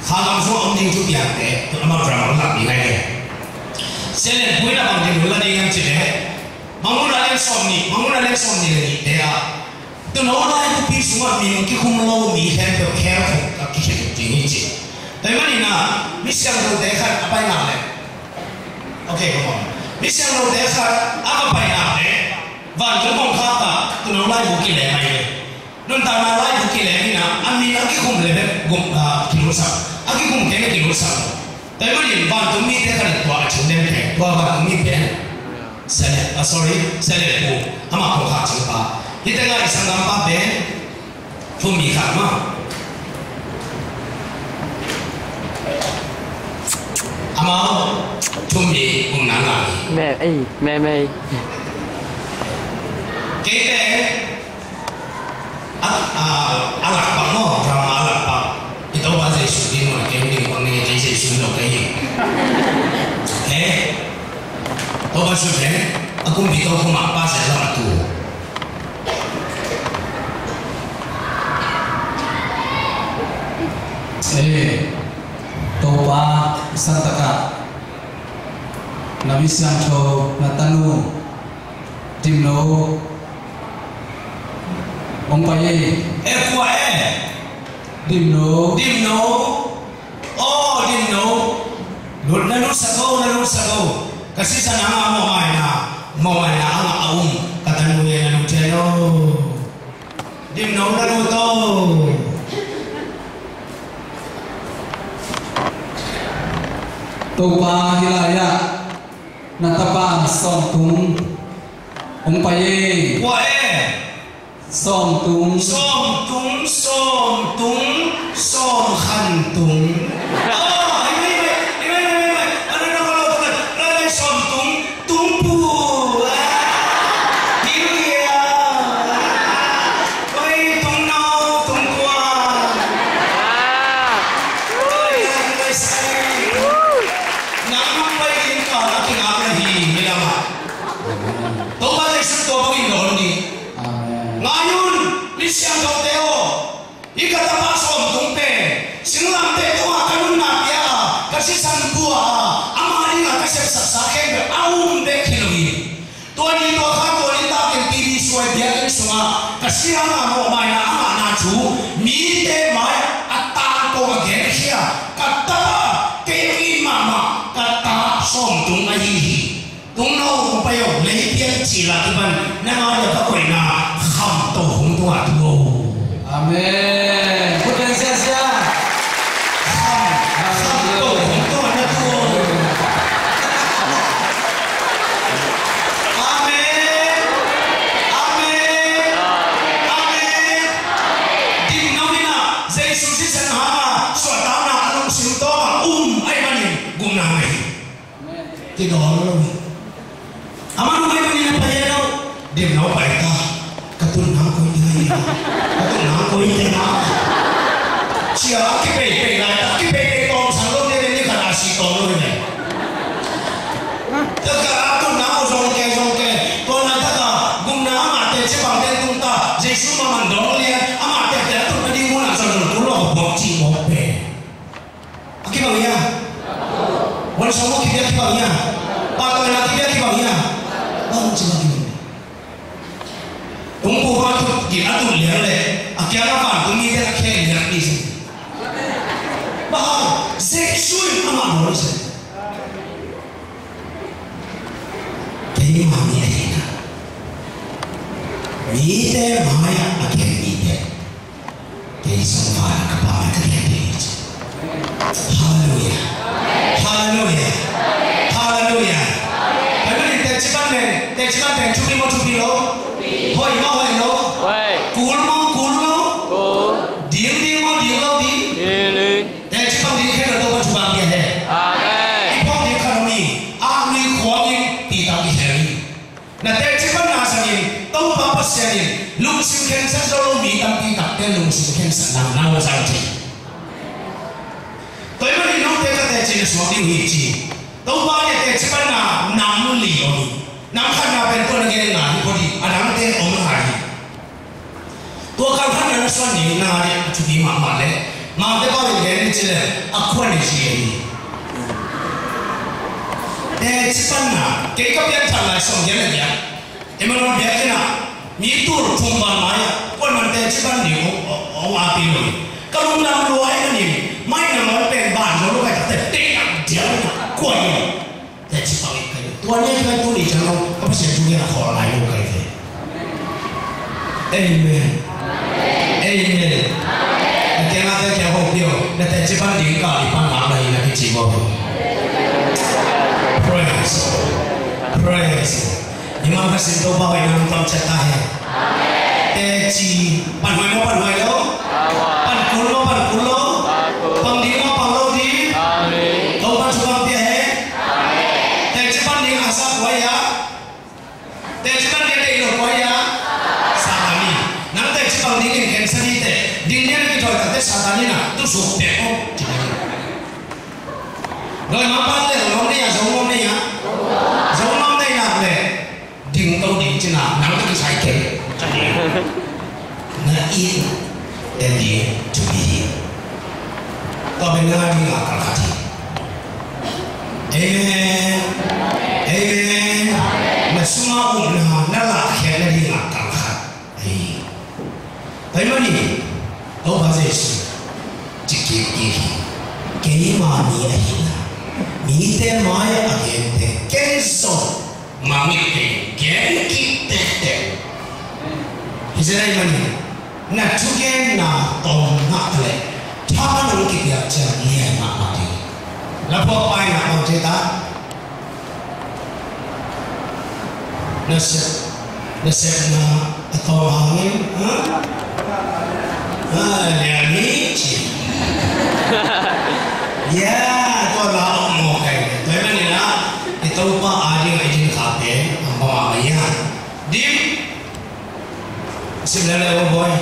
khá lắm số ông tin chú biển thế tôi làm drama làm gì này sẽ lên cuối là bằng tin là đi ngang chỉ đấy mong muốn lên xong ni là gì thế à tôi nói lại tôi biết số mà mình cái khung lâu mình khen được khen không cái chuyện gì như thế tại mà đi nào mình xem rồi thế khác apa yang lain ok không ạ mình xem rồi thế khác apa yang lain và chúng con khác cả tôi nói lại một cái lẽ này nên ta nói lại một cái lẽ này nào anh mình cái khung lẽ gồm kilo sao cái khung cái kilo sao tại mà đi và tôi mình thế khác là tôi chịu đem thế tôi và tôi mình thế sẽ để cô ama không khác chứ ba hiện tại là sang năm ba bé chúng mình khác mà ama chúng mình cũng nặng lại mẹ cái bé lạc bằng nó drama lạc bằng thì đâu bao giờ sử dụng cái điều con này cái gì sử dụng cái gì thế đâu bao giờ thế aku bị tôi không mặc ba sẽ là tù topa santaka nabisyang cho natanu timno ompaye qua dimno nanu sago kasi sa nama mo mai na ang aum katanu ye nanu cheno dimno nanu to topa hilaya natapa som tung ompaye qua som tung som khan tung kasi mo mai na na chu mi te mai ata ko ge khia kata ke mama kata som tung ai hi tung no pa yo le pian chi la ti ban na ma ya ka koi na kham to hung to a tu amen pujan sia kham to hung to na tu cái đó nó đâu ama nó mấy cái này đâu điểm nó phải ta các tuần nào coi như này các tuần nào coi như nào chia cái bể lại cái bể con sáng lúc này đến cả là xì con luôn này tất cả tuần nào rong kè con là tất cả cùng nào mà để chế bằng tên chúng ta Giêsu mà mình đó liền ama để tuần đi mua là rồi chúng nó bỏ chỉ một bể cái bao nhiêuวันสองวันที่เดียวที่บ้านเนี่ยป้าตัวนั้นที่เดียวที่ bao nhiêu bao chỉ bao nhiêu đúng cô con thuộc gì đã tụt liềnเลยkia nó phản tôi nghĩ là khen nhạc đi gì bao dễ suy mà nói gì cái mà mi ấy nè mi thế mà ya cái mi thế cái xong phải các bạn cái gì hallelujah hallelujah hallelujah cái này để chỉ ban đèn chụp đi một chụp đi đâu hồi đâu cúl điên đi đâu đi để chỉ ban đèn cái đâu chụp bằng cái này phong đi khăn mi áo mi khoác đi đi tao đi hết nè để chỉ ban nào sang đi tao bao bớt sang đi lúc sinh khen sang đâu mi tao đi tập để lúc sinh khen sang nào sang đi tôi mới đi nói cái chỉ là số điều gì chứ đâu bao nhiêu cái chỉ ban nào nắm lì rồi nắm khăn nào bên tôi cái này có đi anh nắm tên ông hải tôi cảm thấy nó xoắn nhiều nào đấy chú đi mà đấy mà cái bao nhiêu cái này chỉ là quan hệ gì để chỉ ban nào cái biết thằng này xong cái này gì em nói biết cái nào mi tour phun ban mai quan mình để chỉ ban nhiều ông à pin rồi cái lúc nào lo ấy cái gì mai nào nó bên bàn rồi nó phải tập tết giờ quay để chỉ bằng cáiตัวนี้คือตัวนี้จะเราก็ไม่ใช่ตัวนี้เราขออะไรลูกกันเลยเอเมนเอเมนแกน่าจะแค่หกเดียวแต่ที่บ้านดิ้งก่อนที่บ้านหลังอะไรนะที่จีบบอก praise praise นี่มันก็สิ่งตัวบ้าไปนั่งต้องเช็ดตาให้แต่จีปั่นไว้มั้งปั่นไว้แล้วปั่นกุลโลปั่นกุลโลปั่นดิ้งมั้งปั่นโลดีตัวปั่นชุบปั่นเตี้ยแต่ที่บ้านดิ้งอาสาไว้ยาแต่ที่บ้านดิ้งได้หลบไว้ยาสาธานีนั่นแต่ที่บ้านดิ้งเห็นสนิทแต่ดิ้งเนี่ยที่ถอยแต่สาธานีน่ะต้องสูบเด็กอ๋อจริงโดยมาปั้นเลยเราไม่อยากส่งน้องเนี่ยส่งน้องได้หนักเลยดิ้งต้องดิ้งจีน่ะนั่งต้องใช้เข็มน่าอินเอ็นดีจุบีต่อไปเนื้อมีหลักการที่เอเมนเอเมนมาสุมาอุณหะนั่นแหละแค่นั้นเองหลักการที่ไปมาดิเอาไปเสียจิกเกี่ยเกี่ยมามีอะไรนะมีแต่มาอย่าเกี่ยแต่เกี่ยส่งมามีแต่เกี่ยกิเตเตพิจารณาเนี่ยนักทุกอย่างน่ะตรงนักเลยถ้ามันรู้กี่อย่างจะเลี้ยงมาดีแล้วพอไปน่ะเอาใจตานั่นเสร็จน่ะตัวหางนี่เลี้ยงนี่จีตัวเราหมอกไงตัวมันนี่นะตัวป้าอาดีไอ้ที่ขาเป๋อันบ้าไม่ยังดิมสิบแล้วเลยว่าบอย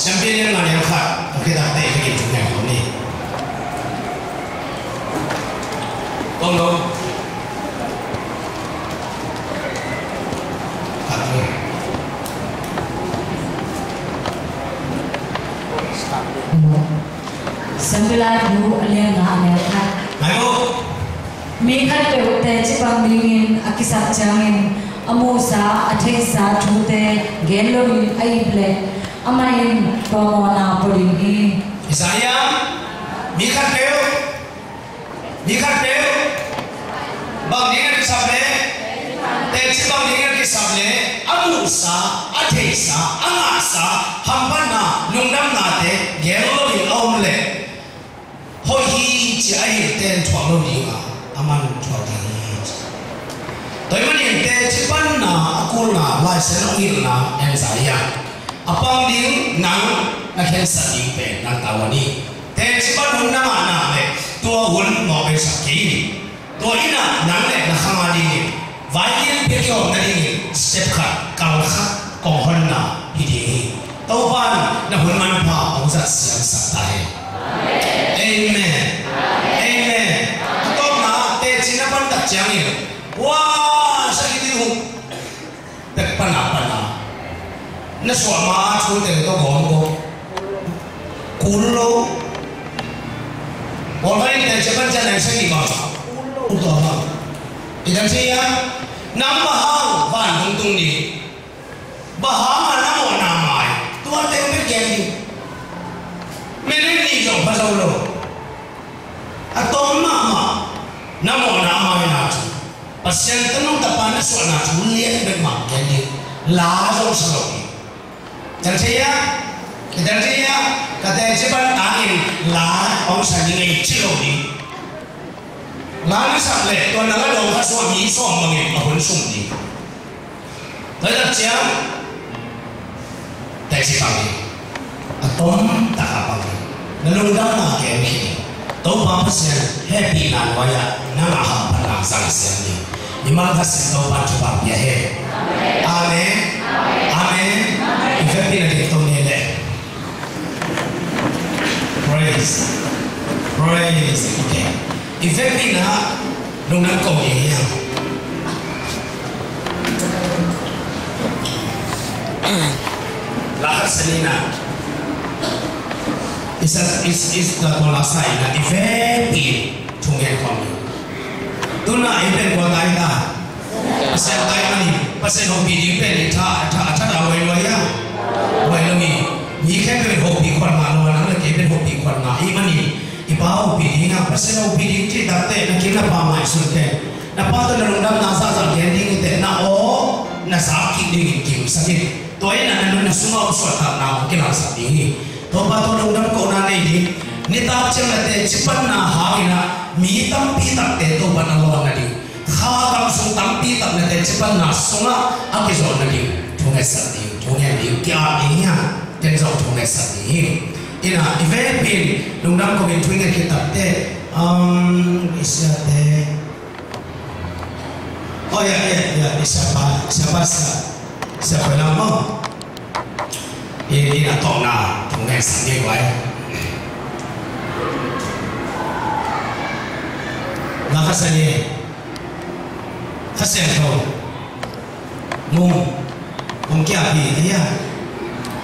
ฉันเป็นยังไงเนี่ยครับโอเคได้ได้ก็กินทุกอย่างของนี่ต้องลงขัดเลยสังเกตดูเลี้ยงงานเนี่ยค่ะไม่รู้มีขั้นเปรี้ยวแต่จิบังดิ้งอากิสับจังอโมสาอัฐิสาทูเตเกลโลวิไอเบลอามายินปอมนาปริงีอิสายามีขั้นเปรี้ยวบางดิ้งที่สับเลยแต่จิบังดิ้งที่สับเลยอโมสาอัฐิสาอามาสาฮัมบันนาลุงดำนาเตเกลโลวิเอาเลยพอฮีจะไอเต้นทวงโลวิอ่ะอามันทวงดีตัวมันยังเตะชิบันน่ะกูน่ะลายเส้นอีกน่ะเอ็นสายอ่ะอาปังดิ้งนังนักเห็นสัตว์ยิ่งเป็นนักตาวันนี้เตะชิบันหุ่นน่ะน่ะเลยตัวหุ่นมองเป็นสักกี่ตัวอีน่ะนังเลยนักข้างมาดิ้งวายยิ่งเพียงแค่องค์ดิ้งสเต็ปขัดกาวขัดกองหุ่นน่ะฮิดีตัวบ้านนักหุ่นมันพาองค์สัตว์เสียงสัตย์ได้เอเมนเอเมนตัวน่ะเตะชินับบันตัดจังยิ่งว้าsakit itu pana na suama chute to gongo kullo orang yang jalan jalan sini bang udah idan siya namahang van tung ni bahama namo namay tuwa tayo berkendi melini jong pasaulo atong mama namo namay natin pasyan tanong tapanas wa natin liyan berkendi lazo sa dan saya kata cepat angin lah orang sendiri cilo ni lah ni sampai tuan nak dong kasut ni suam bagi mahun sumdi tapi dia tak siapa atom tak apa lalu dah nak kini tahu apa sih happy nak waya nama apa nak sang sini di mana kasih tahu apa coba ya he amen amen happy nak kita ni le praise okay happy nak nungan kau ni ya lahir selina is the tolasai na happy tunggu kau ni tu nak event kau tak ada pasal tak ni pasal hobi di event tak ada waya ni ni kan kau hobi kau nak lawan nak event hobi kau nak ini ibaw hobi nga pasal hobi di kita te nak kita pamai sulte na pato na rundam nasa sa gending te na o na sakit dingin kim sakit to ay na na suma uswata na kina sabi to pato rundam ko na ni nita chang te chipan na hagina mi tampi tak te to banalo na di khagam sung tampi tak na te chipan na sunga akizo na di thungai sabi thungai di kya niya tenzo thungai sabi ina event pin lungdam ko bin twinga kitab te isya te oh ya siapa nama ini na to na thungai sabi wai nakasani kasih kau mungkin apa dia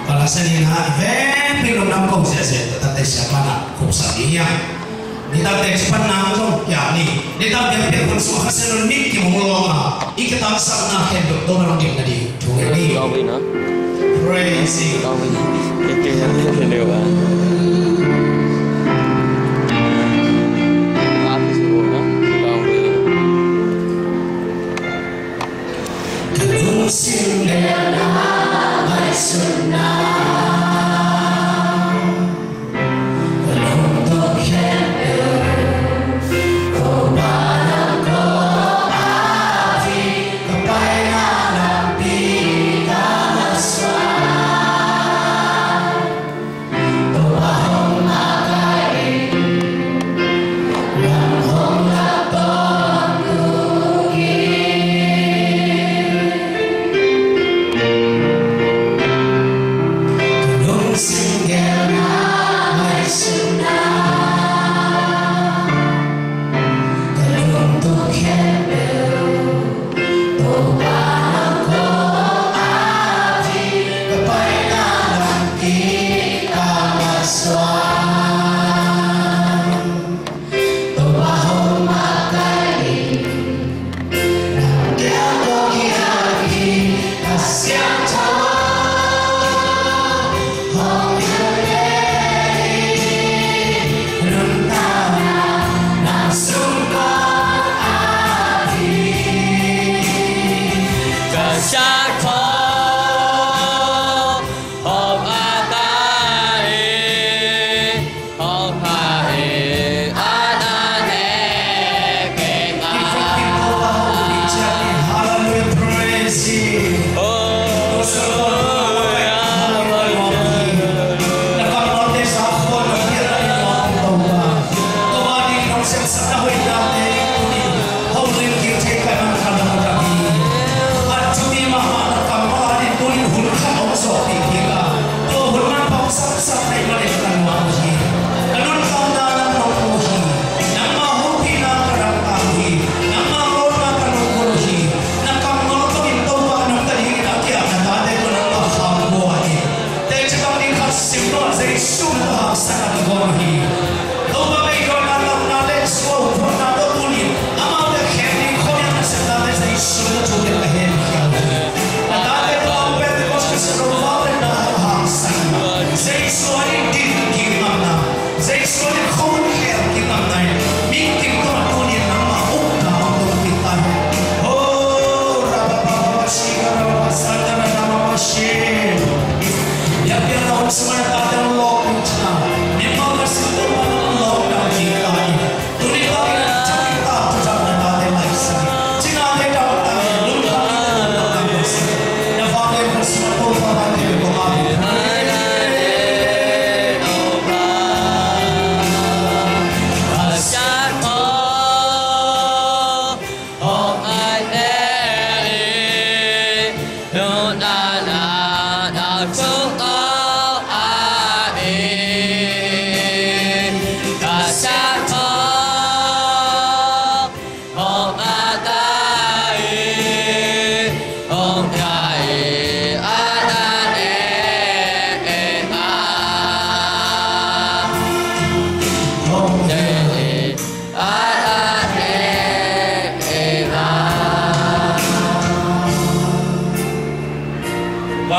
kalau seni na event belum nampak saya tetapi siapa nak kubsadinya kita tekspan nangkong ya ni kita biar pun semua hasil ni kita mulai kita sana hidup orang di tadi tuh ini praise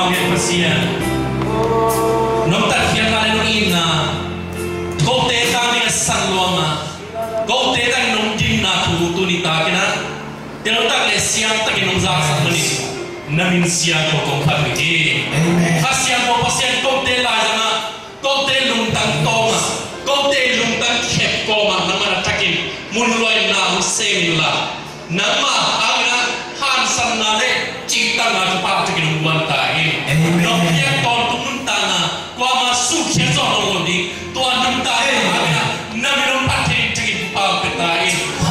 mau get pasien nom ta khian la no ina ko te ka mi san lo ma ko te ka nom jin na tu ni ta kina te no ta le siang ta ki nom za sa mani namin siang ko kong phat ni amen pasian ko pasien ko te la na ko te lung tang to ma ko te lung tang khep ko ma na ma takin mun loi na mu sem la na ma agna han san na le chi ta na pa ta ki nom wan ta amen no ye ko tu mun ta na kwa ma su khe zo no ni to an ta agna na mi nom pa te ki pa pe ta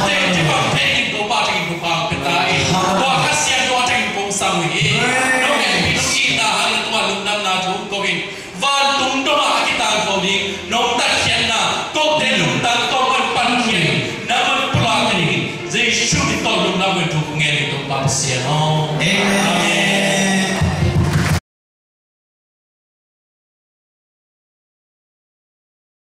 te ti pa pe ki ko pa ta ki pa pe ta ko ka sia ko ta ki ko sa mi no ke mi no ki ta ha to lung nam na tu ko ki van tum do ma ki ta ko ni no ta khen na ko te lung ta ko man pan khen na man pla ni je shu ki to lung na we tu nge ni to pa sia no amen